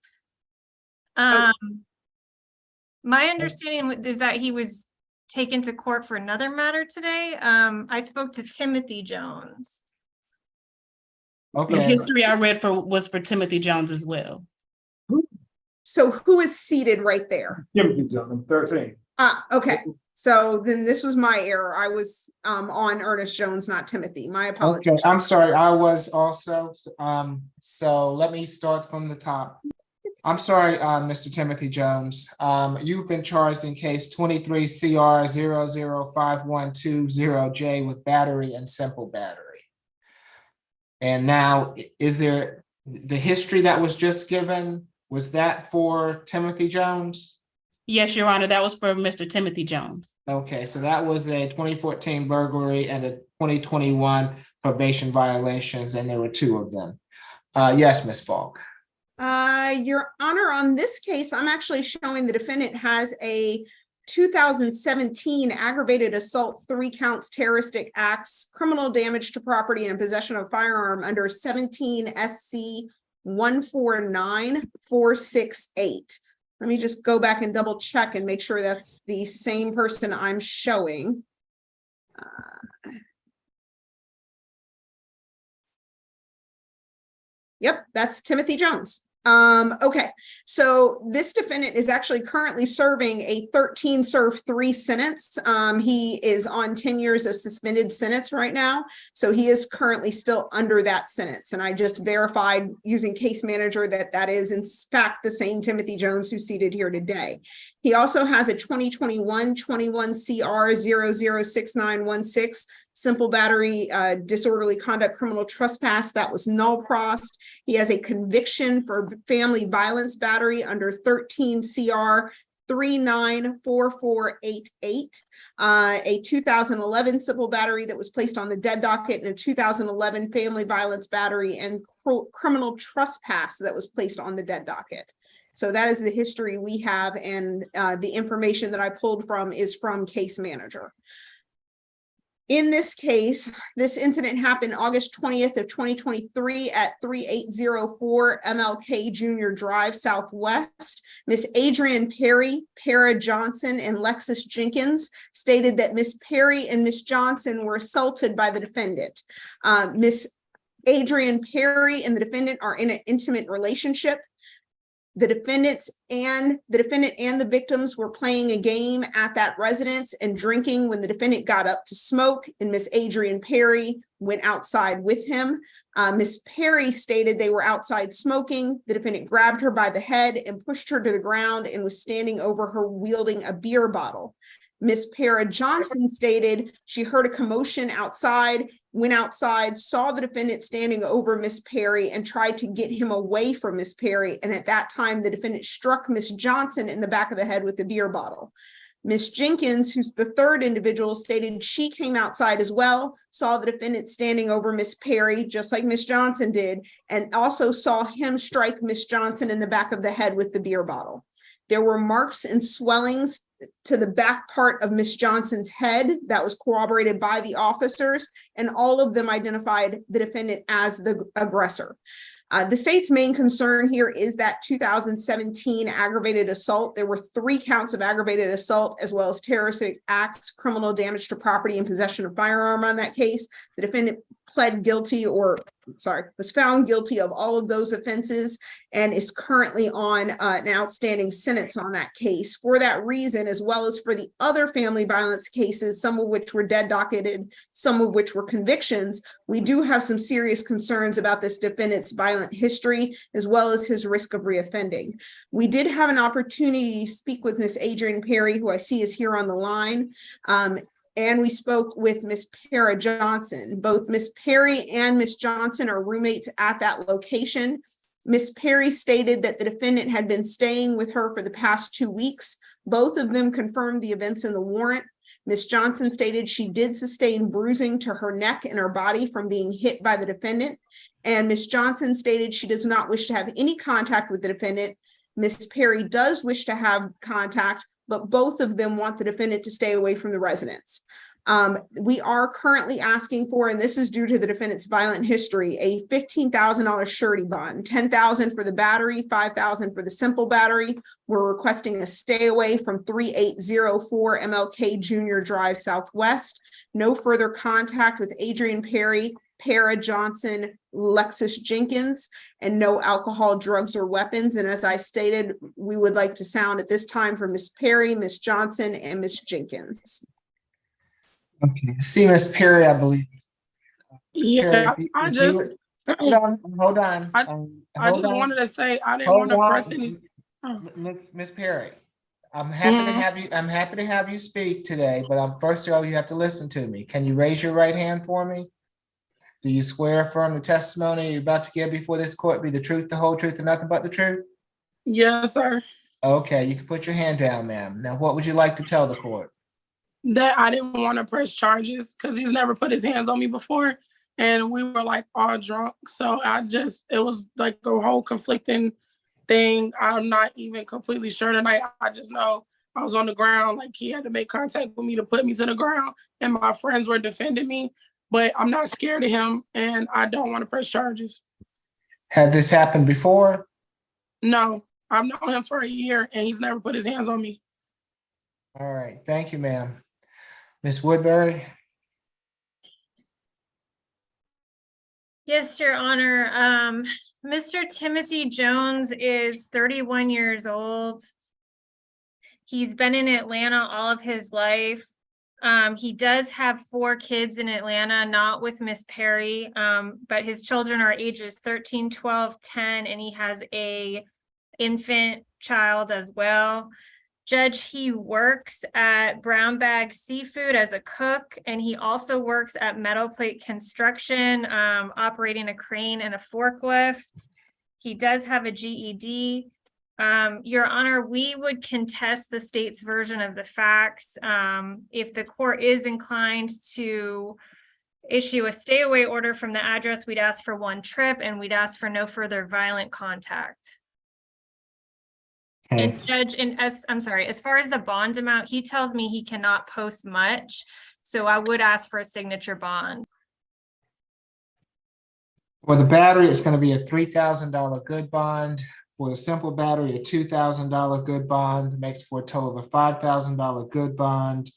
My understanding is that he was taken to court for another matter today. I spoke to Timothy Jones. Okay. The history I read was for Timothy Jones as well. So who is seated right there? Timothy Jones, number 13. Okay. So then this was my error. I was on Ernest Jones, not Timothy. My apologies. Okay, I'm sorry. I was also. So let me start from the top. I'm sorry, Mr. Timothy Jones. You've been charged in case 23 CR 005120J with battery and simple battery. And now, is there the history that was just given? Was that for Timothy Jones? Yes, Your Honor, that was for Mr. Timothy Jones. Okay, so that was a 2014 burglary and a 2021 probation violations, and there were 2 of them. Yes, Ms. Falk. Your Honor, on this case, I'm actually showing the defendant has a 2017 aggravated assault, 3 counts, terroristic acts, criminal damage to property, and possession of firearm under 17 SC 149468. Let me just go back and double check and make sure that's the same person I'm showing. Yep, that's Timothy Jones. Okay, so this defendant is actually currently serving a 13 serve 3 sentence. He is on 10 years of suspended sentence right now. So he is currently still under that sentence. And I just verified using case manager that is in fact the same Timothy Jones who's seated here today. He also has a 2021 21 CR 006916 simple battery, disorderly conduct, criminal trespass that was null prost. He has a conviction for family violence battery under 13 CR 394488, a 2011 civil battery that was placed on the dead docket, and a 2011 family violence battery and criminal trespass that was placed on the dead docket. So that is the history we have, and the information that I pulled from is from case manager. In this case, this incident happened August 20th of 2023 at 3804 MLK Junior Drive Southwest. Miss Adrian Perry, Para Johnson, and Lexus Jenkins stated that Miss Perry and Miss Johnson were assaulted by the defendant. Miss Adrian Perry and the defendant are in an intimate relationship. The defendant and the victims were playing a game at that residence and drinking when the defendant got up to smoke, and Miss Adrian Perry went outside with him. Miss Perry stated they were outside smoking. The defendant grabbed her by the head and pushed her to the ground and was standing over her wielding a beer bottle. Miss Para Johnson stated she heard a commotion outside, went outside, saw the defendant standing over Miss Perry and tried to get him away from Miss Perry. And at that time, the defendant struck Miss Johnson in the back of the head with the beer bottle. Miss Jenkins, who's the third individual, stated she came outside as well, saw the defendant standing over Miss Perry, just like Miss Johnson did, and also saw him strike Miss Johnson in the back of the head with the beer bottle. There were marks and swellings to the back part of Miss Johnson's head that was corroborated by the officers, and all of them identified the defendant as the aggressor. The state's main concern here is that 2017 aggravated assault. There were 3 counts of aggravated assault, as well as terroristic acts, criminal damage to property, and possession of firearm on that case. The defendant was found guilty of all of those offenses and is currently on an outstanding sentence on that case. For that reason, as well as for the other family violence cases, some of which were dead docketed, some of which were convictions, we do have some serious concerns about this defendant's violent history, as well as his risk of reoffending. We did have an opportunity to speak with Miss Adrian Perry, who I see is here on the line. And we spoke with Miss Para Johnson. Both Miss Perry and Miss Johnson are roommates at that location. Miss Perry stated that the defendant had been staying with her for the past 2 weeks. Both of them confirmed the events in the warrant. Miss Johnson stated she did sustain bruising to her neck and her body from being hit by the defendant. And Miss Johnson stated she does not wish to have any contact with the defendant. Miss Perry does wish to have contact, but both of them want the defendant to stay away from the residence. We are currently asking for, and this is due to the defendant's violent history, a $15,000 surety bond, $10,000 for the battery, $5,000 for the simple battery. We're requesting a stay away from 3804 MLK Junior Drive Southwest. No further contact with Adrian Perry, Para Johnson, Lexus Jenkins, and no alcohol, drugs, or weapons. And as I stated, we would like to sound at this time for Miss Perry, Miss Johnson, and Miss Jenkins. Okay, see Miss Perry, I believe. Yeah, Perry, I just hold on. I just wanted to say I didn't want to press any. Miss Perry, I'm happy to have you. I'm happy to have you speak today, but first of all, you have to listen to me. Can you raise your right hand for me? Do you swear affirm the testimony you're about to give before this court be the truth, the whole truth, and nothing but the truth? Yes, sir. Okay, you can put your hand down, ma'am. Now, what would you like to tell the court? That I didn't want to press charges because he's never put his hands on me before, and we were like all drunk. So it was like a whole conflicting thing. I'm not even completely sure tonight. I just know I was on the ground, like he had to make contact with me to put me to the ground, and my friends were defending me. But I'm not scared of him, and I don't want to press charges. Had this happened before? No, I've known him for a year, and he's never put his hands on me. All right, thank you, ma'am. Ms. Woodbury? Yes, Your Honor. Mr. Timothy Jones is 31 years old. He's been in Atlanta all of his life. He does have 4 kids in Atlanta, not with Miss Perry, but his children are ages 13, 12, 10, and he has a infant child as well. Judge, he works at Brown Bag Seafood as a cook, and he also works at Metal Plate Construction, operating a crane and a forklift. He does have a GED. Your Honor, we would contest the state's version of the facts. If the court is inclined to issue a stay away order from the address, we'd ask for 1 trip and we'd ask for no further violent contact. And Judge, and I'm sorry, as far as the bond amount, he tells me he cannot post much. So I would ask for a signature bond. For the battery, it's going to be a $3,000 good bond. For the simple battery, a $2,000 good bond makes for a total of a $5,000 good bond.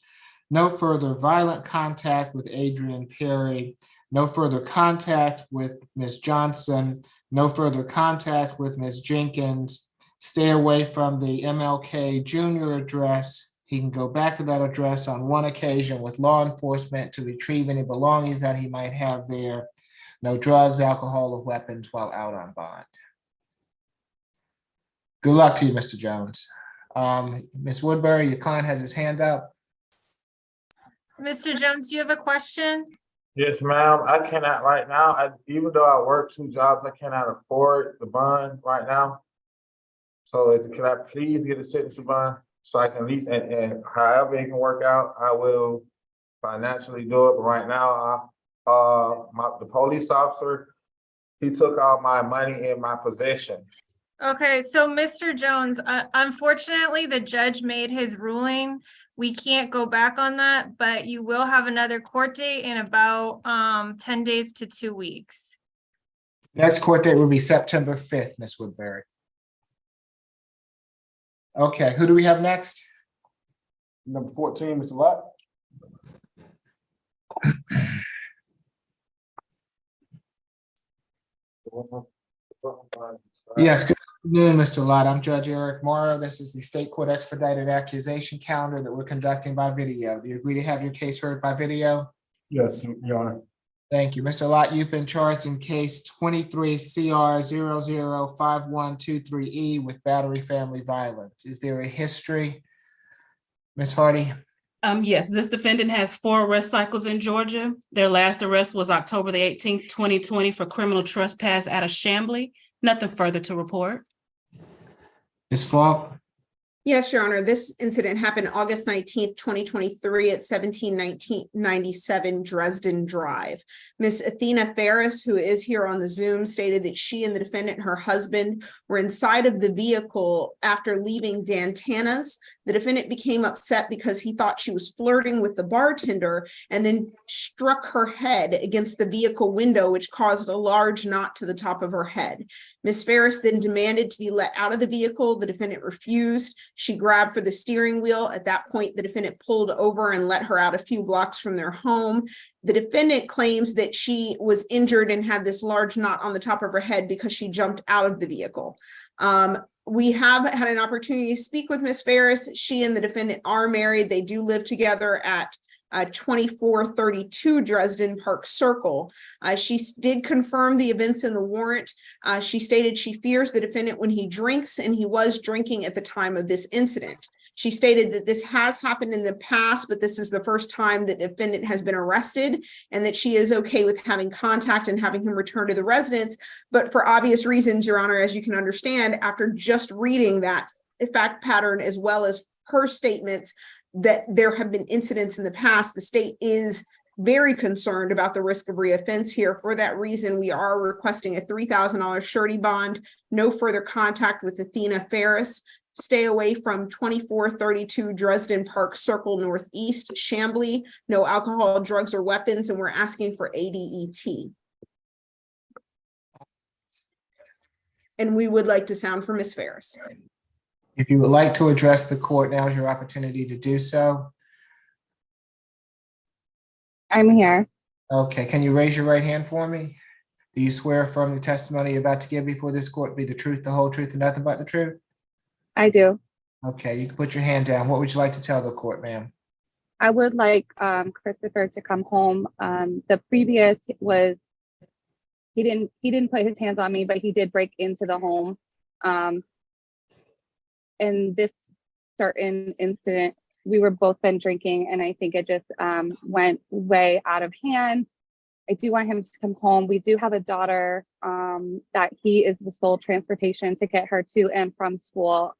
No further violent contact with Adrian Perry. No further contact with Ms. Johnson. No further contact with Ms. Jenkins. Stay away from the MLK Jr. address. He can go back to that address on one occasion with law enforcement to retrieve any belongings that he might have there. No drugs, alcohol, or weapons while out on bond. Good luck to you, Mr. Jones. Ms. Woodbury, your client has his hand up. Mr. Jones, do you have a question? Yes, ma'am. I cannot right now. Even though I work 2 jobs, I cannot afford the bond right now. So can I please get a signature bond so I can at least, and however it can work out, I will financially do it. But right now, the police officer, he took all my money in my possession. Okay, so Mr. Jones, unfortunately, the judge made his ruling. We can't go back on that, but you will have another court date in about 10 days to 2 weeks. Next court date will be September 5th, Ms. Woodbury. Okay, who do we have next? Number 14, Mr. Lott. Yes, good afternoon, Mr. Lott. I'm Judge Eric Morrow. This is the state court expedited accusation calendar that we're conducting by video. Do you agree to have your case heard by video? Yes, Your Honor. Thank you. Mr. Lott, you've been charged in case 23 CR 005123E with battery family violence. Is there a history? Ms. Hardy? Yes, this defendant has 4 arrest cycles in Georgia. Their last arrest was October the 18th, 2020 for criminal trespass out of Chamblee. Nothing further to report. Ms. Falk? Yes, Your Honor. This incident happened August 19th, 2023 at 1797 Dresden Drive. Miss Athena Ferris, who is here on the Zoom, stated that she and the defendant, her husband, were inside of the vehicle after leaving Dantana's. The defendant became upset because he thought she was flirting with the bartender and then struck her head against the vehicle window, which caused a large knot to the top of her head. Miss Ferris then demanded to be let out of the vehicle. The defendant refused. She grabbed for the steering wheel. At that point, the defendant pulled over and let her out a few blocks from their home. The defendant claims that she was injured and had this large knot on the top of her head because she jumped out of the vehicle. We have had an opportunity to speak with Miss Ferris. She and the defendant are married. They do live together at 2432 Dresden Park Circle. She did confirm the events in the warrant. She stated she fears the defendant when he drinks, and he was drinking at the time of this incident. She stated that this has happened in the past, but this is the first time that the defendant has been arrested, and that she is okay with having contact and having him return to the residence. But for obvious reasons, Your Honor, as you can understand, after just reading that fact pattern, as well as her statements that there have been incidents in the past, the state is very concerned about the risk of reoffense here. For that reason, we are requesting a $3,000 surety bond, no further contact with Athena Ferris, stay away from 2432 Dresden Park Circle Northeast, Chamblee, no alcohol, drugs, or weapons, and we're asking for ADET. And we would like to sound for Ms. Ferris. If you would like to address the court, now is your opportunity to do so. I'm here. Okay, can you raise your right hand for me? Do you swear affirm the testimony you're about to give before this court be the truth, the whole truth, and nothing but the truth? I do. Okay, you can put your hand down. What would you like to tell the court, ma'am? I would like Christopher to come home. The previous was he didn't put his hands on me, but he did break into the home. In this certain incident, we were both been drinking, and I think it just went way out of hand. I do want him to come home. We do have a daughter that he is the sole transportation to get her to and from school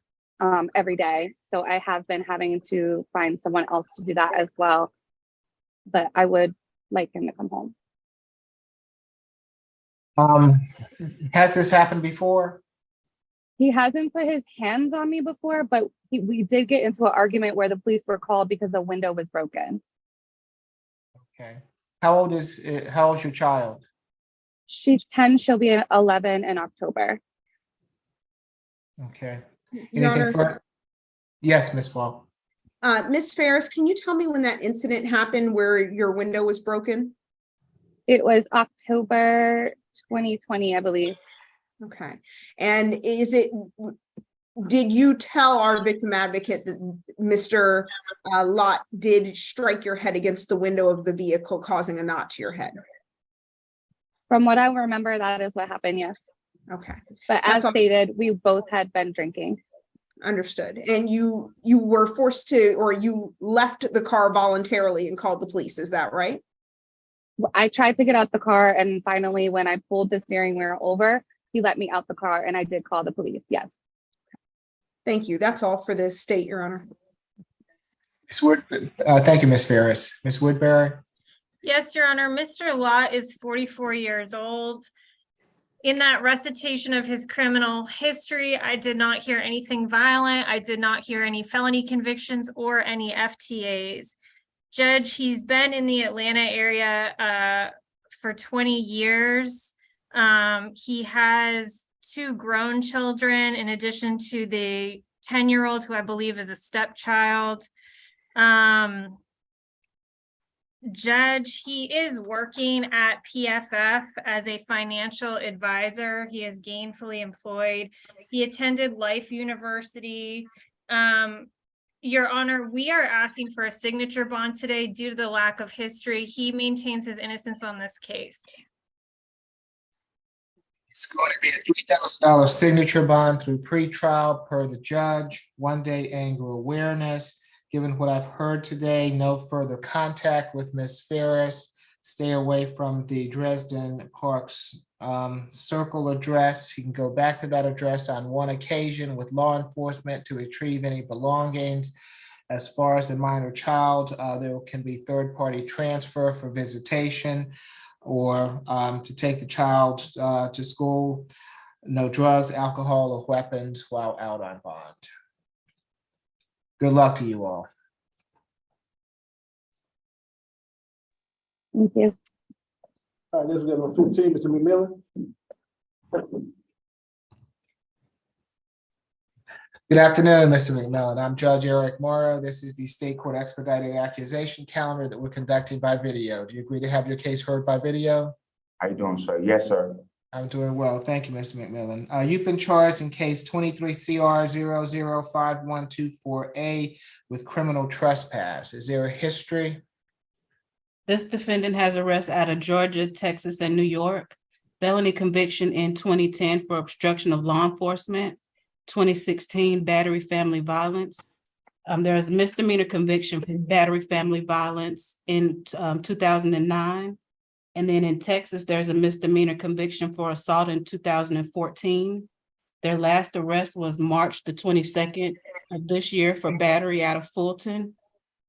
every day. So I have been having to find someone else to do that as well. But I would like him to come home. Has this happened before? He hasn't put his hands on me before, but we did get into an argument where the police were called because a window was broken. Okay. How old is your child? She's 10, she'll be 11 in October. Okay. Your Anything Honor, further? Yes, Ms. Flo. Ms. Ferris, can you tell me when that incident happened where your window was broken? It was October 2020, I believe. Okay. And did you tell our victim advocate that Mr. Lott did strike your head against the window of the vehicle, causing a knot to your head? From what I remember, that is what happened, yes. Okay. But as stated, we both had been drinking. Understood. And you were forced to, or you left the car voluntarily and called the police, is that right? I tried to get out the car, and finally, when I pulled the steering wheel over, he let me out the car, and I did call the police, yes. Thank you. That's all for the state, Your Honor. Thank you, Ms. Ferris. Ms. Woodbury? Yes, Your Honor. Mr. Lott is 44 years old. In that recitation of his criminal history, I did not hear anything violent. I did not hear any felony convictions or any FTAs. Judge, he's been in the Atlanta area for 20 years. He has 2 grown children in addition to the 10-year-old who I believe is a stepchild. Judge, he is working at PFF as a financial advisor. He is gainfully employed. He attended Life University. Your Honor, we are asking for a signature bond today due to the lack of history. He maintains his innocence on this case. It's going to be a $3,000 signature bond through pretrial per the judge, 1-day anger awareness. Given what I've heard today, no further contact with Ms. Ferris. Stay away from the Dresden Parks Circle address. He can go back to that address on one occasion with law enforcement to retrieve any belongings. As far as a minor child, there can be third-party transfer for visitation or to take the child to school. No drugs, alcohol, or weapons while out on bond. Good luck to you all. Thank you. All right, this is number 15, Mr. McMillan. Good afternoon, Mr. McMillan. I'm Judge Eric Morrow. This is the State Court Expedited Accusation Calendar that we're conducting by video. Do you agree to have your case heard by video? How you doing, sir? Yes, sir. I'm doing well. Thank you, Mr. McMillan. You've been charged in case 23 CR 005124A with criminal trespass. Is there a history? This defendant has arrests out of Georgia, Texas, and New York. Felony conviction in 2010 for obstruction of law enforcement, 2016 battery family violence. There is misdemeanor conviction for battery family violence in 2009. And then in Texas, there's a misdemeanor conviction for assault in 2014. Their last arrest was March the 22nd of this year for battery out of Fulton.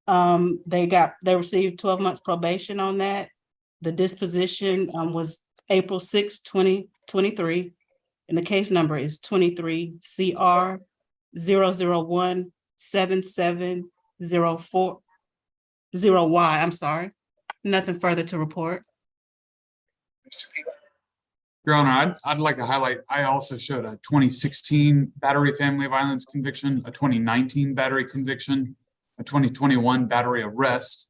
They received 12 months probation on that. The disposition was April 6, 2023. And the case number is 23 CR 0017704 0Y. I'm sorry. Nothing further to report. Your Honor, I'd like to highlight, I also showed a 2016 battery family violence conviction, a 2019 battery conviction, a 2021 battery arrest,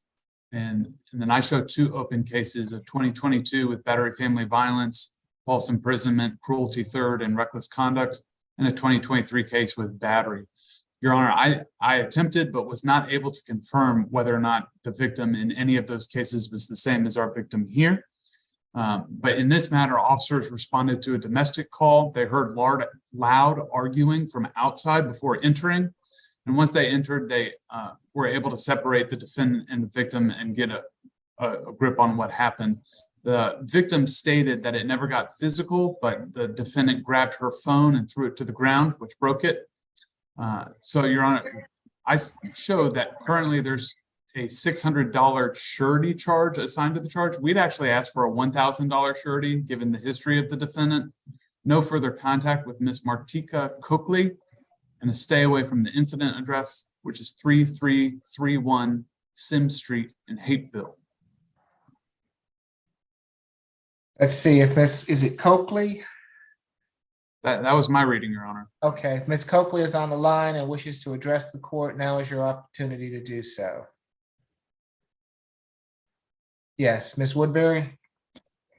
and then I showed 2 open cases of 2022 with battery family violence, false imprisonment, cruelty third, and reckless conduct, and a 2023 case with battery. Your Honor, I attempted but was not able to confirm whether or not the victim in any of those cases was the same as our victim here. But in this matter, officers responded to a domestic call. They heard loud arguing from outside before entering. And once they entered, they were able to separate the defendant and the victim and get a grip on what happened. The victim stated that it never got physical, but the defendant grabbed her phone and threw it to the ground, which broke it. So, Your Honor, I showed that currently there's a $600 surety charge assigned to the charge. We'd actually asked for a $1,000 surety given the history of the defendant. no further contact with Ms. Martika Coakley, and a stay away from the incident address, which is 3331 Sim Street in Hapeville. Let's see if is it Coakley? That was my reading, Your Honor. Okay, Ms. Coakley is on the line and wishes to address the court. Now is your opportunity to do so. Yes, Ms. Woodbury?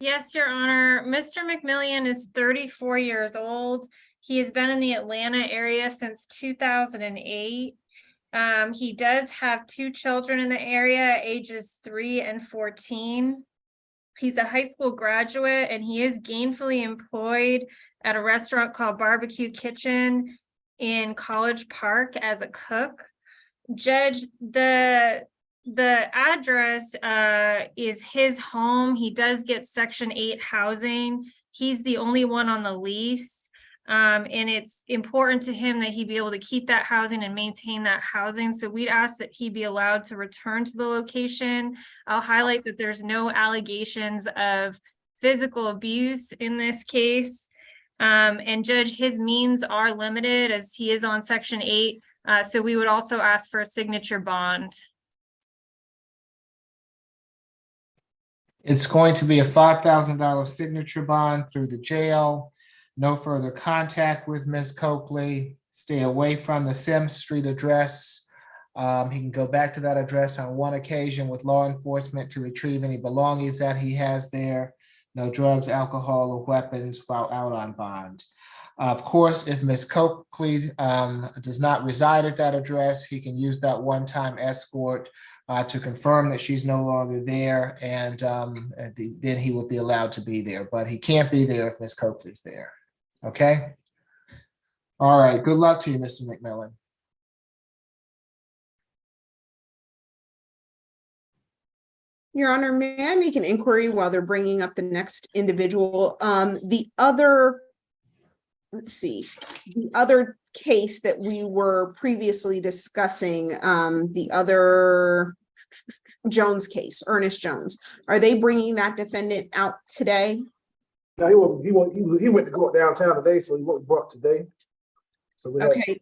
Yes, Your Honor. Mr. McMillian is 34 years old. He has been in the Atlanta area since 2008. He does have 2 children in the area, ages 3 and 14. He's a high school graduate and he is gainfully employed at a restaurant called Barbecue Kitchen in College Park as a cook. Judge, the address is his home. He does get Section 8 housing. He's the only one on the lease. And it's important to him that he be able to keep that housing and maintain that housing. So we'd ask that he be allowed to return to the location. I'll highlight that there's no allegations of physical abuse in this case. And Judge, his means are limited as he is on Section 8. So we would also ask for a signature bond. It's going to be a $5,000 signature bond through the jail. No further contact with Ms. Coakley. Stay away from the Sims Street address. He can go back to that address on one occasion with law enforcement to retrieve any belongings that he has there. No drugs, alcohol, or weapons while out on bond. Of course, if Ms. Coakley does not reside at that address, he can use that one-time escort to confirm that she's no longer there, and then he will be allowed to be there. But he can't be there if Ms. Coakley's there. Okay? All right. Good luck to you, Mr. McMillan. Your Honor, may I make an inquiry while they're bringing up the next individual? The other, let's see, the other case that we were previously discussing, the other Jones case, Ernest Jones, are they bringing that defendant out today? No, he went to court downtown today, so he wasn't brought today. So we Okay.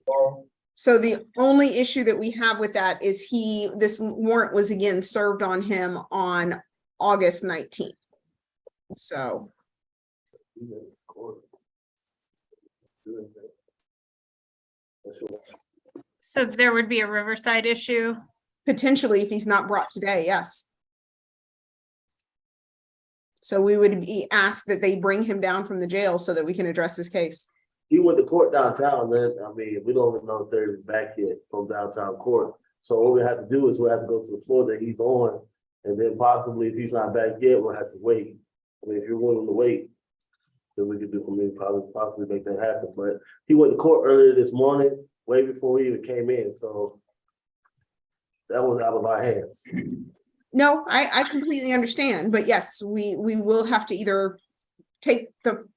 So the only issue that we have with that is this warrant was again served on him on August 19th. So. So there would be a Riverside issue? Potentially, if he's not brought today, yes. So we would be asked that they bring him down from the jail so that we can address this case. He went to court downtown, man. I mean, we don't even know if they're back yet from downtown court. So what we have to do is we have to go to the floor that he's on, and then possibly if he's not back yet, we'll have to wait. I mean, if you're willing to wait, then we could do for me, possibly make that happen. But he went to court earlier this morning, way before we even came in. So that was out of our hands. No, I completely understand, but yes, we will have to either take the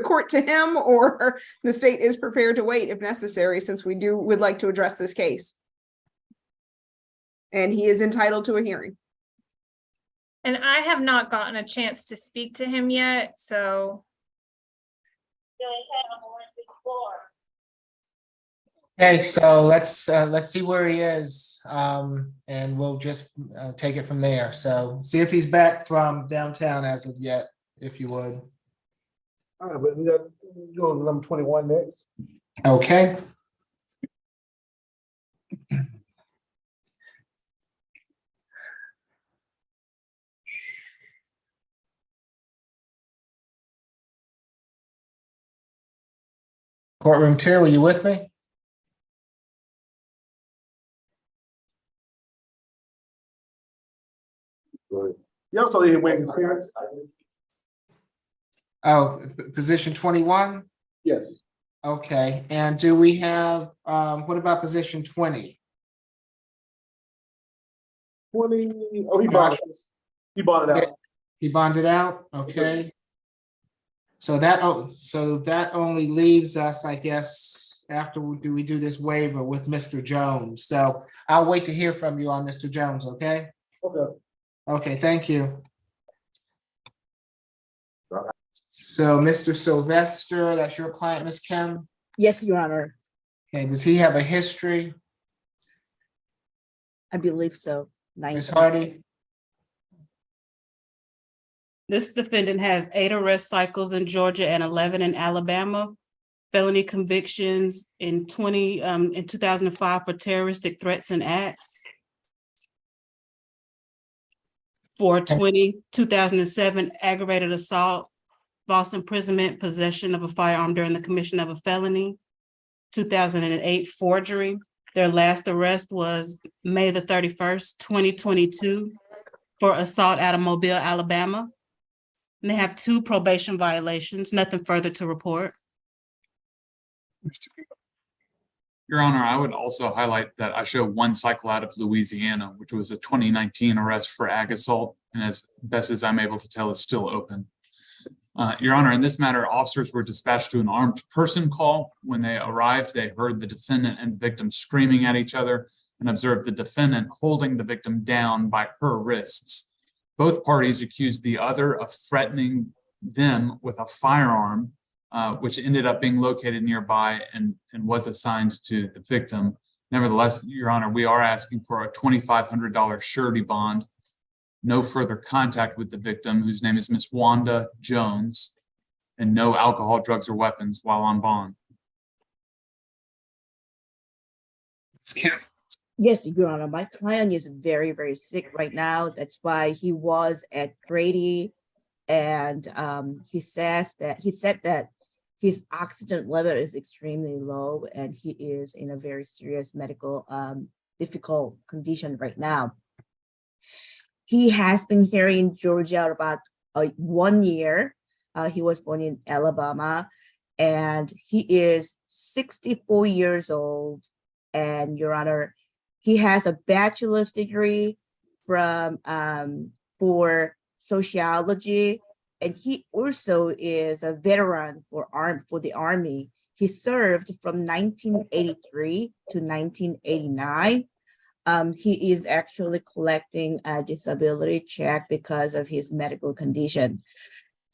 court to him, or the state is prepared to wait if necessary, since would like to address this case. And he is entitled to a hearing. And I have not gotten a chance to speak to him yet, so. Okay, so let's see where he is, and we'll just take it from there. So see if he's back from downtown as of yet, if you would. All right, but we got go to number 21 next. Okay. Courtroom 2, are you with me? Y'all told you waiting experience. Oh, position 21? Yes. Okay, and do we have, what about position 20? 20, oh, he bonded. He bonded out. He bonded out, okay. So that only leaves us, I guess, after we do this waiver with Mr. Jones. So I'll wait to hear from you on Mr. Jones, okay? Okay. Okay, thank you. So Mr. Sylvester, that's your client, Ms. Kim? Yes, Your Honor, Okay, does he have a history? I believe so. Ms. Hardy? This defendant has 8 arrest cycles in Georgia and 11 in Alabama. Felony convictions in 2005 for terroristic threats and acts. For 2007 aggravated assault, false imprisonment, possession of a firearm during the commission of a felony. 2008 forgery. Their last arrest was May the 31st, 2022 for assault out of Mobile, Alabama. And they have 2 probation violations, nothing further to report. Your Honor, I would also highlight that I show 1 cycle out of Louisiana, which was a 2019 arrest for ag assault, and as best as I'm able to tell, is still open. Your Honor, in this matter, officers were dispatched to an armed person call. When they arrived, they heard the defendant and the victim screaming at each other and observed the defendant holding the victim down by her wrists. Both parties accused the other of threatening them with a firearm, which ended up being located nearby and was assigned to the victim. Nevertheless, Your Honor, we are asking for a $2,500 surety bond, no further contact with the victim, whose name is Miss Wanda Jones, and no alcohol, drugs, or weapons while on bond. Yes, Your Honor, my client is very, very sick right now. That's why he was at Grady. And he said that his oxygen level is extremely low and he is in a very serious medical difficult condition right now. He has been here in Georgia about 1 year. He was born in Alabama and he is 64 years old. And Your Honor, he has a bachelor's degree from for sociology, and he also is a veteran for the Army. He served from 1983 to 1989. He is actually collecting a disability check because of his medical condition.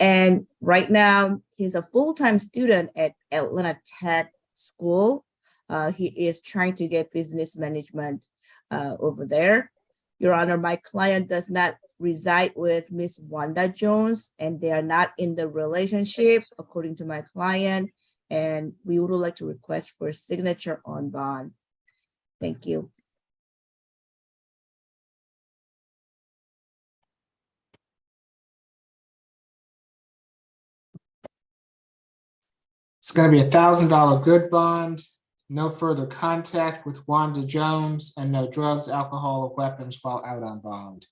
And right now, he's a full-time student at Atlanta Tech School. He is trying to get business management over there. Your Honor, my client does not reside with Miss Wanda Jones, and they are not in the relationship, according to my client. And we would like to request for a signature on bond. Thank you. It's going to be $1,000 good bond, no further contact with Wanda Jones, and no drugs, alcohol, or weapons while out on bond.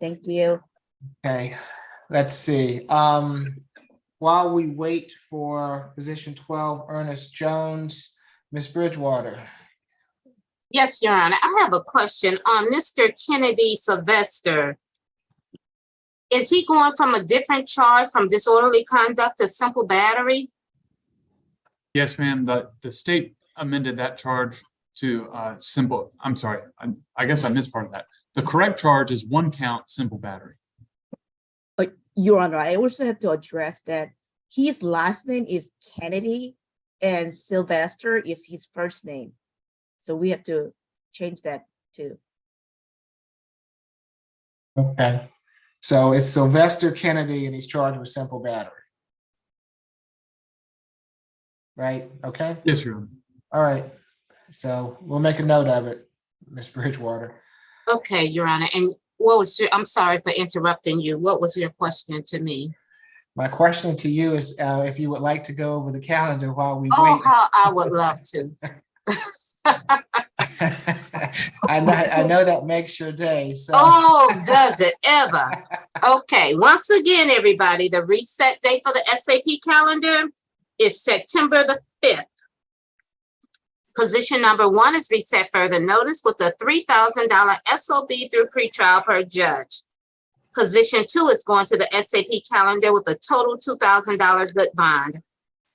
Thank you. Okay, let's see. While we wait for position 12, Ernest Jones, Ms. Bridgewater. Yes, Your Honor. I have a question on Mr. Kennedy Sylvester. Is he going from a different charge from disorderly conduct to simple battery? Yes, ma'am. The state amended that charge to simple. I'm sorry. I guess I missed part of that. The correct charge is 1 count simple battery. Your Honor, I also have to address that his last name is Kennedy and Sylvester is his first name. So we have to change that too. Okay, so it's Sylvester Kennedy and he's charged with simple battery. Right, okay? Yes, Your Honor. All right, so we'll make a note of it, Ms. Bridgewater. Okay, Your Honor. And what was I'm sorry for interrupting you. What was your question to me? My question to you is if you would like to go over the calendar while we Oh, wait. how I would love to. I know that makes your day. So. Oh, does it ever? Okay, once again, everybody, the reset date for the SAP calendar is September the 5th. Position number 1 is reset further notice with a $3,000 SOB through pretrial per judge. Position 2 is going to the SAP calendar with a total $2,000 good bond.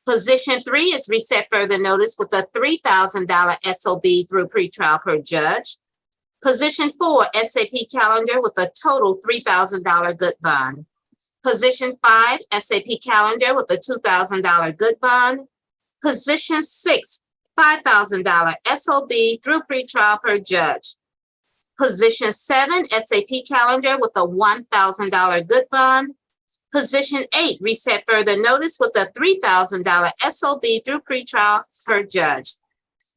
Position 3 is reset further notice with a $3,000 SOB through pretrial per judge. Position 4, SAP calendar with a total $3,000 good bond. Position 5, SAP calendar with a $2,000 good bond. Position 6, $5,000 SOB through pretrial per judge. Position 7, SAP calendar with a $1,000 good bond. Position 8, reset further notice with a $3,000 SOB through pretrial per judge.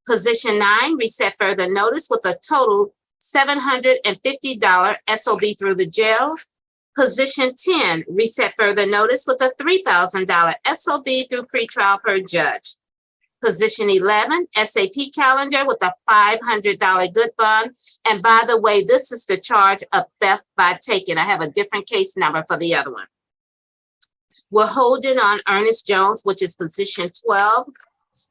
Position 9, reset further notice with a total $750 SOB through the jail. Position 10, reset further notice with a $3,000 SOB through pretrial per judge. Position 11, SAP calendar with a $500 good bond. And by the way, this is the charge of theft by taking. I have a different case number for the other one. We're holding on Ernest Jones, which is position 12.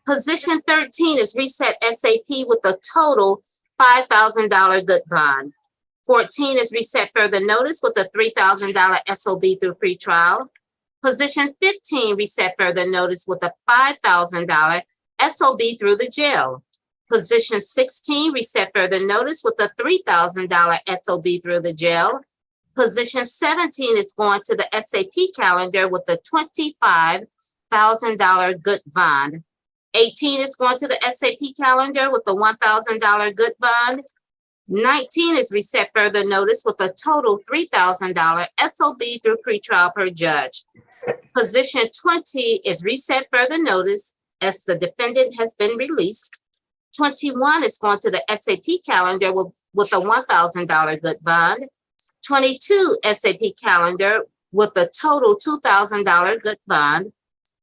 Position 13 is reset SAP with a total $5,000 good bond. 14 is reset further notice with a $3,000 SOB through pretrial. Position 15, reset further notice with a $5,000 SOB through the jail. Position 16, reset further notice with a $3,000 SOB through the jail. Position 17 is going to the SAP calendar with a $25,000 good bond. 18 is going to the SAP calendar with a $1,000 good bond. 19 is reset further notice with a total $3,000 SOB through pretrial per judge. Position 20 is reset further notice as the defendant has been released. 21 is going to the SAP calendar with a $1,000 good bond. 22 SAP calendar with a total $2,000 good bond.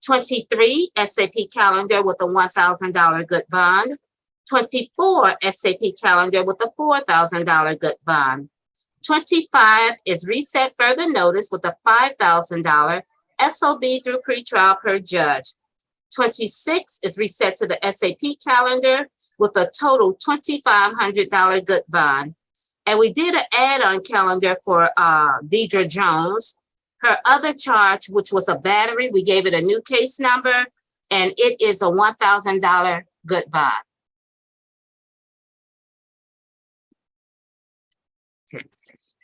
23 SAP calendar with a $1,000 good bond. 24 SAP calendar with a $4,000 good bond. 25 is reset further notice with a $5,000 SOB through pretrial per judge. 26 is reset to the SAP calendar with a total $2,500 good bond. And we did an add-on calendar for Deidre Jones. Her other charge, which was a battery, we gave it a new case number, and it is a $1,000 good bond.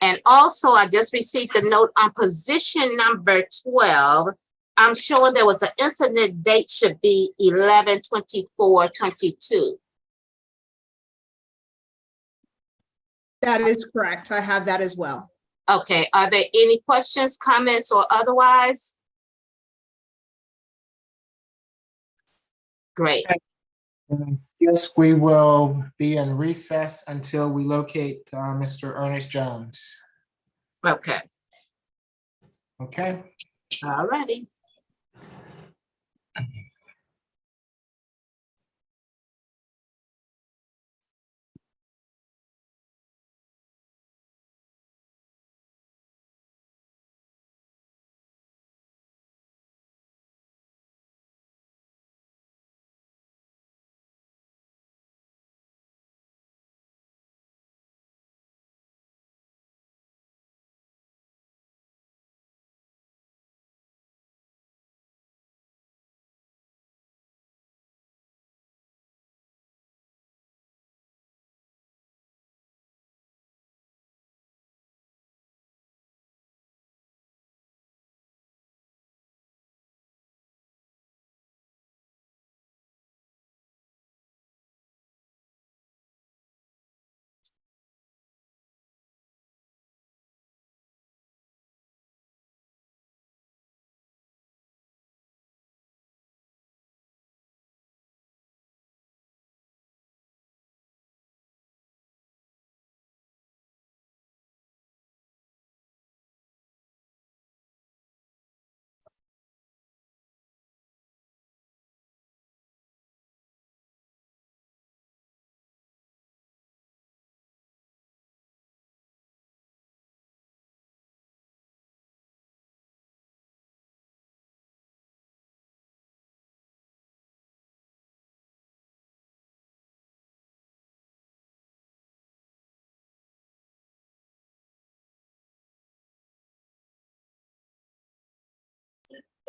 And also, I just received a note on position number 12. I'm showing there was an incident date should be 11/24/22. That is correct. I have that as well. Okay, are there any questions, comments, or otherwise? Great. Yes, we will be in recess until we locate Mr. Ernest Jones. Okay. Okay. All righty.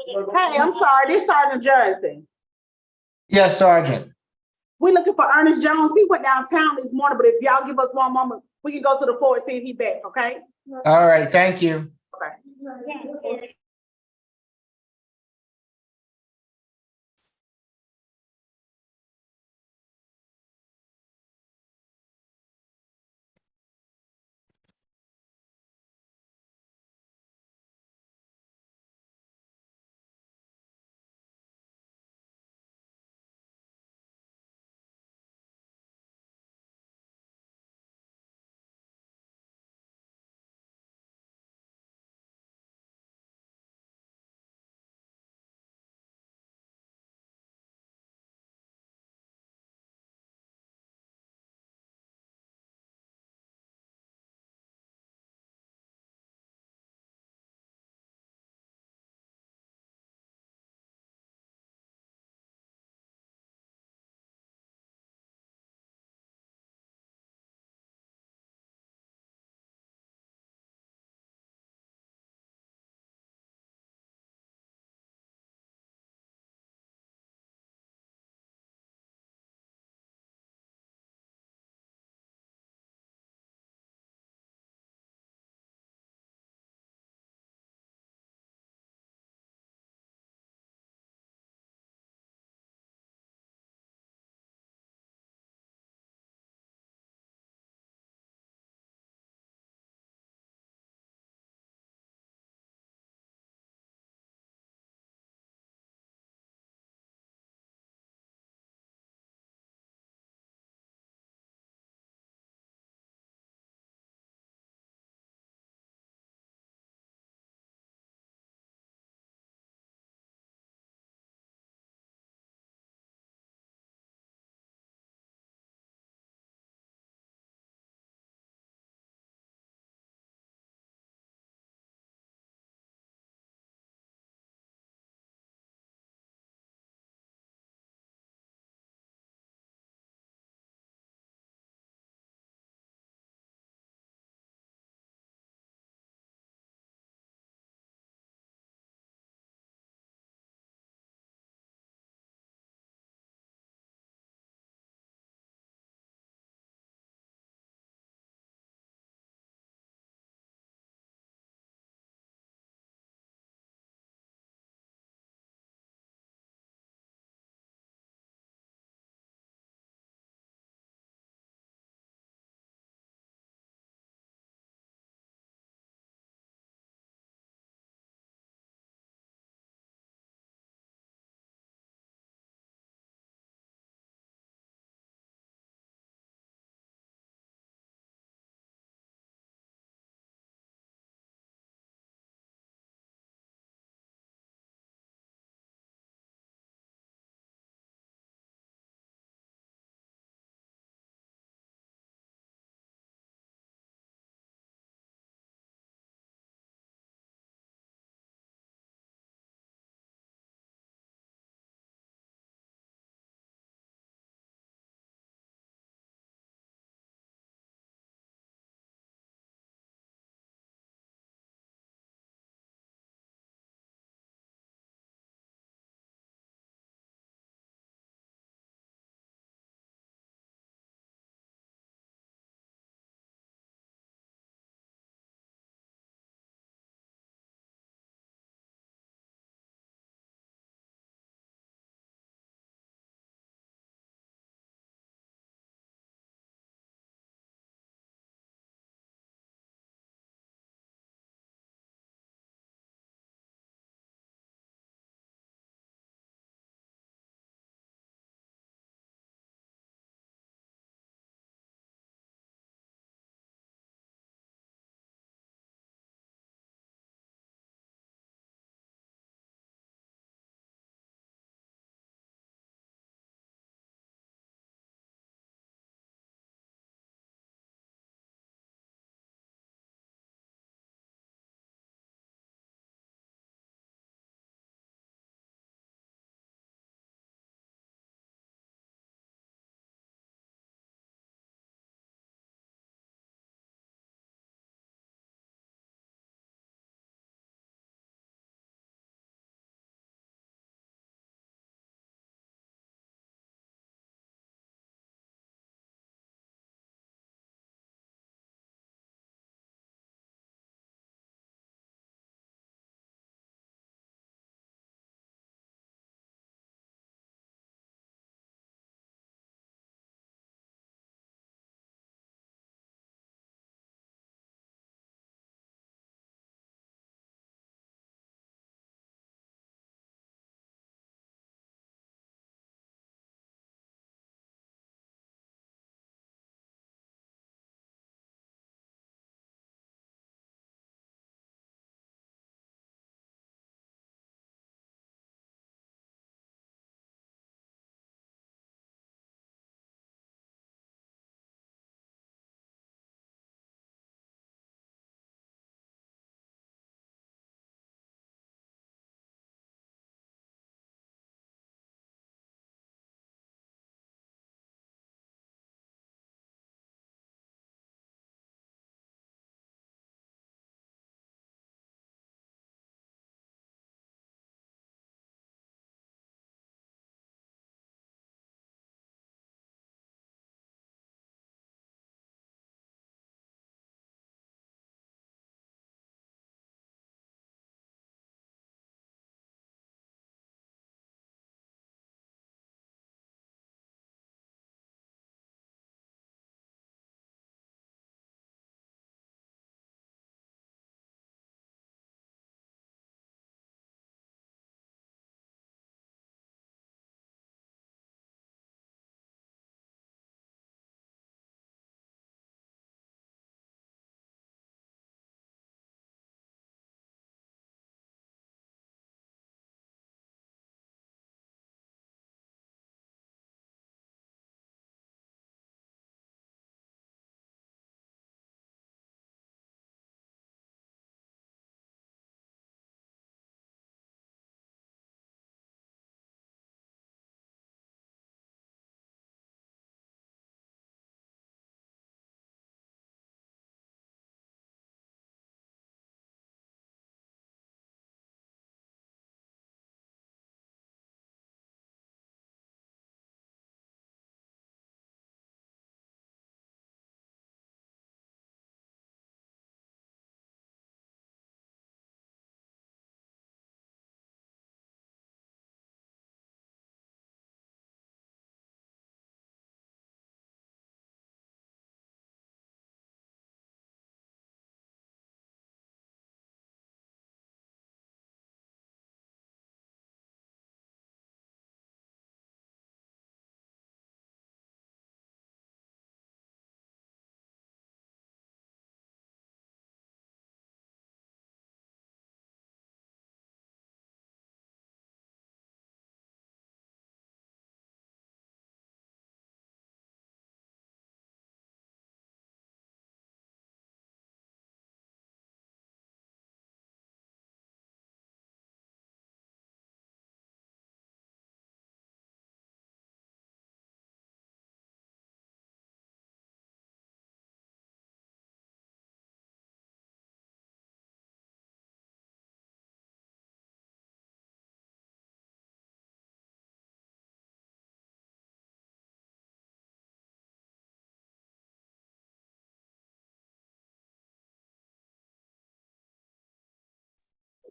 Hey, I'm sorry, this Sergeant Johnson. Yes, Sergeant. We looking for Ernest Jones. He went downtown this morning, but if y'all give us one moment, we can go to the floor and see if he's back, okay? All right, thank you. Okay.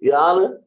Your Honor,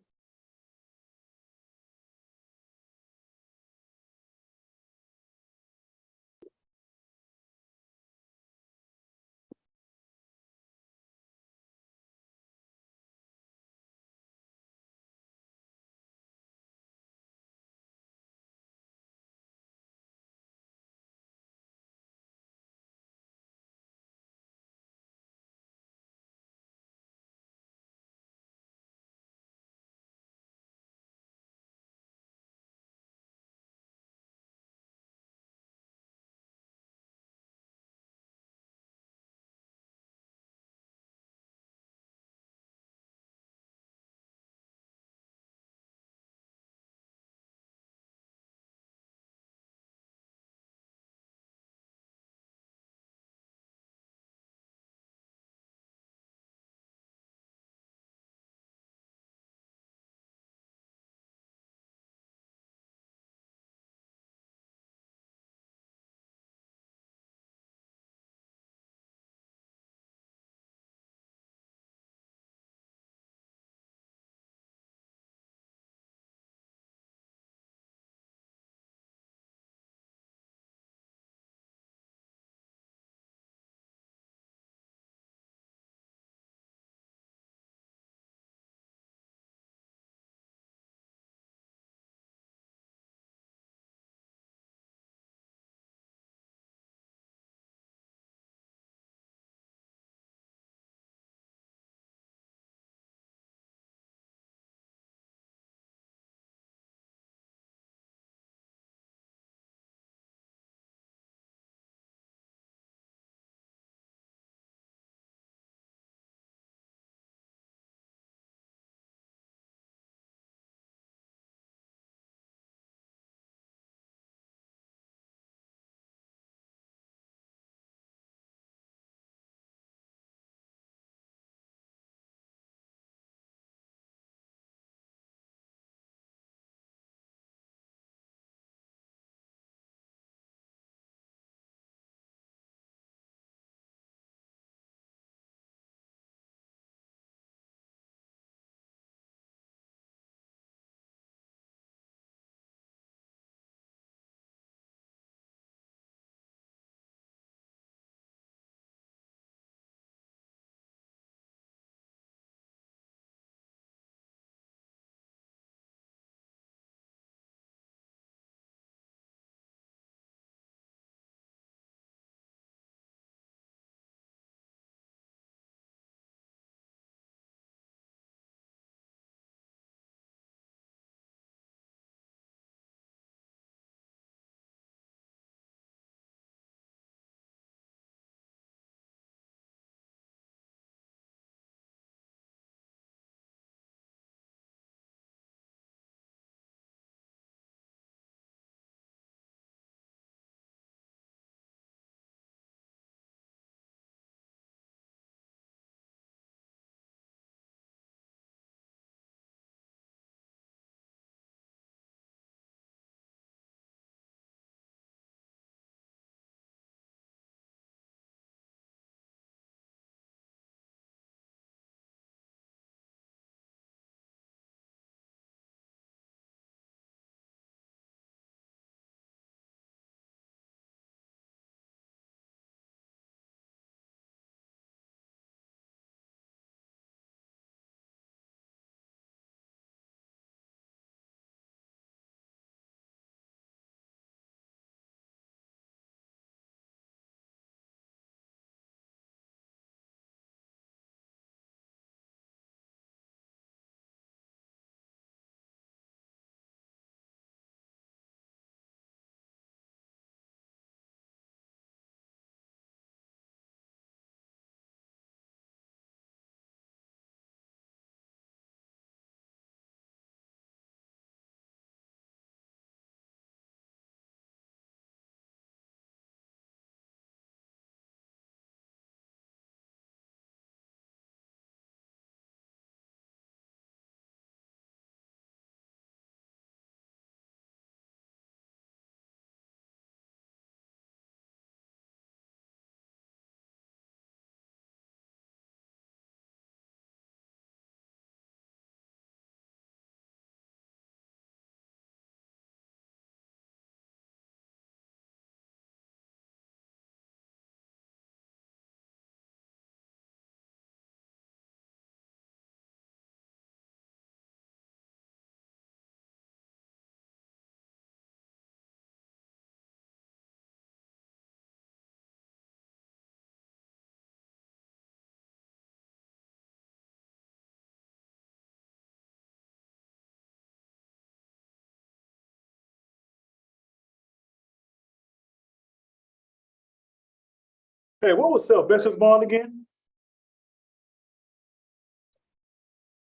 Hey, what was Sylvester's bond again?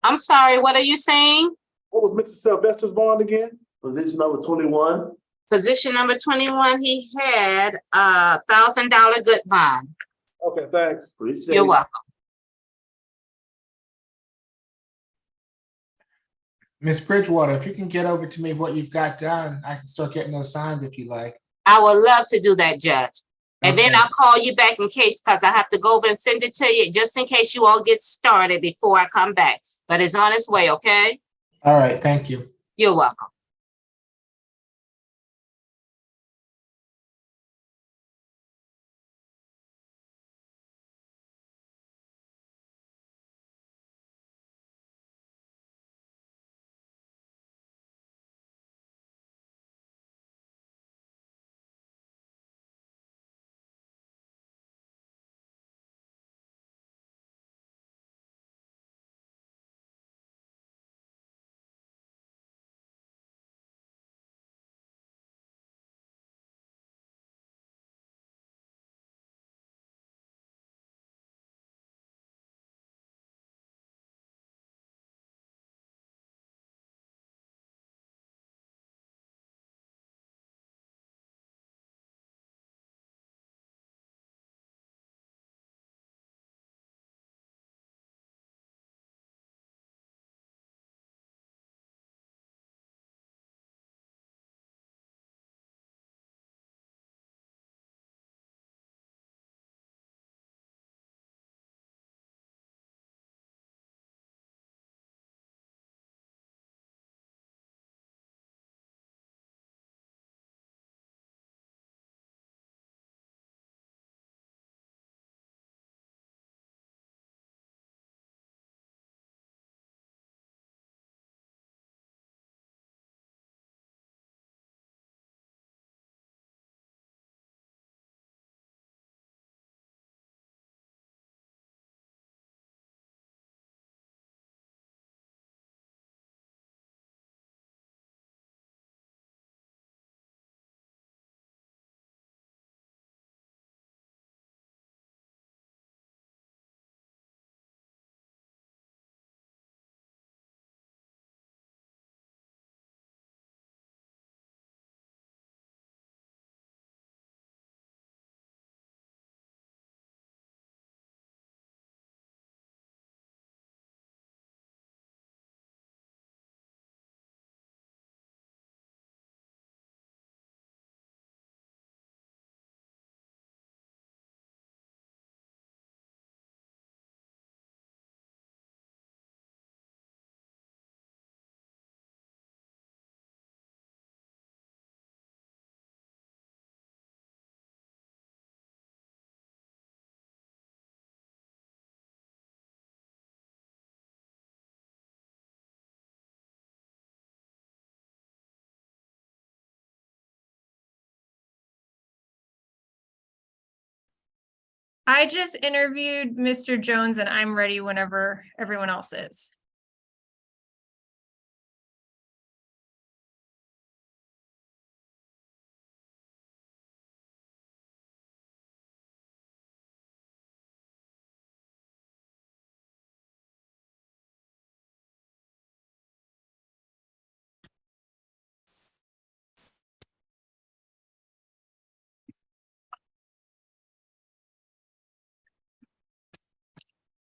I'm sorry, what are you saying? What was Mr. Sylvester's bond again? Position number 21. Position number 21, he had a $1,000 good bond. Okay, thanks. Appreciate You're it. welcome. Ms. Bridgewater, if you can get over to me what you've got done, I can start getting those signed if you like. I would love to do that, Judge. And then Okay. I'll call you back in case, because I have to go over and send it to you, just in case you all get started before I come back. But it's on its way, okay? All right, thank you. You're welcome. I just interviewed Mr. Jones and I'm ready whenever everyone else is.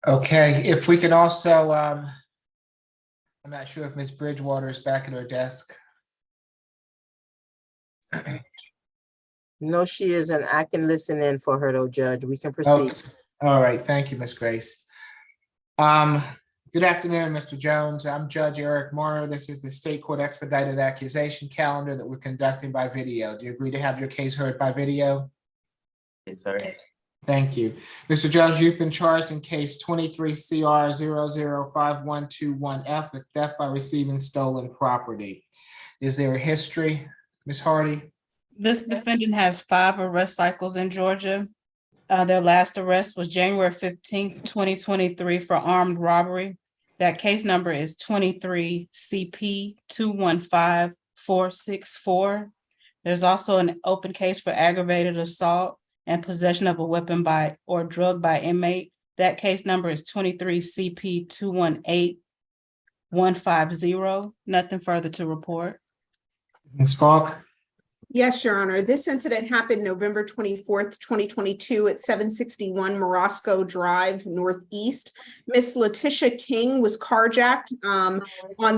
Okay, if we can also, I'm not sure if Ms. Bridgewater is back at her desk. No, she isn't. I can listen in for her though, Judge. We can Okay. proceed. All right, thank you, Ms. Grace. Good afternoon, Mr. Jones. I'm Judge Eric Morrow. This is the State Court Expedited Accusation Calendar that we're conducting by video. Do you agree to have your case heard by video? Yes, sir. Thank you. Mr. Jones, you've been charged in case 23 CR 005121F with theft by receiving stolen property. Is there a history, Ms. Hardy? This defendant has 5 arrest cycles in Georgia. Their last arrest was January 15th, 2023 for armed robbery. That case number is 23 CP 215464. There's also an open case for aggravated assault and possession of a weapon by or drug by inmate. That case number is 23 CP 218150. Nothing further to report. Ms. Falk? Yes, Your Honor. This incident happened November 24th, 2022 at 761 Morosco Drive Northeast. Miss Letitia King was carjacked on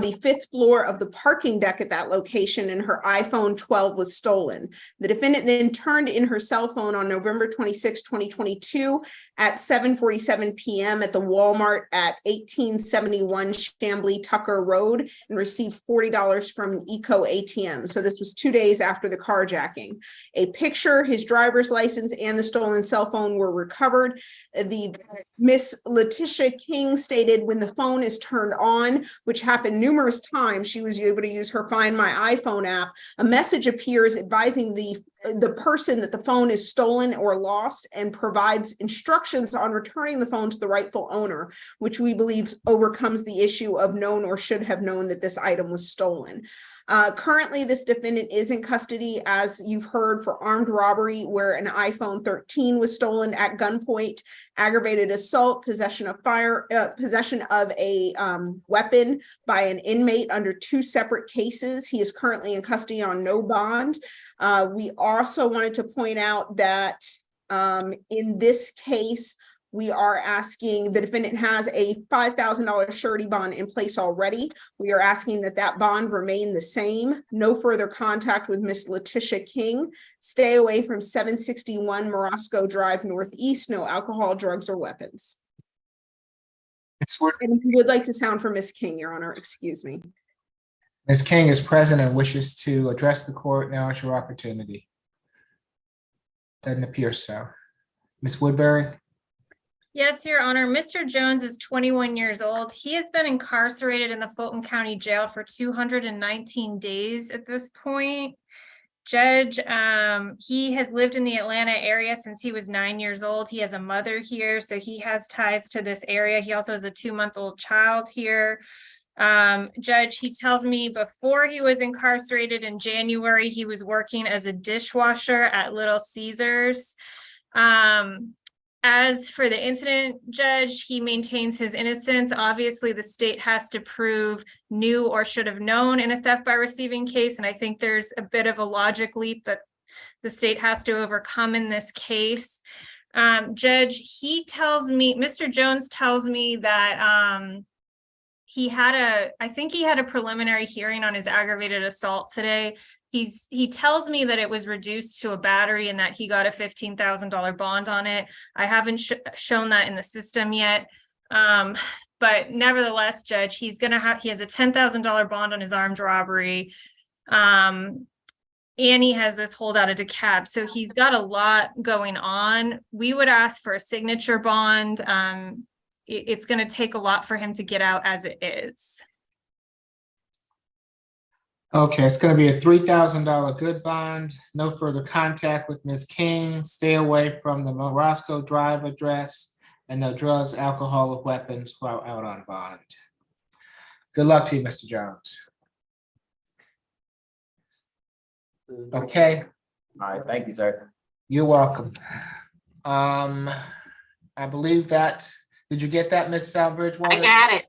the 5th floor of the parking deck at that location, and her iPhone 12 was stolen. The defendant then turned in her cell phone on November 26, 2022 at 7:47 p.m. at the Walmart at 1871 Chamblee Tucker Road and received $40 from an Eco ATM. So this was 2 days after the carjacking. A picture, his driver's license, and the stolen cell phone were recovered. The Miss Letitia King stated when the phone is turned on, which happened numerous times, she was able to use her Find My iPhone app. A message appears advising the person that the phone is stolen or lost and provides instructions on returning the phone to the rightful owner, which we believe overcomes the issue of known or should have known that this item was stolen. Currently, this defendant is in custody, as you've heard, for armed robbery, where an iPhone 13 was stolen at gunpoint, aggravated assault, possession of a weapon by an inmate under 2 separate cases. He is currently in custody on no bond. We also wanted to point out that in this case, we are asking, the defendant has a $5,000 surety bond in place already. We are asking that that bond remain the same. No further contact with Miss Letitia King. Stay away from 761 Morosco Drive Northeast. No alcohol, drugs, or weapons. And if you would like to sound for Miss King, Your Honor, excuse me. Ms. King is present and wishes to address the court. Now is your opportunity. Doesn't appear so. Ms. Woodbury? Yes, Your Honor. Mr. Jones is 21 years old. He has been incarcerated in the Fulton County Jail for 219 days at this point. Judge, he has lived in the Atlanta area since he was 9 years old. He has a mother here, so he has ties to this area. He also has a 2-month-old child here. Judge, he tells me before he was incarcerated in January, he was working as a dishwasher at Little Caesars. As for the incident, Judge, he maintains his innocence. Obviously, the state has to prove knew or should have known in a theft by receiving case, and I think there's a bit of a logic leap that the state has to overcome in this case. Judge, he tells me, Mr. Jones tells me that I think he had a preliminary hearing on his aggravated assault today. He tells me that it was reduced to a battery and that he got a $15,000 bond on it. I haven't shown that in the system yet. But nevertheless, Judge, he has a $10,000 bond on his armed robbery. And he has this holdout of DeKalb. So he's got a lot going on. We would ask for a signature bond. It's going to take a lot for him to get out as it is. Okay, it's going to be a $3,000 good bond. No further contact with Ms. King. Stay away from the Morosco Drive address, and no drugs, alcohol, or weapons while out on bond. Good luck to you, Mr. Jones. Okay. All right, thank you, sir. You're welcome. I believe that. Did you get that, Ms. Bridgewater? I got it.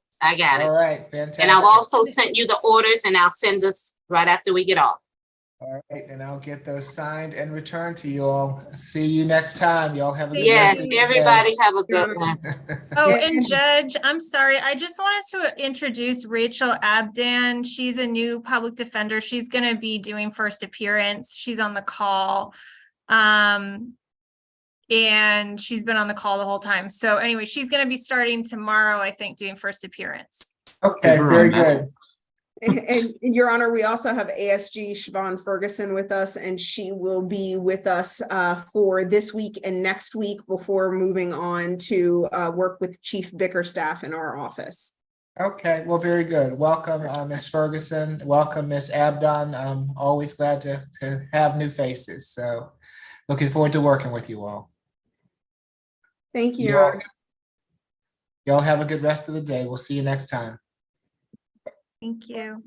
All right, fantastic. And I've also sent you the orders, and I'll send this right after we get off. All right, and I'll get those signed and returned to you all. See you next time. Y'all have a good Yes, rest of the everybody day. have a good one. Oh, and Judge, I'm sorry. I just wanted to introduce Rachel Abdan. She's a new public defender. She's going to be doing first appearance. She's on the call. And she's been on the call the whole time. So anyway, she's going to be starting tomorrow, I think, doing first appearance. Okay, very good. And Your Honor, we also have ASG Siobhan Ferguson with us, and she will be with us for this week and next week before moving on to work with Chief Bickerstaff in our office. Okay, well, very good. Welcome, Ms. Ferguson. Welcome, Ms. Abdan. I'm always glad to have new faces. So looking forward to working with you all. Thank you, Your Honor. Y'all have a good rest of the day. We'll see you next time. Thank you.